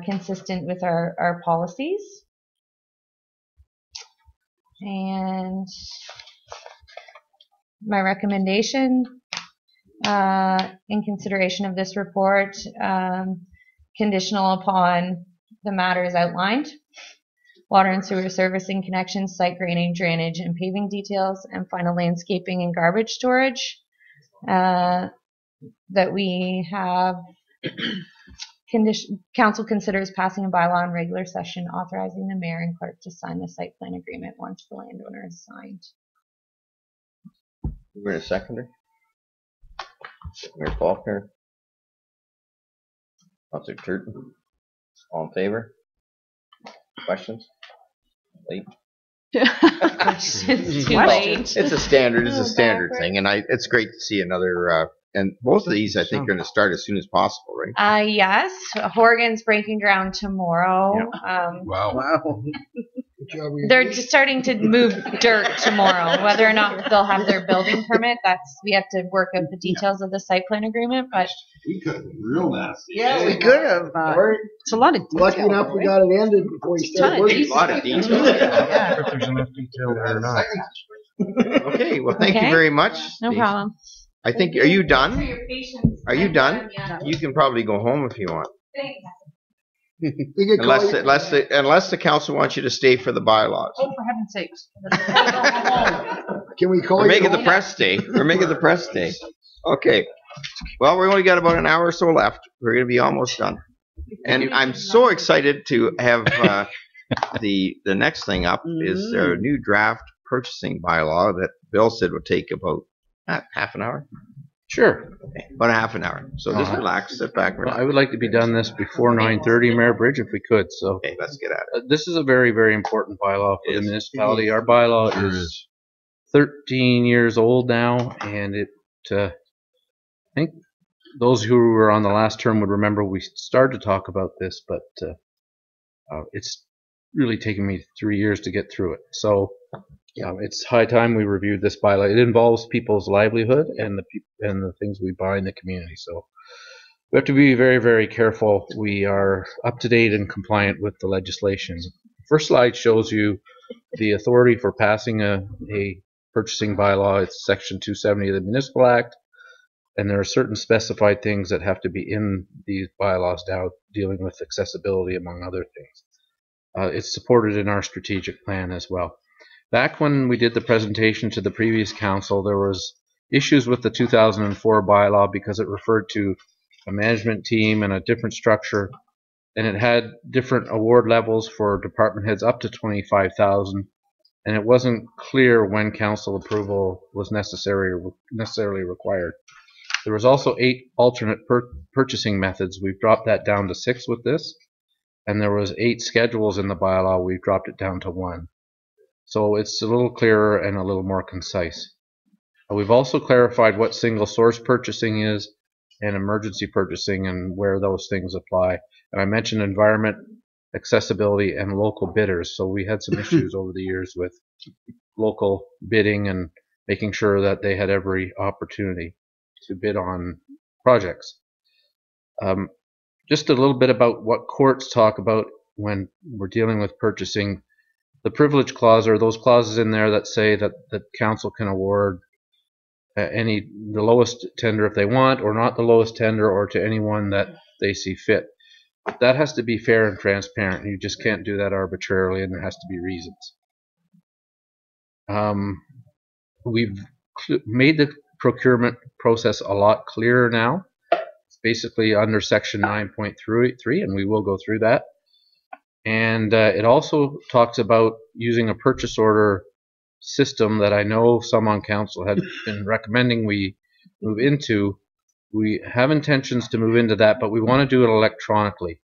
consistent with our policies. And my recommendation in consideration of this report, conditional upon the matters outlined: water and sewer servicing connections, site grading, drainage, and paving details, and final landscaping and garbage storage. That we have council considers passing a bylaw in regular session authorizing the mayor and clerk to sign the site plan agreement once the landowner is signed. We're a seconder. Mayor Faulkner. Councilor Turton. All in favor? Questions? Late. It's too late. It's a standard thing, and it's great to see another. And both of these, I think, are going to start as soon as possible, right? Yes. Horgan's breaking ground tomorrow. Yeah. Wow. They're just starting to move dirt tomorrow. Whether or not they'll have their building permit, we have to work out the details of the site plan agreement. But we could have been real nasty. Yeah, we could have. It's a lot of detail. Lucky enough, we got it ended before we started working. A lot of detail. Yeah. If there's enough detail there or not. Okay. Well, thank you very much. No problem. I think. Are you done? Are you done? You can probably go home if you want. Thanks. Unless the council wants you to stay for the bylaws. Oh, for heaven's sakes. Can we call We're you? making the press day. We're making the press day. Okay. Well, we only got about an hour or so left. We're going to be almost done. And I'm so excited to have the next thing up is our new draft purchasing bylaw that Bill said would take about half an hour. Sure. Okay, about a half an hour. So just relax, sit back, relax. Well, I would like to be done this before 9:30, Mayor Bridge, if we could. So okay, let's get at it. This is a very, very important bylaw for the municipality. Our bylaw is 13 years old now, and I think those who were on the last term would remember we started to talk about this, but it's really taken me 3 years to get through it. So it's high time we reviewed this bylaw. It involves people's livelihood and the things we buy in the community. So we have to be very, very careful. We are up to date and compliant with the legislation. First slide shows you the authority for passing a purchasing bylaw. It's Section 270 of the Municipal Act, and there are certain specified things that have to be in these bylaws now, dealing with accessibility, among other things. It's supported in our strategic plan as well. Back when we did the presentation to the previous council, there was issues with the 2004 bylaw because it referred to a management team and a different structure, and it had different award levels for department heads up to $25,000, and it wasn't clear when council approval was necessarily required. There was also 8 alternate purchasing methods. We've dropped that down to 6 with this, and there was 8 schedules in the bylaw. We've dropped it down to 1. So it's a little clearer and a little more concise. We've also clarified what single source purchasing is and emergency purchasing and where those things apply. And I mentioned environment, accessibility, and local bidders. So we had some issues over the years with local bidding and making sure that they had every opportunity to bid on projects. Just a little bit about what courts talk about when we're dealing with purchasing. The privilege clause, or those clauses in there that say that the council can award the lowest tender if they want, or not the lowest tender, or to anyone that they see fit. But that has to be fair and transparent. You just can't do that arbitrarily, and there has to be reasons. We've made the procurement process a lot clearer now. It's basically under section 9.3, and we will go through that. And it also talks about using a purchase order system that I know some on council had been recommending we move into. We have intentions to move into that, but we want to do it electronically.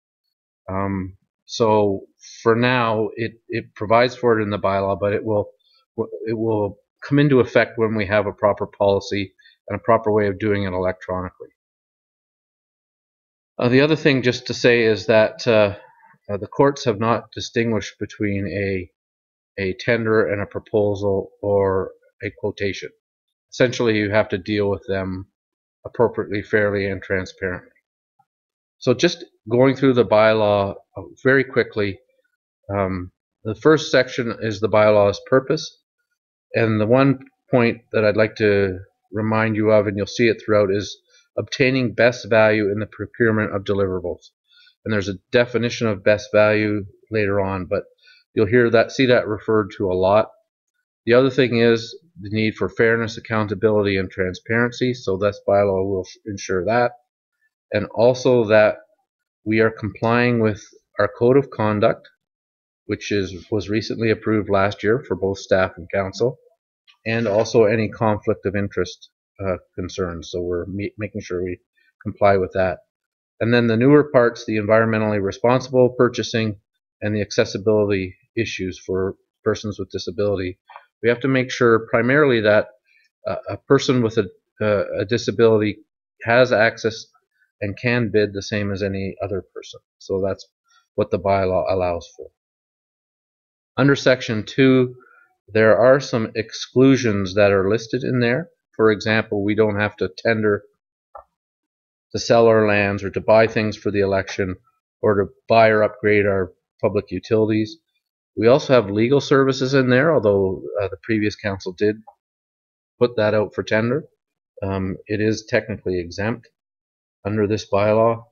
So for now, it provides for it in the bylaw, but it will come into effect when we have a proper policy and a proper way of doing it electronically. The other thing just to say is that the courts have not distinguished between a tender and a proposal or a quotation. Essentially, you have to deal with them appropriately, fairly, and transparently. So just going through the bylaw very quickly, the first section is the bylaw's purpose, and the one point that I'd like to remind you of, and you'll see it throughout, is obtaining best value in the procurement of deliverables. And there's a definition of best value later on, but you'll see that referred to a lot. The other thing is the need for fairness, accountability, and transparency, so this bylaw will ensure that. And also that we are complying with our code of conduct, which was recently approved last year for both staff and council, and also any conflict of interest concerns. So we're making sure we comply with that. And then the newer parts, the environmentally responsible purchasing and the accessibility issues for persons with disability. We have to make sure primarily that a person with a disability has access and can bid the same as any other person. So that's what the bylaw allows for. Under section 2, there are some exclusions that are listed in there. For example, we don't have to tender to sell our lands or to buy things for the election or to buy or upgrade our public utilities. We also have legal services in there, although the previous council did put that out for tender. It is technically exempt under this bylaw.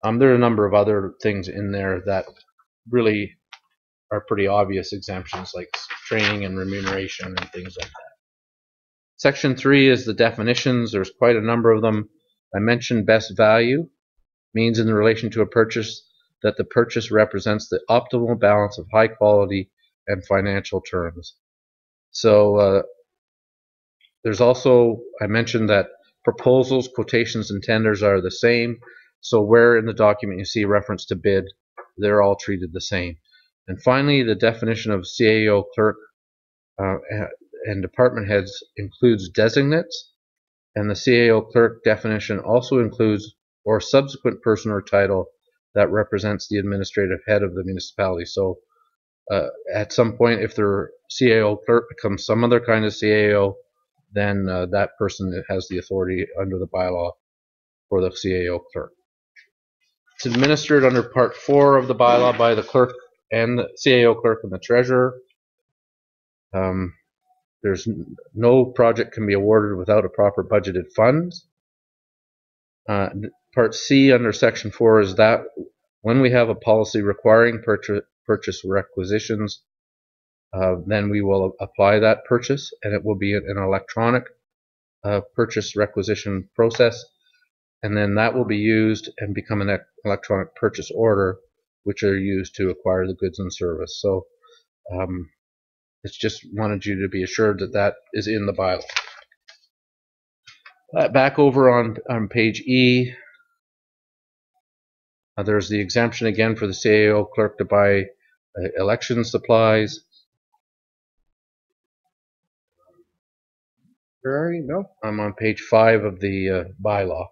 There are a number of other things in there that really are pretty obvious exemptions, like training and remuneration and things like that. Section 3 is the definitions. There's quite a number of them. I mentioned best value means in relation to a purchase that the purchase represents the optimal balance of high quality and financial terms. So there's also, I mentioned that proposals, quotations, and tenders are the same. So where in the document you see reference to bid, they're all treated the same. And finally, the definition of CAO clerk and department heads includes designates, and the CAO clerk definition also includes or subsequent person or title that represents the administrative head of the municipality. So at some point, if their CAO clerk becomes some other kind of CAO, then that person has the authority under the bylaw for the CAO clerk. It's administered under Part 4 of the bylaw by the clerk and the CAO clerk and the treasurer. There's no project can be awarded without a proper budgeted funds. Part C under Section 4 is that when we have a policy requiring purchase requisitions, then we will apply that purchase, and it will be an electronic purchase requisition process, and then that will be used and become an electronic purchase order, which are used to acquire the goods and service. So it's just wanted you to be assured that that is in the bylaw. Back over on page E, there's the exemption again for the CAO clerk to buy election supplies. Where are you? No, I'm on page 5 of the bylaw.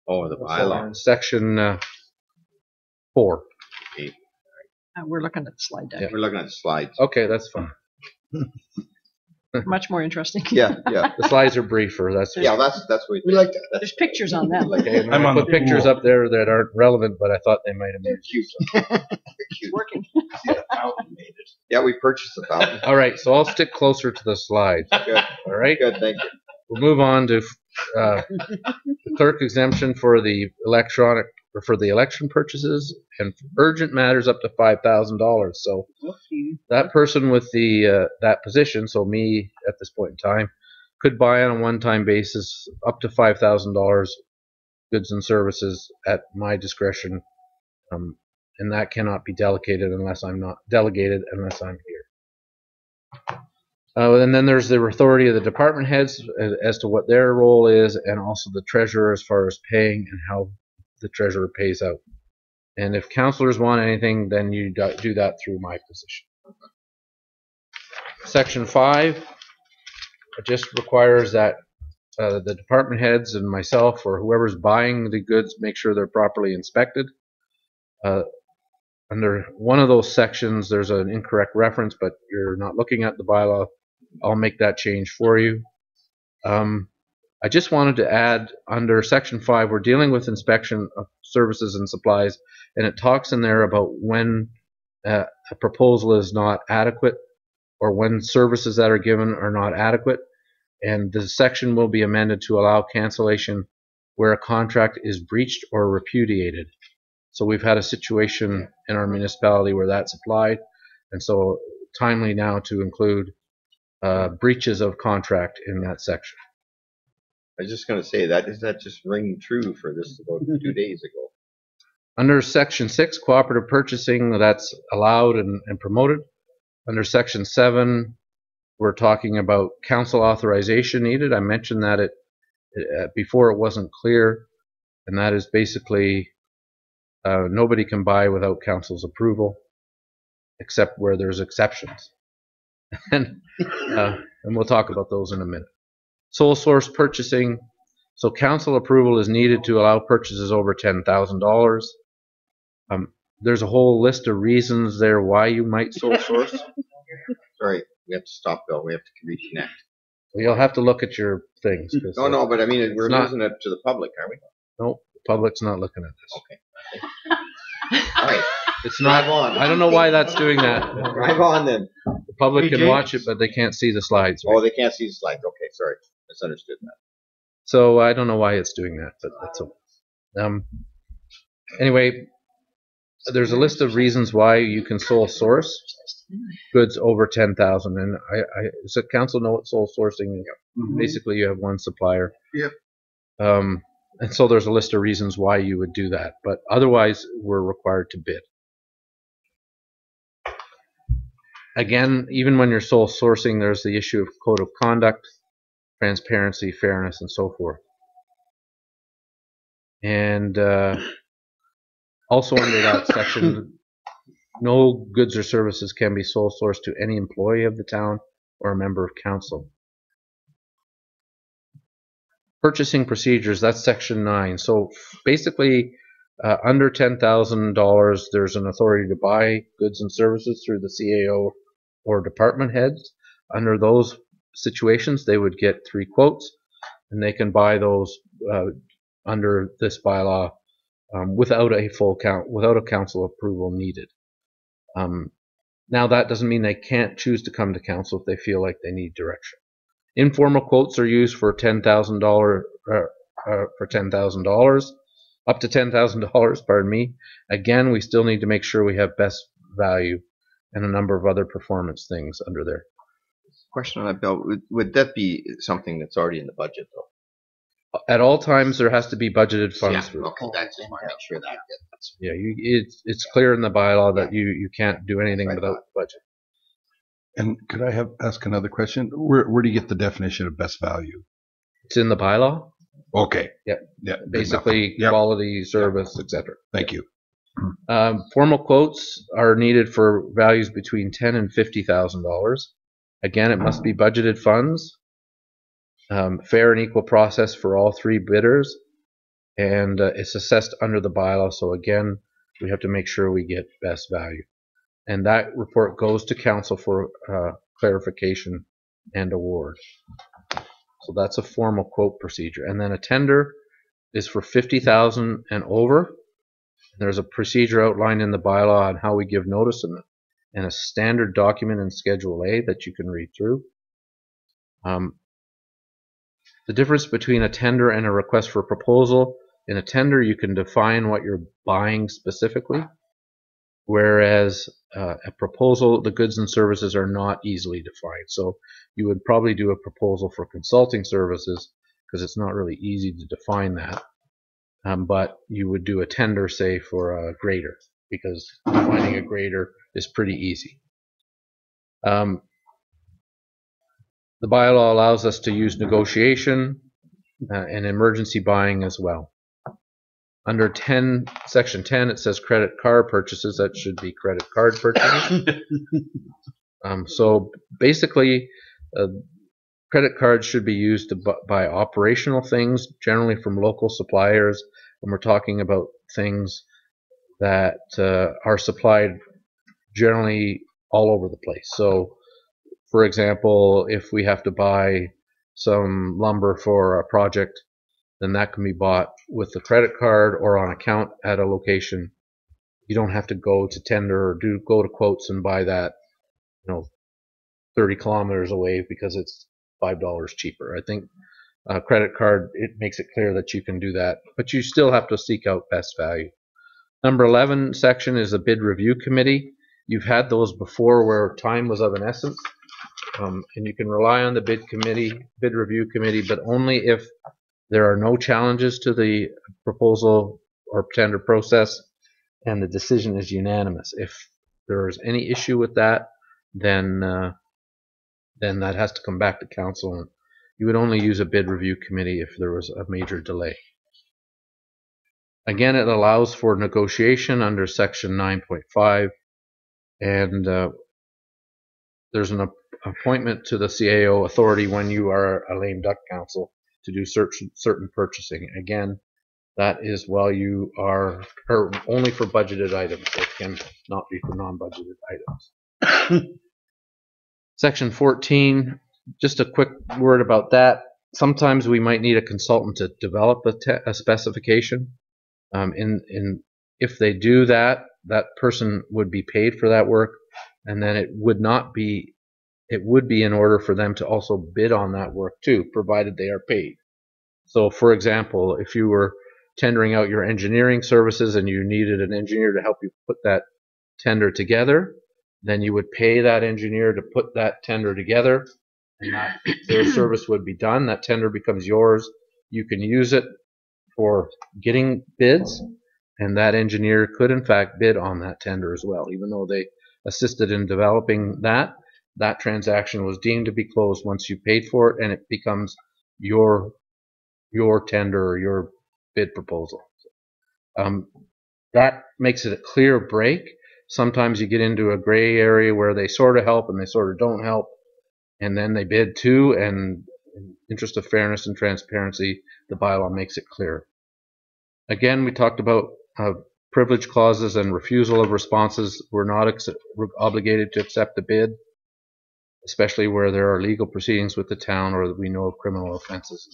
Oh, the bylaw. Section 4. We're looking at the slide deck. Yeah, we're looking at the slides. Okay, that's fine. Much more interesting. Yeah. The slides are briefer. That's we like that. There's pictures on them. Okay, and I put pictures up there that aren't relevant, but I thought they might have been cute. It's working. Yeah, we purchased the fountain. All right, so I'll stick closer to the slides. Good. All right. Good. Thank you. we'll move on to the clerk exemption for the election purchases and urgent matters up to $5,000. So that person with the that position, so me at this point in time, could buy on a one-time basis up to $5,000 goods and services at my discretion, and that cannot be delegated unless I'm here. And then there's the authority of the department heads as to what their role is, and also the treasurer as far as paying and how the treasurer pays out. And if councillors want anything, then you do that through my position. Section 5 just requires that the department heads and myself or whoever's buying the goods make sure they're properly inspected. Under one of those sections, there's an incorrect reference, but you're not looking at the bylaw. I'll make that change for you. I just wanted to add under Section 5, we're dealing with inspection of services and supplies, and it talks in there about when a proposal is not adequate or when services that are given are not adequate. And the section will be amended to allow cancellation where a contract is breached or repudiated. So we've had a situation in our municipality where that's applied, and so timely now to include breaches of contract in that section. I was just going to say, that just ring true for this about 2 days ago. Under Section 6, cooperative purchasing, that's allowed and promoted. Under Section 7, we're talking about council authorization needed. I mentioned that before it wasn't clear, and that is basically nobody can buy without council's approval, except where there's exceptions. And we'll talk about those in a minute. Sole source purchasing. So council approval is needed to allow purchases over $10,000. There's a whole list of reasons there why you might sole source. Sorry, we have to stop, Bill. We have to reconnect. Well, you'll have to look at your things. No, but I mean, we're losing it to the public, aren't we? No, the public's not looking at this. Okay. All right. It's not. I don't know why that's doing that. Drive on then. The public can watch it, but they can't see the slides. Right? Oh, they can't see the slides. Okay, sorry. Misunderstood that. So I don't know why it's doing that, but that's okay. Anyway, there's a list of reasons why you can sole source goods over 10,000, and so council know what sole sourcing is. Mm-hmm. Basically, you have one supplier. Yep. And so there's a list of reasons why you would do that, but otherwise we're required to bid. Again, even when you're sole sourcing, there's the issue of code of conduct, transparency, fairness, and so forth. And also under that section, no goods or services can be sole sourced to any employee of the town or a member of council. Purchasing procedures, that's section 9. So basically, under $10,000, there's an authority to buy goods and services through the CAO or department heads. Under those situations, they would get 3 quotes, and they can buy those under this bylaw without a council approval needed. Now that doesn't mean they can't choose to come to council if they feel like they need direction. Informal quotes are used for $10,000 up to $10,000. Pardon me. Again, we still need to make sure we have best value and a number of other performance things under there. Question on that, Bill. Would that be something that's already in the budget, though? At all times, there has to be budgeted funds. Yeah. Okay. I just want to make sure that. Yeah, it's clear in the bylaw that you can't do anything without budget. And could I ask another question? Where do you get the definition of best value? It's in the bylaw. Okay. Yeah. Basically, quality, service, etc. Thank you. Formal quotes are needed for values between $10,000 and $50,000. Again, it must be budgeted funds. Fair and equal process for all 3 bidders, and it's assessed under the bylaw. So again, we have to make sure we get best value. And that report goes to council for clarification and award. So that's a formal quote procedure. And then a tender is for $50,000 and over. There's a procedure outlined in the bylaw on how we give notice and a standard document in Schedule A that you can read through. The difference between a tender and a request for proposal: in a tender, you can define what you're buying specifically, whereas a proposal, the goods and services are not easily defined. So you would probably do a proposal for consulting services because it's not really easy to define that. But you would do a tender, say, for a grader, because finding a grader is pretty easy. The bylaw allows us to use negotiation and emergency buying as well. Under section 10, it says credit card purchases. That should be credit card purchases. So basically, credit cards should be used to buy operational things, generally from local suppliers, and we're talking about things that are supplied generally all over the place. So, for example, if we have to buy some lumber for a project, then that can be bought with the credit card or on account at a location. You don't have to go to tender or go to quotes and buy that, 30 kilometers away because it's $5 cheaper. I think a credit card, it makes it clear that you can do that, but you still have to seek out best value. Number 11 section is a bid review committee. You've had those before where time was of an essence, and you can rely on the bid review committee, but only if there are no challenges to the proposal or tender process and the decision is unanimous. If there is any issue with that, then that has to come back to council, and you would only use a bid review committee if there was a major delay. Again, it allows for negotiation under section 9.5, and there's an appointment to the CAO authority when you are a lame duck council to do certain purchasing. Again, that is while you are only for budgeted items. It can not be for non-budgeted items. Section 14, just a quick word about that. Sometimes we might need a consultant to develop a specification. If they do that, that person would be paid for that work, and then it would be in order for them to also bid on that work too, provided they are paid. So, for example, if you were tendering out your engineering services and you needed an engineer to help you put that tender together, then you would pay that engineer to put that tender together, and their service would be done. That tender becomes yours. You can use it for getting bids, and that engineer could in fact bid on that tender as well. Even though they assisted in developing that transaction was deemed to be closed once you paid for it, and it becomes your tender or your bid proposal. That makes it a clear break. Sometimes you get into a gray area where they sort of help and they sort of don't help, and then they bid too, and in the interest of fairness and transparency, the bylaw makes it clear. Again, we talked about privilege clauses and refusal of responses. We're not obligated to accept the bid, especially where there are legal proceedings with the town or we know of criminal offenses.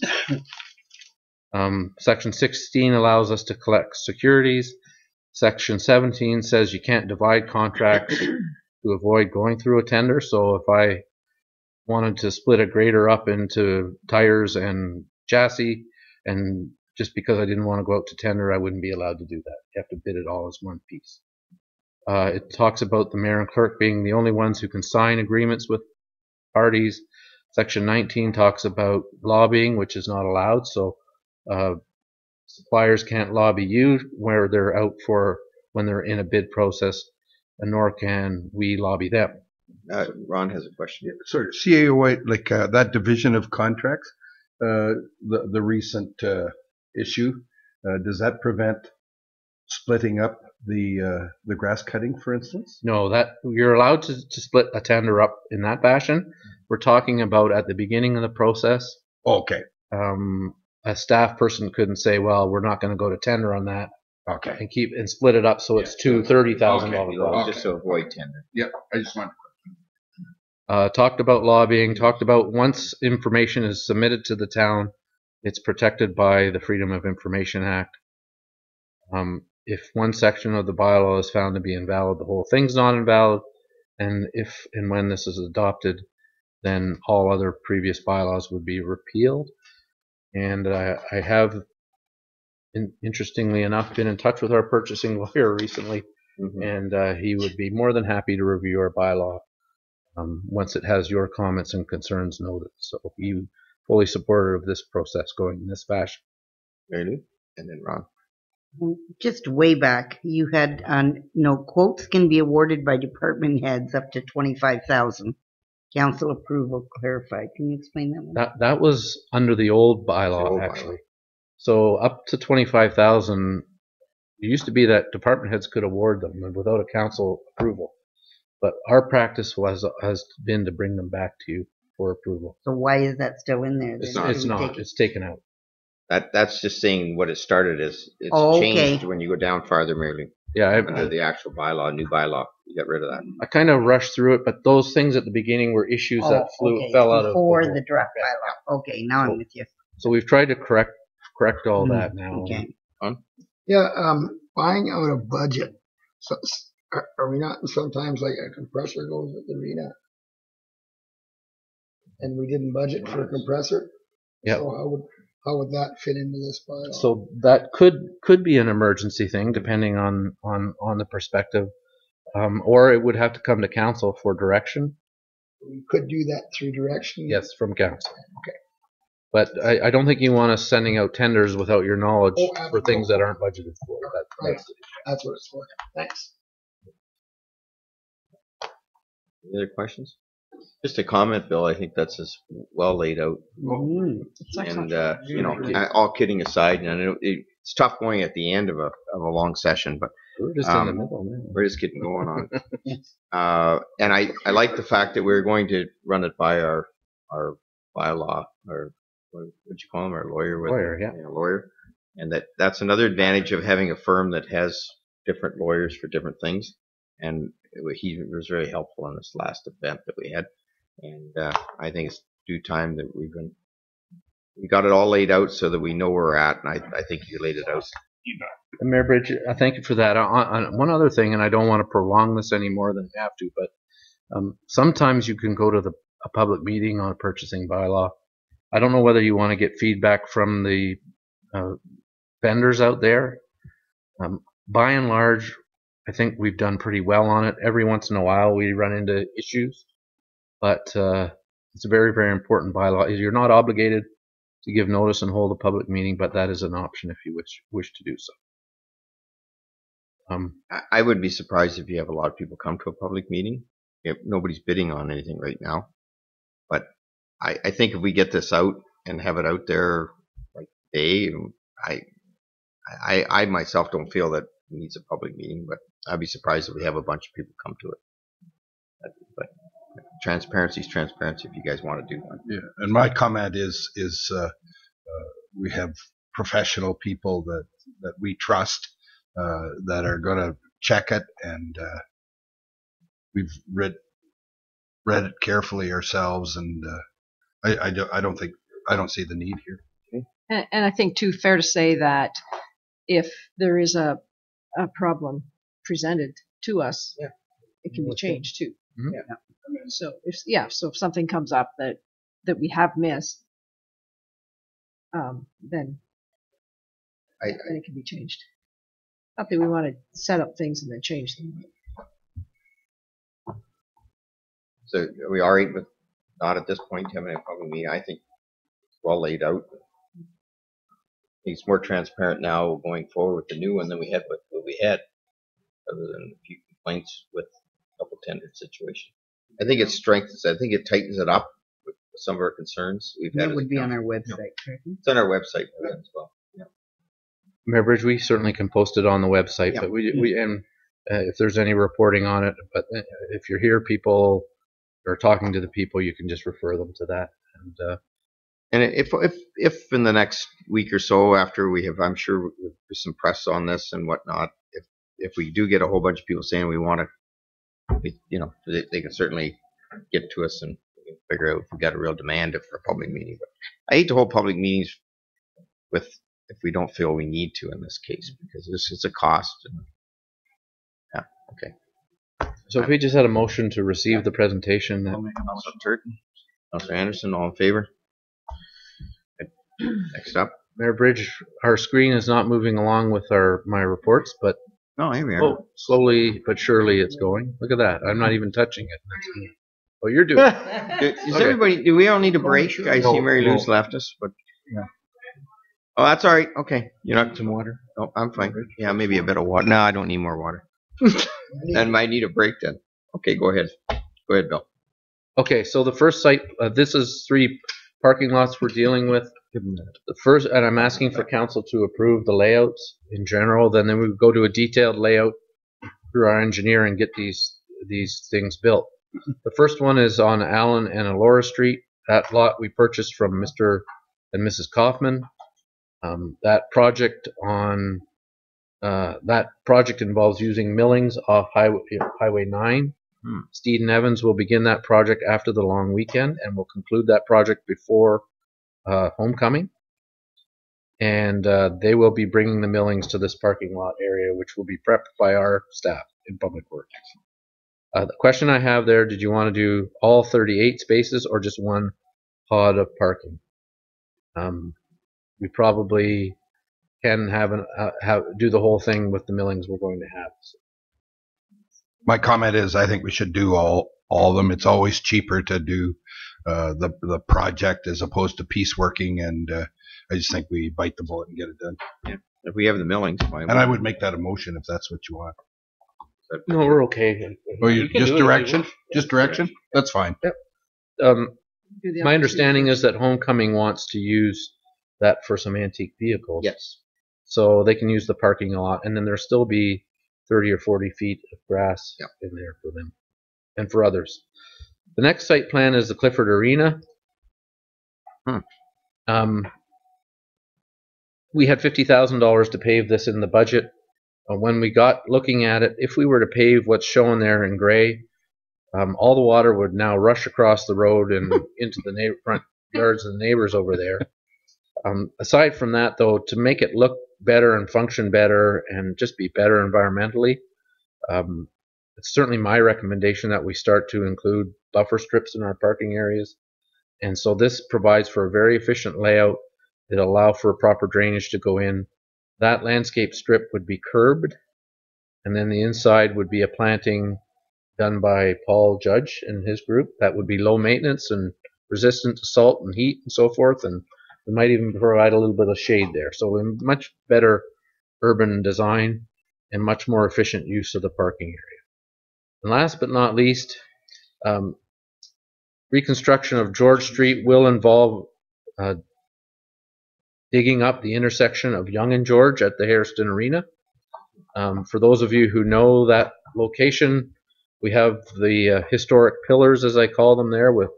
Section 16 allows us to collect securities. Section 17 says you can't divide contracts to avoid going through a tender. So if I wanted to split a grader up into tires and chassis, and just because I didn't want to go out to tender, I wouldn't be allowed to do that. You have to bid it all as one piece. It talks about the mayor and clerk being the only ones who can sign agreements with parties. Section 19 talks about lobbying, which is not allowed. So suppliers can't lobby you where they're out for when they're in a bid process, and nor can we lobby them. Ron has a question. Yeah, sorry, CAO, like that division of contracts, the recent issue, does that prevent splitting up the grass cutting, for instance? No, that you're allowed to split a tender up in that fashion. We're talking about at the beginning of the process. Okay. A staff person couldn't say, well, we're not going to go to tender on that. Okay. And split it up so it's two $30,000 projects. Just to avoid tender. Yep, I just wanted Talked about lobbying, talked about once information is submitted to the town, it's protected by the Freedom of Information Act. If one section of the bylaw is found to be invalid, the whole thing's not invalid, and if and when this is adopted, then all other previous bylaws would be repealed. And I have, interestingly enough, been in touch with our purchasing lawyer recently, and he would be more than happy to review our bylaw once it has your comments and concerns noted. So he fully supportive of this process going in this fashion. Very good. And then Ron. Just way back, you had no quotes can be awarded by department heads up to 25,000. Council approval clarified. Can you explain that one? That was under the old bylaw, actually. So up to 25,000, it used to be that department heads could award them without a council approval. But our practice has been to bring them back to you for approval. So why is that still in there? It's not. It's taken out. That's just saying what it started as. It's changed when you go down farther, merely. Yeah, under the actual bylaw, new bylaw, you got rid of that. I kind of rushed through it, but those things at the beginning were issues that fell out of before the draft bylaw. Okay, now I'm with you. So we've tried to correct all that now. Okay. Yeah, buying out a budget. So, are we not sometimes like a compressor goes with the arena? And we didn't budget for a compressor? Yeah. So how would that fit into this bylaw? So that could be an emergency thing, depending on the perspective, or it would have to come to council for direction. We could do that through direction. Yes, from council. Okay. But I don't think you want us sending out tenders without your knowledge for things that aren't budgeted for. That's what it's for. Thanks. Any other questions? Just a comment, Bill. I think that's as well laid out. And all kidding aside, and it's tough going at the end of a long session, but we're just in the middle, man. We're just getting going on. And I like the fact that we're going to run it by our bylaw, or what'd you call him, our lawyer? Lawyer. And that's another advantage of having a firm that has different lawyers for different things. And he was very helpful in this last event that we had. And I think it's due time that we got it all laid out so that we know where we're at. And I think you laid it out. Mayor Bridge, I thank you for that. On one other thing, and I don't want to prolong this any more than we have to, but sometimes you can go to a public meeting on a purchasing bylaw. I don't know whether you want to get feedback from the vendors out there. By and large, I think we've done pretty well on it. Every once in a while we run into issues, but it's a very, very important bylaw. You're not obligated to give notice and hold a public meeting, but that is an option if you wish to do so. I would be surprised if you have a lot of people come to a public meeting. If nobody's bidding on anything right now, but I think if we get this out and have it out there like today, I myself don't feel that it needs a public meeting, but I'd be surprised if we have a bunch of people come to it. But transparency is transparency if you guys want to do one. Yeah, and my comment is we have professional people that we trust that are going to check it, and we've read it carefully ourselves, and I don't see the need here. And I think too, fair to say that if there is a problem presented to us, it can be changed too. Mm-hmm. Yeah. So if something comes up that we have missed, then it can be changed. Not that we want to set up things and then change them. So are we all right with not at this point having a public meeting? I think it's well laid out. It's more transparent now going forward with the new one than we had with what we had, other than a few complaints with a couple tender situations. I think it strengthens. I think it tightens it up with some of our concerns we've had. That would be on our website. It's on our website as well. Yeah. Mayor Bridge, we certainly can post it on the website, but if there's any reporting on it, but if you're here, people are talking to the people, you can just refer them to that. And if in the next week or so, after we have, I'm sure there'll be some press on this and whatnot, if we do get a whole bunch of people saying we want to, they can certainly get to us and we can figure out if we've got a real demand for a public meeting. But I hate to hold public meetings if we don't feel we need to in this case, because it's a cost. Okay. So if we just had a motion to receive the presentation. Councilor Turton, Councilor Anderson, all in favor? Next up. Mayor Bridge, our screen is not moving along with my reports, but Oh, here we are. slowly but surely it's going. Look at that. I'm not even touching it. Oh, you're doing it. Is everybody? Do we all need a break? I see Mary Lou's left us, but yeah. Oh, that's all right. Okay, you knocked some water. Oh, I'm fine. Yeah, maybe a bit of water. No, I don't need more water. Then might need a break then. Okay, go ahead. Go ahead, Bill. Okay, so the first site, this is 3 parking lots we're dealing with. The first, and I'm asking for council to approve the layouts in general. Then we would go to a detailed layout through our engineer and get these things built. The first one is on Allen and Elora Street. That lot we purchased from Mr. and Mrs. Kaufman. That project involves using millings off Highway 9. Steed and Evans will begin that project after the long weekend, and will conclude that project before homecoming. And they will be bringing the millings to this parking lot area, which will be prepped by our staff in Public Works. The question I have there, did you want to do all 38 spaces or just one pod of parking? We probably can do the whole thing with the millings we're going to have. My comment is I think we should do all of them. It's always cheaper to do the project as opposed to pieceworking, and I just think we bite the bullet and get it done. Yeah. If we have the millings, and I would make that a motion if that's what you want. No, we're okay. Oh, you just direction? Just direction? That's fine. Yep. My understanding is that Homecoming wants to use that for some antique vehicles. Yes. So they can use the parking lot, and then there'll still be 30 or 40 feet of grass in there for them and for others. The next site plan is the Clifford Arena. We had $50,000 to pave this in the budget. When we got looking at it, if we were to pave what's shown there in gray, all the water would now rush across the road and into the front yards of the neighbors over there. Aside from that, though, to make it look better and function better and just be better environmentally, it's certainly my recommendation that we start to include buffer strips in our parking areas. And so this provides for a very efficient layout that allow for proper drainage to go in. That landscape strip would be curbed, and then the inside would be a planting done by Paul Judge and his group. That would be low maintenance and resistant to salt and heat and so forth, and we might even provide a little bit of shade there. So a much better urban design and much more efficient use of the parking area. And last but not least, reconstruction of George Street will involve digging up the intersection of Yonge and George at the Hairston Arena. For those of you who know that location, we have the historic pillars, as I call them there, with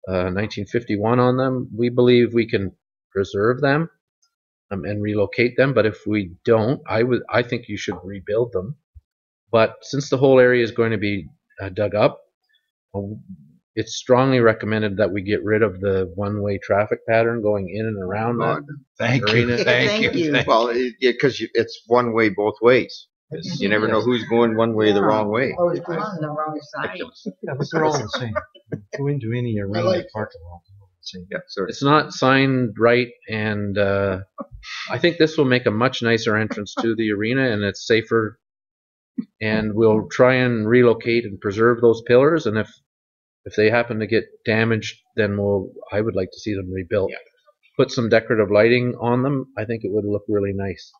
1951 on them. We believe we can preserve them and relocate them, but if we don't, I think you should rebuild them. But since the whole area is going to be dug up, it's strongly recommended that we get rid of the one-way traffic pattern going in and around that arena. Thank you. Well, because it's one way both ways. You never know who's going one way or the wrong way. Oh, it's on the wrong side. Yeah, but they're all the same. Go into any arena parking lot. Yeah, sorry. It's not signed right, and I think this will make a much nicer entrance to the arena, and it's safer. And we'll try and relocate and preserve those pillars, and if they happen to get damaged, then I would like to see them rebuilt. Yeah. Put some decorative lighting on them. I think it would look really nice.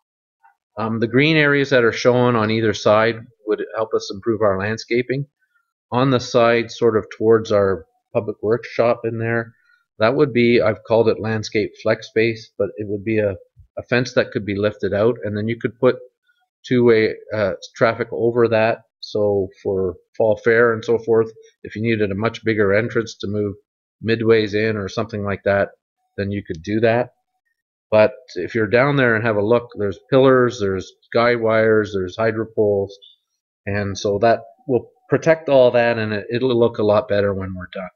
The green areas that are shown on either side would help us improve our landscaping. On the side, sort of towards our public works shop in there, that would be, I've called it landscape flex space, but it would be a fence that could be lifted out, and then you could put two-way traffic over that. So for fall fair and so forth, if you needed a much bigger entrance to move midways in or something like that, then you could do that. But if you're down there and have a look, there's pillars, there's guy wires, there's hydro poles, and so that will protect all that, and it'll look a lot better when we're done.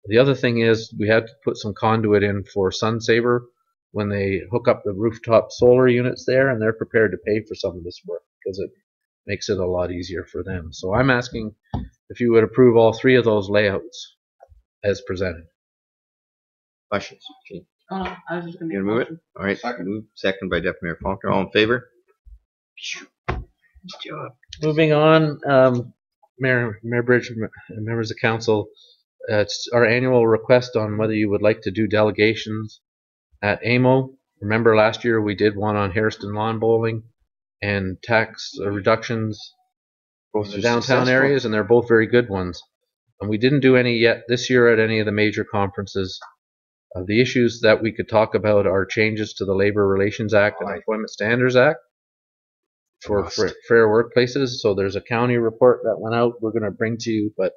The other thing is we had to put some conduit in for SunSaver when they hook up the rooftop solar units there, and they're prepared to pay for some of this work because it makes it a lot easier for them. So I'm asking if you would approve all 3 of those layouts as presented. Questions? I was just going You gonna move it? All right. Move second by Deputy Mayor Faulkner. All in favor? Moving on, Mayor Bridge, members of council, it's our annual request on whether you would like to do delegations at AMO. Remember last year we did one on Hairston Lawn Bowling and tax reductions in the downtown areas, and they're both very good ones. And we didn't do any yet this year at any of the major conferences. The issues that we could talk about are changes to the Labor Relations Act and Employment Standards Act for fair workplaces. So there's a county report that went out we're going to bring to you, but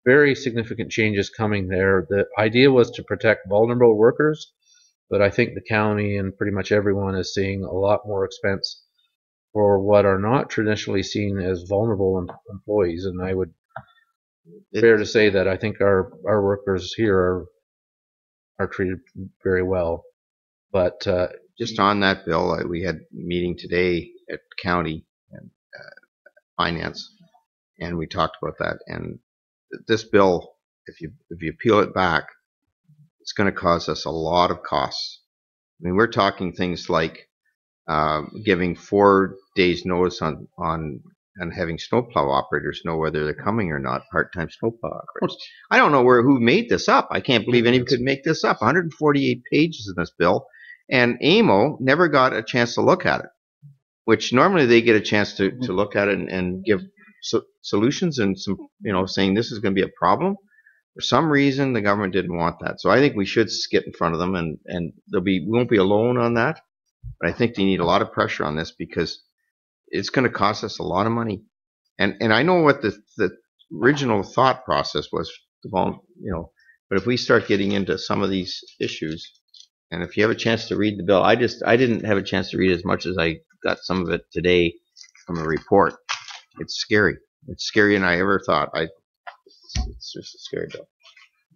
very significant changes coming there. The idea was to protect vulnerable workers, but I think the county and pretty much everyone is seeing a lot more expense for what are not traditionally seen as vulnerable employees. And I would fair to say that I think our workers here are treated very well. But just on that bill, we had a meeting today at county and finance, and we talked about that. And this bill, if you peel it back, it's going to cause us a lot of costs. I mean, we're talking things like giving 4 days notice on and having snowplow operators know whether they're coming or not, part-time snowplow operators. I don't know who made this up. I can't believe anyone could make this up. 148 pages in this bill, and AMO never got a chance to look at it, which normally they get a chance to look at it and give solutions and some, saying this is going to be a problem. For some reason, the government didn't want that. So I think we should get in front of them, and we won't be alone on that. But I think they need a lot of pressure on this because it's going to cost us a lot of money. And I know what the original thought process was, but if we start getting into some of these issues, and if you have a chance to read the bill, I didn't have a chance to read as much as I got some of it today from a report. It's scary. It's scarier than I ever thought. It's just a scary bill.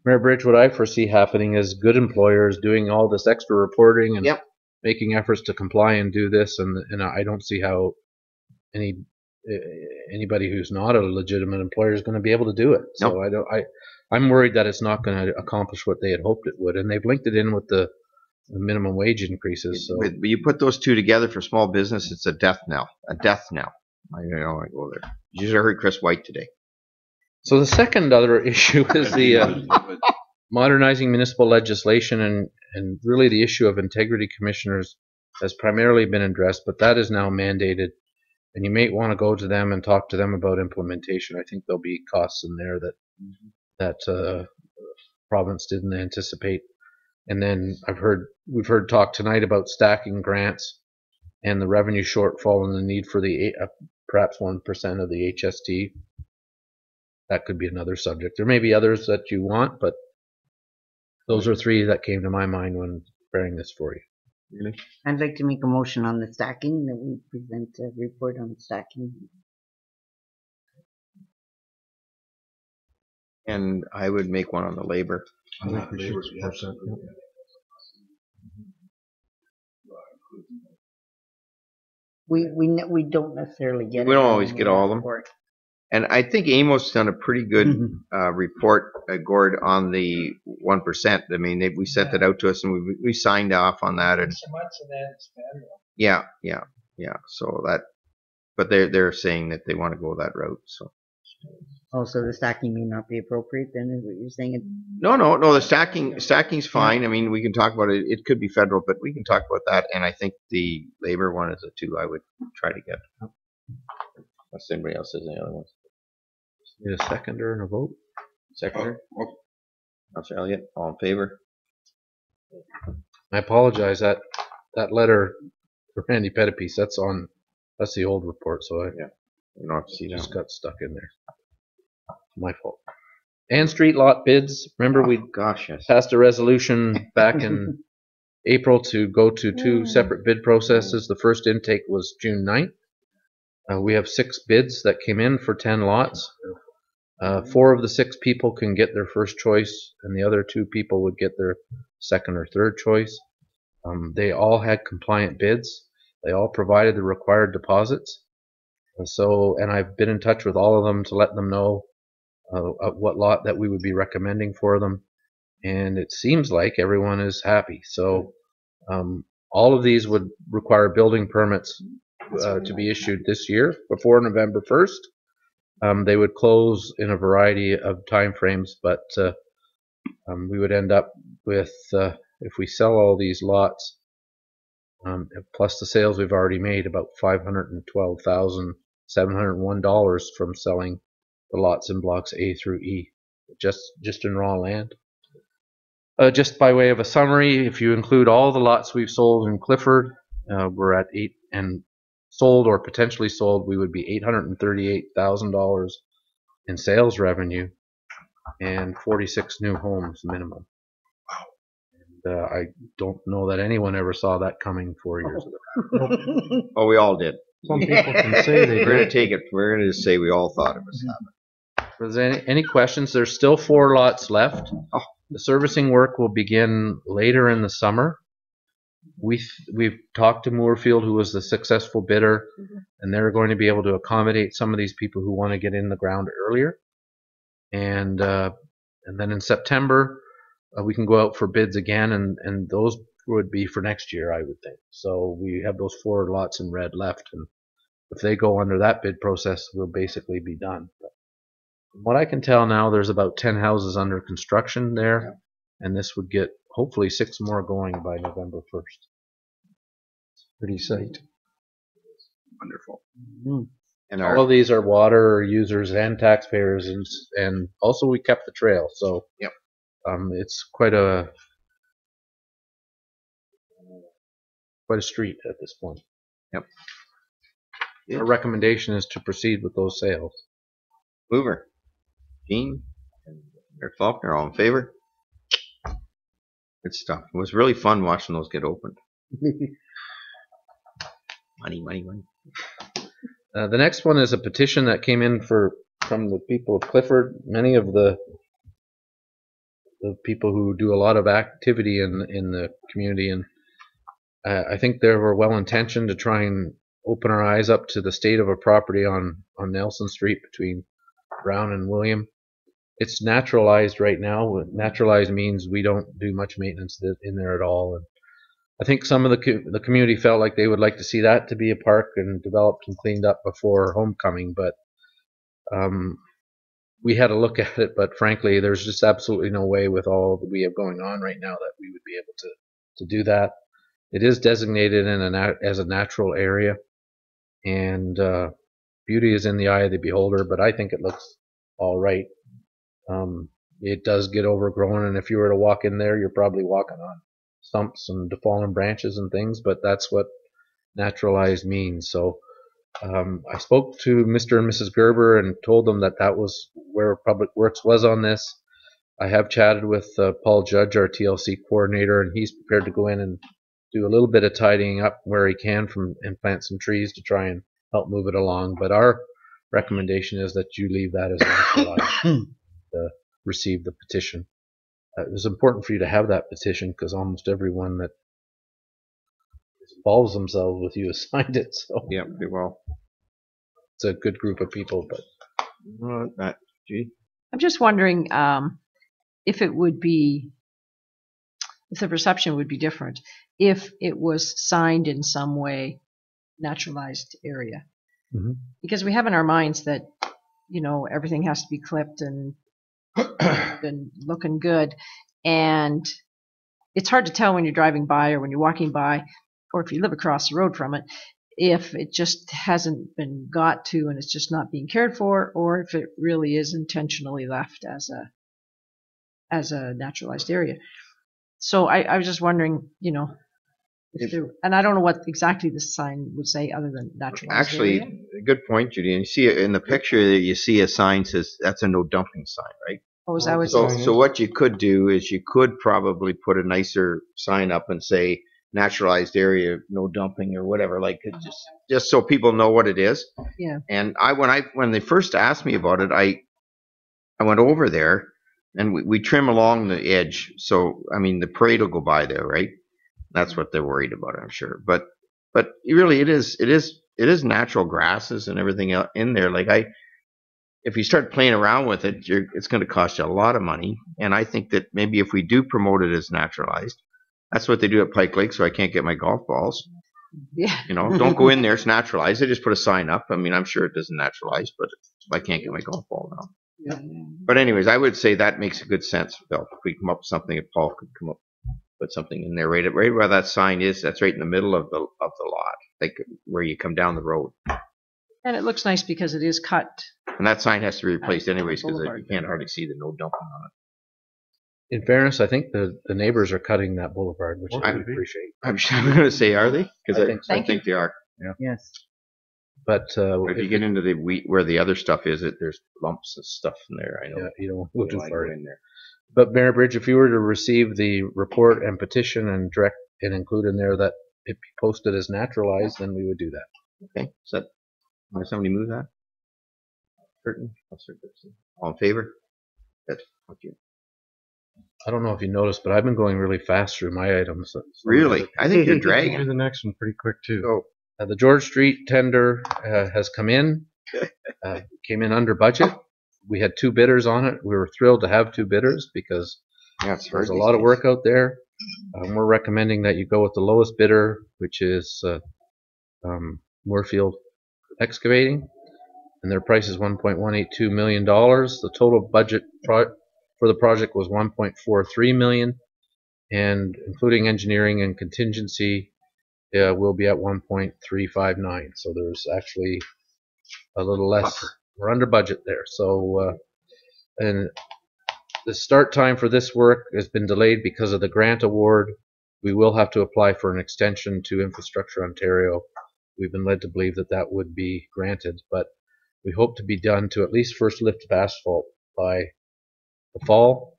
Mayor Bridge, what I foresee happening is good employers doing all this extra reporting and making efforts to comply and do this, and I don't see how anybody who's not a legitimate employer is going to be able to do it. So I'm worried that it's not going to accomplish what they had hoped it would, and they've linked it in with the minimum wage increases. So. But you put those two together for small business, it's a death knell. A death knell. I go there. You just heard Chris White today. So the second other issue is the modernizing municipal legislation, and really the issue of integrity commissioners has primarily been addressed, but that is now mandated, and you may want to go to them and talk to them about implementation. I think there'll be costs in there that province didn't anticipate. And then we've heard talk tonight about stacking grants and the revenue shortfall and the need for the perhaps 1% of the HST. That could be another subject. There may be others that you want, but those are three that came to my mind when preparing this for you. Really? I'd like to make a motion on the stacking, that we present a report on stacking. And I would make one on the labor. I think we should support that. We don't necessarily get. We don't always get all of them. And I think Amos done a pretty good report, Gord, on the 1%. I mean, we sent it out to us, and we signed off on that. And yeah. So that, but they're saying that they want to go that route. So. Also, the stacking may not be appropriate. Then is what you're saying? No. The stacking's fine. I mean, we can talk about it. It could be federal, but we can talk about that. And I think the labor one is a 2. I would try to get. Unless anybody else has any other ones. Need a seconder and a vote? Seconder? Councilor Elliott, all in favor? I apologize. That letter for Randy Pettipiece, that's the old report, so I you don't have to see that. Just got stuck in there. My fault. And street lot bids. Remember we passed a resolution back in April to go to 2 separate bid processes. The first intake was June 9th. We have 6 bids that came in for 10 lots. 4 of the 6 people can get their first choice, and the other 2 people would get their second or third choice. They all had compliant bids. They all provided the required deposits. And I've been in touch with all of them to let them know what lot that we would be recommending for them. and it seems like everyone is happy. So all of these would require building permits to be issued this year before November 1st. They would close in a variety of time frames, but we would end up with, if we sell all these lots, plus the sales we've already made, about $512,701 from selling the lots in blocks A through E, just in raw land. Just by way of a summary, if you include all the lots we've sold in Clifford, we're at 8, and sold or potentially sold, we would be $838,000 in sales revenue and 46 new homes minimum. And I don't know that anyone ever saw that coming 4 years ago. Oh, we all did. Some people can say they We're going did. to take it. We're going to say we all thought it was happening. If there's any questions, there's still 4 lots left. The servicing work will begin later in the summer. We've talked to Moorfield, who was the successful bidder, and they're going to be able to accommodate some of these people who want to get in the ground earlier. And then in September, we can go out for bids again, and those would be for next year, I would think. So we have those 4 lots in red left, and if they go under that bid process, we'll basically be done. But from what I can tell now, there's about 10 houses under construction there, and this would get hopefully 6 more going by November 1st. Pretty sight. Wonderful. And all of these are water users and taxpayers, and also we kept the trail, so it's quite a street at this point. Yep. Our recommendation is to proceed with those sales. Mover, Gene, and Mayor Faulkner, all in favor? Good stuff. It was really fun watching those get opened. Money, money, money. The next one is a petition that came in from the people of Clifford. Many of the people who do a lot of activity in the community, and I think they were well intentioned to try and open our eyes up to the state of a property on Nelson Street between Brown and William. It's naturalized right now. Naturalized means we don't do much maintenance in there at all. And I think some of the community felt like they would like to see that to be a park and developed and cleaned up before homecoming, but we had a look at it, but frankly, there's just absolutely no way with all that we have going on right now that we would be able to do that. It is designated as a natural area, and beauty is in the eye of the beholder, but I think it looks all right. It does get overgrown, and if you were to walk in there, you're probably walking on stumps and fallen branches and things, but that's what naturalized means. So I spoke to Mr. and Mrs. Gerber and told them that was where Public Works was on this. I have chatted with Paul Judge, our TLC coordinator, and he's prepared to go in and do a little bit of tidying up where he can and plant some trees to try and help move it along. But our recommendation is that you leave that as naturalized to receive the petition. It was important for you to have that petition because almost everyone that involves themselves with you has signed it. So yeah, pretty well. It's a good group of people, but I'm just wondering if the perception would be different if it was signed in some way naturalized area. Mm-hmm. Because we have in our minds that, everything has to be clipped and looking good. And it's hard to tell when you're driving by or when you're walking by, or if you live across the road from it, if it just hasn't been got to and it's just not being cared for, or if it really is intentionally left as a naturalized area. So I was just wondering, and I don't know what exactly the sign would say other than naturalized area. Actually, good point, Judy. And you see in the picture that you see a sign says that's a no dumping sign, right? Oh, is that what So what you could do is you could probably put a nicer sign up and say naturalized area, no dumping or whatever, like just so people know what it is. Yeah. And when they first asked me about it, I went over there and we trim along the edge. So I mean the parade will go by there, right? That's what they're worried about, I'm sure. But really it is natural grasses and everything in there. Like if you start playing around with it, it's going to cost you a lot of money. And I think that maybe if we do promote it as naturalized, that's what they do at Pike Lake, so I can't get my golf balls. Yeah. You know, don't go in there, it's naturalized. They just put a sign up. I mean, I'm sure it doesn't naturalize, but I can't get my golf ball now. Yeah. But anyways, I would say that makes a good sense, Bill. If we come up with something, if Paul could come up, put something in there, right where that sign is, that's right in the middle of the lot, like where you come down the road. And it looks nice because it is cut. And that sign has to be replaced anyways, because you can't hardly see the no dumping on it. In fairness, I think the neighbors are cutting that boulevard, which I appreciate. I'm going to say, are they? Because I think they are. Yeah. Yes. But if you get into the wheat where the other stuff is, there's lumps of stuff in there. I know. Yeah, you don't go too far in there. But Mayor Bridge, if you were to receive the report and petition and direct and include in there that it be posted as naturalized, then we would do that. Okay. So, want somebody move that? Certain. All in favor? Good. Thank you. I don't know if you noticed, but I've been going really fast through my items. Really? I think you're dragging. Do the next one pretty quick too. Oh. The George Street tender has come in. Came in under budget. We had 2 bidders on it. We were thrilled to have 2 bidders because there's a lot of work out there. We're recommending that you go with the lowest bidder, which is Moorfield Excavating, and their price is $1.182 million. The total budget for the project was $1.43 million, and including engineering and contingency, we'll be at $1.359. So there's actually a little less. We're under budget there. So, and the start time for this work has been delayed because of the grant award. We will have to apply for an extension to Infrastructure Ontario. We've been led to believe that that would be granted, but we hope to be done to at least first lift of asphalt by the fall,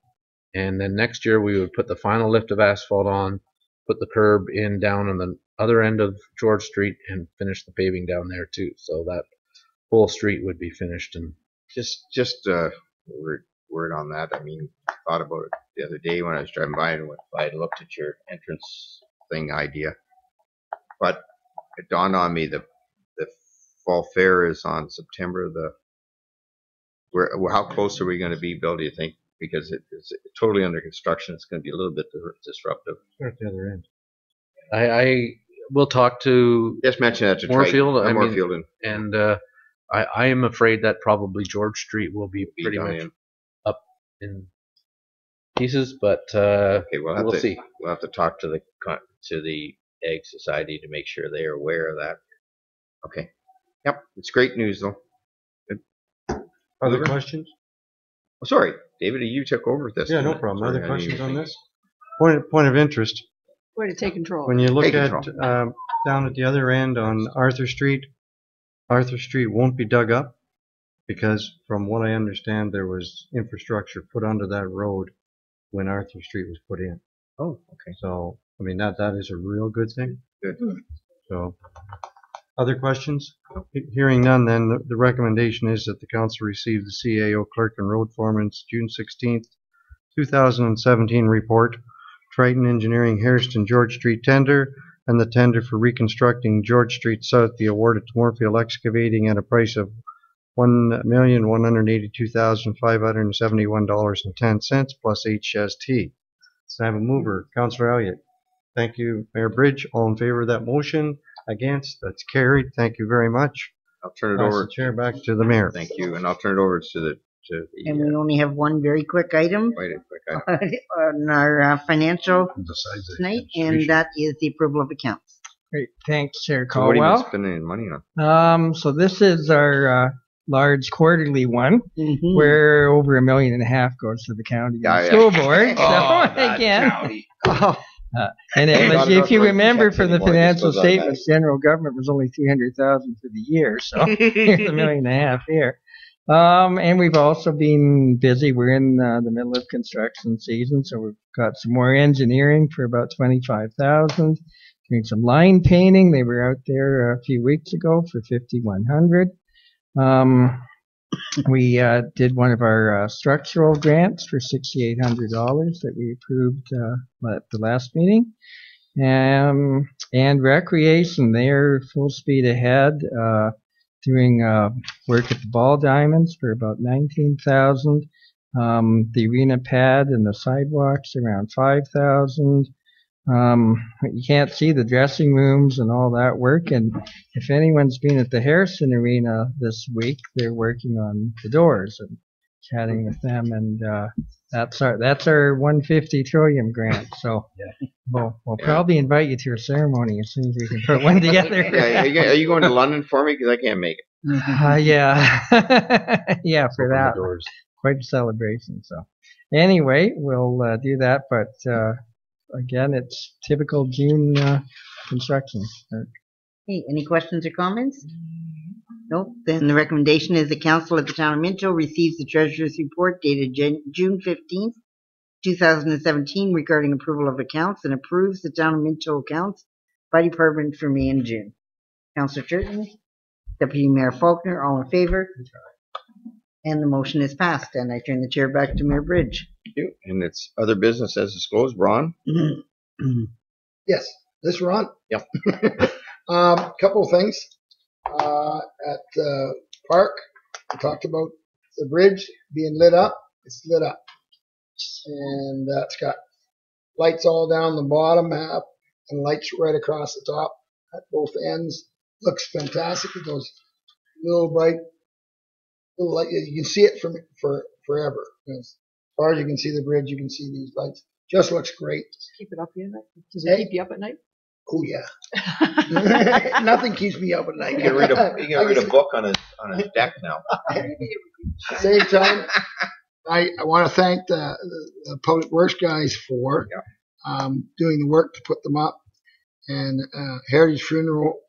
and then next year we would put the final lift of asphalt on, put the curb in down on the other end of George Street, and finish the paving down there too. So that whole street would be finished. And just word on that. I mean, I thought about it the other day when I was driving by and went by and looked at your entrance thing idea, but it dawned on me that the fall fair is on September how close are we going to be, Bill, do you think? Because it's totally under construction. It's going to be a little bit disruptive. Start at the other end. I will talk to just mention that to Moorfield. Moorfield I am afraid that probably George Street will be pretty much up in pieces, but okay, we'll see. We'll have to talk to the Ag Society to make sure they are aware of that. Okay. Yep, it's great news though. Good. Other questions? Oh, sorry, David, you took over this. Yeah, no problem. Other questions on this? Point of interest. Way to take control. When you look at down at the other end on Arthur Street won't be dug up because from what I understand there was infrastructure put onto that road when Arthur Street was put in. Oh, okay. So, I mean, that is a real good thing. Good. So, other questions? Hearing none, then the recommendation is that the council receive the CAO clerk and road foreman's June 16th, 2017 report, Triton Engineering Hairston George Street tender, and the tender for reconstructing George Street South be awarded to Moorfield Excavating at a price of $1,182,571.10 plus HST. So I have a mover, Councillor Elliott. Thank you, Mayor Bridge. All in favor of that motion? Against? That's carried. Thank you very much. I'll turn it over. The chair back to the mayor. Thank you, and I'll turn it over to the. And we only have one very quick item on our financial tonight, and that is the approval of accounts. Great, thanks, Chair So what have you Caldwell. been spending any money on? So this is our large quarterly one, Mm-hmm. where over $1.5 million goes to the county school board. And if you remember from the financial statements, general government was only $300,000 for the year, so here's $1.5 million here. And we've also been busy. We're in the middle of construction season, so we've got some more engineering for about $25,000. Doing some line painting. They were out there a few weeks ago for $5,100. We did one of our structural grants for $6,800 that we approved at the last meeting. And recreation, they're full speed ahead. doing work at the ball diamonds for about 19,000. The arena pad and the sidewalks around 5,000. You can't see the dressing rooms and all that work. And if anyone's been at the Harrison Arena this week, they're working on the doors and chatting with them. And that's our 150 Trillium grant. So we'll probably invite you to your ceremony as soon as we can put one together. Are you going to London for me? Because I can't make it. Yeah, yeah, for that. Quite a celebration. So anyway, we'll do that. But again, it's typical June construction. Hey, any questions or comments? Nope. Then the recommendation is the council of the town of Minto receives the treasurer's report dated June 15th, 2017 regarding approval of accounts and approves the town of Minto accounts by department for May and June. Councillor Turton, Deputy Mayor Faulkner, all in favor? And the motion is passed. And I turn the chair back to Mayor Bridge. Thank you. And it's other business as disclosed. Ron? Yes, this Ron. Yep. Couple of things. At the park, we talked about the bridge being lit up. It's lit up. And it's got lights all down the bottom half and lights right across the top at both ends. Looks fantastic. It goes little bright, little light. You can see it from forever. As far as you can see the bridge, you can see these lights. Just looks great. Keep it up at night. Does it keep you up at night? Oh yeah. Nothing keeps me up at night. You can read a book on his deck now. At the same time, I want to thank the public works guys for doing the work to put them up, and Heritage Funeral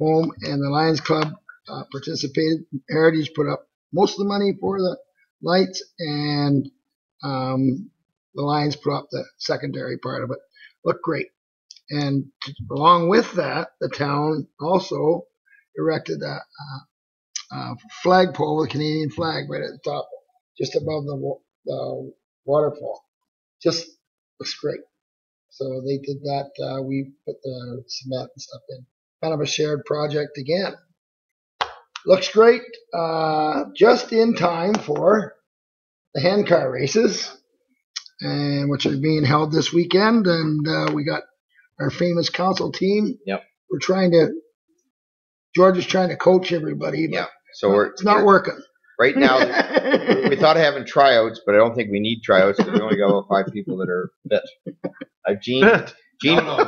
Home and the Lions Club participated. Heritage put up most of the money for the lights, and the Lions put up the secondary part of it. Looked great. And along with that, the town also erected a flagpole with a Canadian flag right at the top, just above the waterfall. Just looks great. So they did that. We put the cement and stuff in. Kind of a shared project again. Looks great. Just in time for the handcar races, and which are being held this weekend. And we got our famous council team. Yep. George is trying to coach everybody. But so it's not working. Right now, we thought of having tryouts, but I don't think we need tryouts because we only got about 5 people that are fit.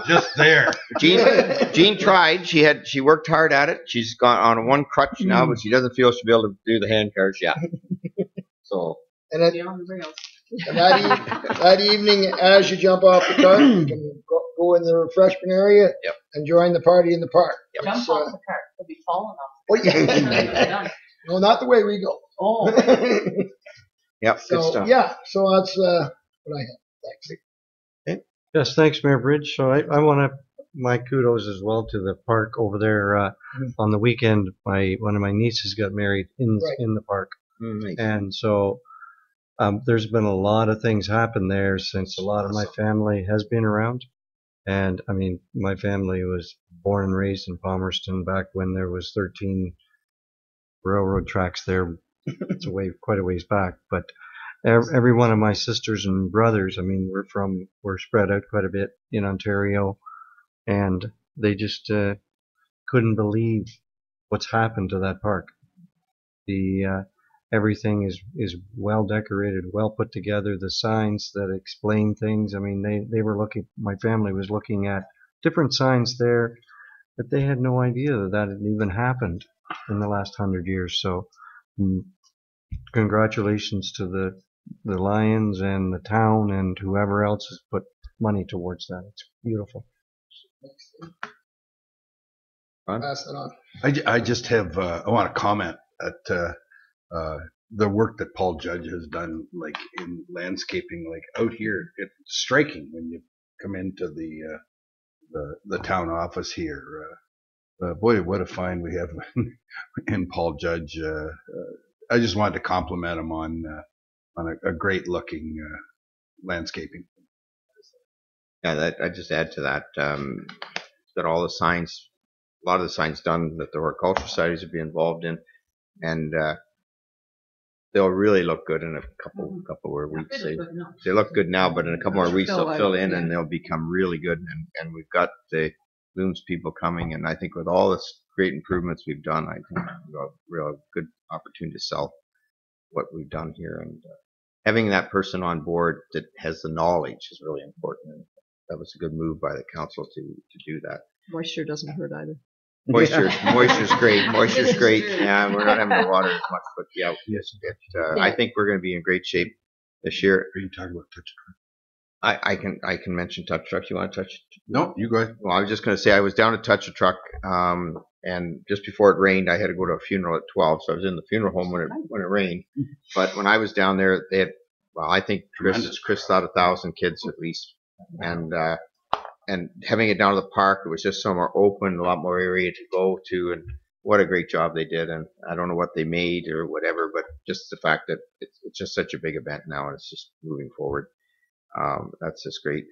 Just there. Jean tried. She worked hard at it. She's gone on one crutch now, but she doesn't feel she'll be able to do the hand cars yet. So. And that evening, as you jump off the cart, you can go in the refreshment area and join the party in the park. Jump off the cart. They'll be falling off. Oh, yeah. No, not the way we go. Oh. Yep. So, good stuff. yeah. So that's what I have. Thanks. Yes, thanks, Mayor Bridge. So I want to my kudos as well to the park over there. On the weekend, one of my nieces got married in the park, Nice. and so there's been a lot of things happen there since a lot of my family has been around. And I mean, my family was born and raised in Palmerston back when there was 13 railroad tracks there. It's quite a ways back, but every one of my sisters and brothers, I mean, we're spread out quite a bit in Ontario, and they just couldn't believe what's happened to that park. Everything is well decorated, well put together. The signs that explain things. I mean, they were looking. My family was looking at different signs there that they had no idea that had even happened in the last 100 years. So, congratulations to the Lions and the town and whoever else has put money towards that. It's beautiful. Pass it on. I just have I want to comment at the work that Paul Judge has done, like in landscaping, like out here. It's striking when you come into the town office here. Boy, what a find we have in Paul Judge. I just wanted to compliment him on a great looking landscaping. Yeah, I just add to that. Got all the signs lot of the signs done that the horticulture societies would be involved in, and they'll really look good in a couple more weeks. They look good now, but in a couple more weeks they'll fill in and they'll become really good. And we've got the looms people coming, and I think with all this great improvements we've done, I think we've got a real good opportunity to sell what we've done here. And having that person on board that has the knowledge is really important. And that was a good move by the council to do that. Moisture doesn't hurt either. Moisture's great. Moisture's great. Yeah, we're not having to water as much, but yeah, I think we're going to be in great shape this year. Are you talking about touch truck? I can mention touch truck. You want to touch? No, you go ahead. Well, I was just going to say I was down to touch a truck, and just before it rained, I had to go to a funeral at 12, so I was in the funeral home when it rained. But when I was down there, they had, well, I think Chris thought 1,000 kids at least, and having it down to the park, it was just so more open, a lot more area to go to, and what a great job they did. And I don't know what they made or whatever, but just the fact that it's just such a big event now, and it's just moving forward. That's just great.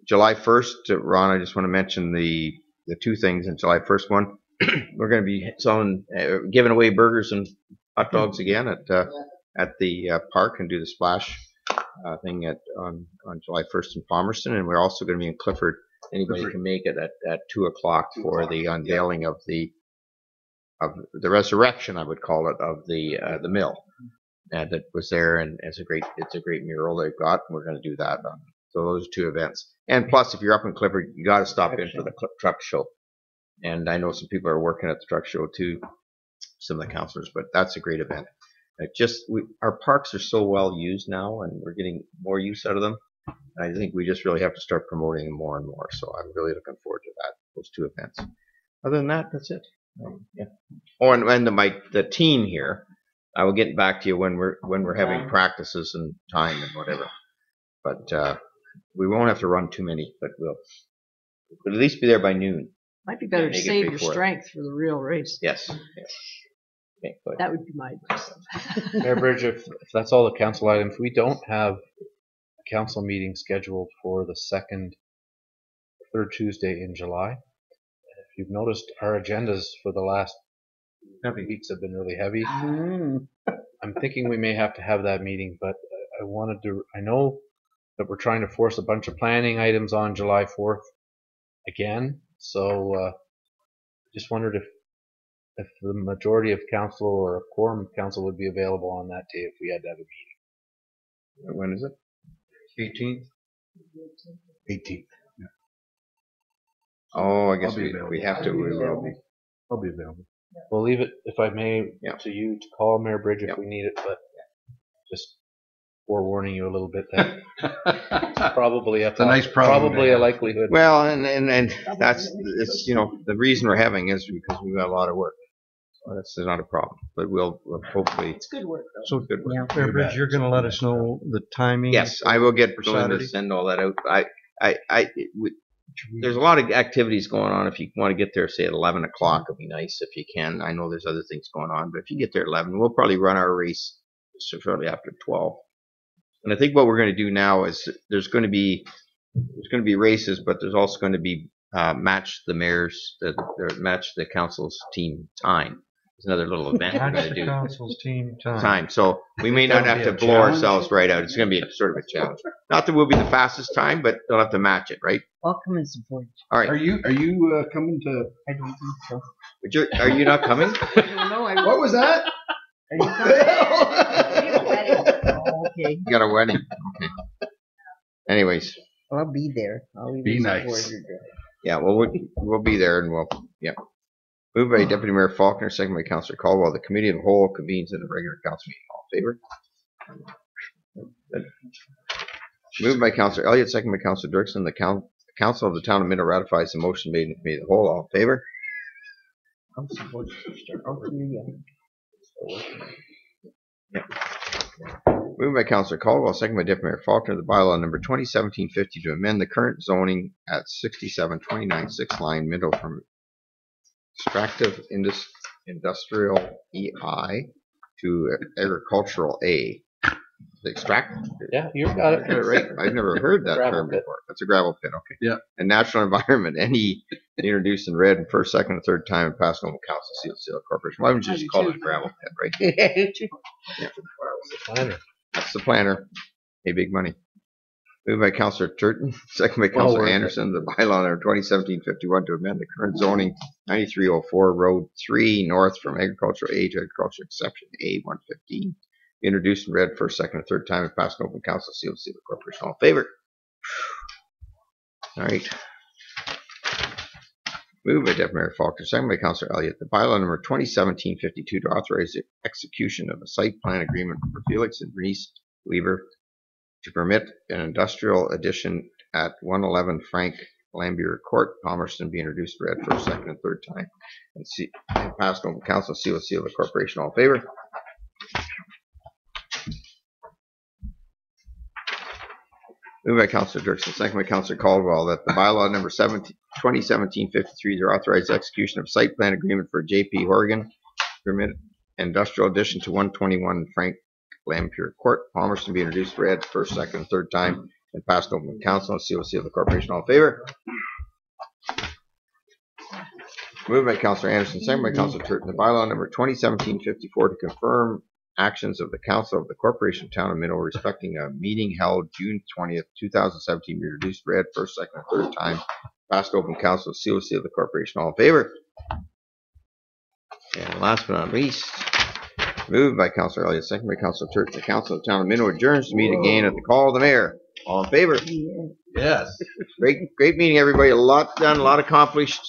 July 1st, Ron, I just want to mention the two things in July 1st. One, we're going to be giving away burgers and hot dogs again at the park, and do the splash thing on July 1st in Palmerston, and we're also going to be in Clifford. Anybody can make it at 2 o'clock for the unveiling of the resurrection, I would call it, of the mill that was there, and it's a great mural they've got. And we're going to do that. So those are two events, and plus, if you're up in Clifford, you got to stop in for the truck show. And I know some people are working at the truck show too, some of the councilors, but that's a great event. Our parks are so well used now, and we're getting more use out of them. I think we just really have to start promoting them more and more. So I'm really looking forward to those two events. Other than that, that's it. Yeah. Oh, and the team here, I will get back to you when we're having practices and time and whatever. But we won't have to run too many, but we'll at least be there by noon. Might be better to save your strength for the real race. Yes. Okay, that would be my advice. Mayor Bridge, if that's all the council items, we don't have a council meeting scheduled for the third Tuesday in July. If you've noticed, our agendas for the last weeks have been really heavy. I'm thinking we may have to have that meeting, but I know that we're trying to force a bunch of planning items on July 4th again. So just wondered if the majority of council or a quorum of council would be available on that day if we had to have a meeting. When is it? 18th. 18th. Yeah. Oh, I guess we have to. I'll be available. We'll leave it, if I may, to you to call Mayor Bridge if we need it, but just forewarning you a little bit that it's probably a nice problem. Probably a likelihood. Well, and it's the reason we're having is because we've got a lot of work. So that's not a problem, but we'll hopefully. It's good work, though. So good work. Mayor Bridge, you're going to let us know the timing. Yes, I will get going to send all that out. There's a lot of activities going on. If you want to get there, say at 11 o'clock, it'd be nice if you can. I know there's other things going on, but if you get there at 11, we'll probably run our race shortly after 12. And I think what we're going to do now is there's going to be races, but there's also going to be match the council's team time. It's another little event we're going to do. Council's team Time. So we may not have to blow ourselves right out. It's going to be sort of a challenge. Not that we'll be the fastest time, but they'll have to match it, right? Welcome and support. All right. Are you coming to? I don't think so. Are you not coming? What was that? Are you coming? Okay. You got a wedding. Okay. Anyways. I'll be there. I'll be nice. Yeah, well, we'll be there, and Moved by Deputy Mayor Faulkner, second by Councillor Caldwell. The Committee of the Whole convenes at a regular council meeting. All in favor? Moved by Councillor Elliott, second by Councillor Dirksen. The Council of the Town of Minto ratifies the motion made in the Committee of the Whole. All in favor? Moved by Councillor Caldwell, second by Deputy Mayor Faulkner. The bylaw number 2017-50 to amend the current zoning at 6729 6th line Minto from extractive industrial EI to agricultural A. The extract? Yeah, you got it. Right. I've never heard that term before. That's a gravel pit. Okay. Yeah. And natural environment NE Be introduced and read in first, second, and third time and passed on to council, seal of corporation. Why don't you just call it a gravel pit, right? Yeah. That's the planner. Hey, big money. Moved by Councillor Turton, second by Councillor Anderson, the bylaw number 2017-51 to amend the current zoning 9304 Road 3 north from agricultural A to agricultural exception A115. Introduced and read first, second, and third time and passed on open council, seal of the corporation. All in favor? All right. Moved by Deputy Mayor Faulkner, second by Councillor Elliott, the bylaw number 2017-52 to authorize the execution of a site plan agreement for Felix and Reese Weaver to permit an industrial addition at 111 Frank Lambier Court, Palmerston, be introduced, read first, second, and third time, and passed on council, seal of the corporation. All in favor? Moved by Councillor Dirksen, second by Councillor Caldwell, that the bylaw number 2017-53 to authorize the execution of site plan agreement for JP Horgan, permit industrial addition to 121 Frank Lampier Court, Palmerston, be introduced, read first, second, and third time, and passed over to council and seal of the corporation. All in favor? Moved by Councillor Anderson, second by Councillor Turton, the bylaw number 2017-54 to confirm actions of the council of the corporation of town of Minto respecting a meeting held June 20th, 2017, be introduced, read first, second, and third time, passed open council, seal of the corporation. All in favor? And last but not least, moved by Councillor Elliott, second by Councillor Turton, the council of the town of Minto adjourns to meet again at the call of the mayor. All in favor? Yes. Great meeting, everybody. A lot done, a lot accomplished.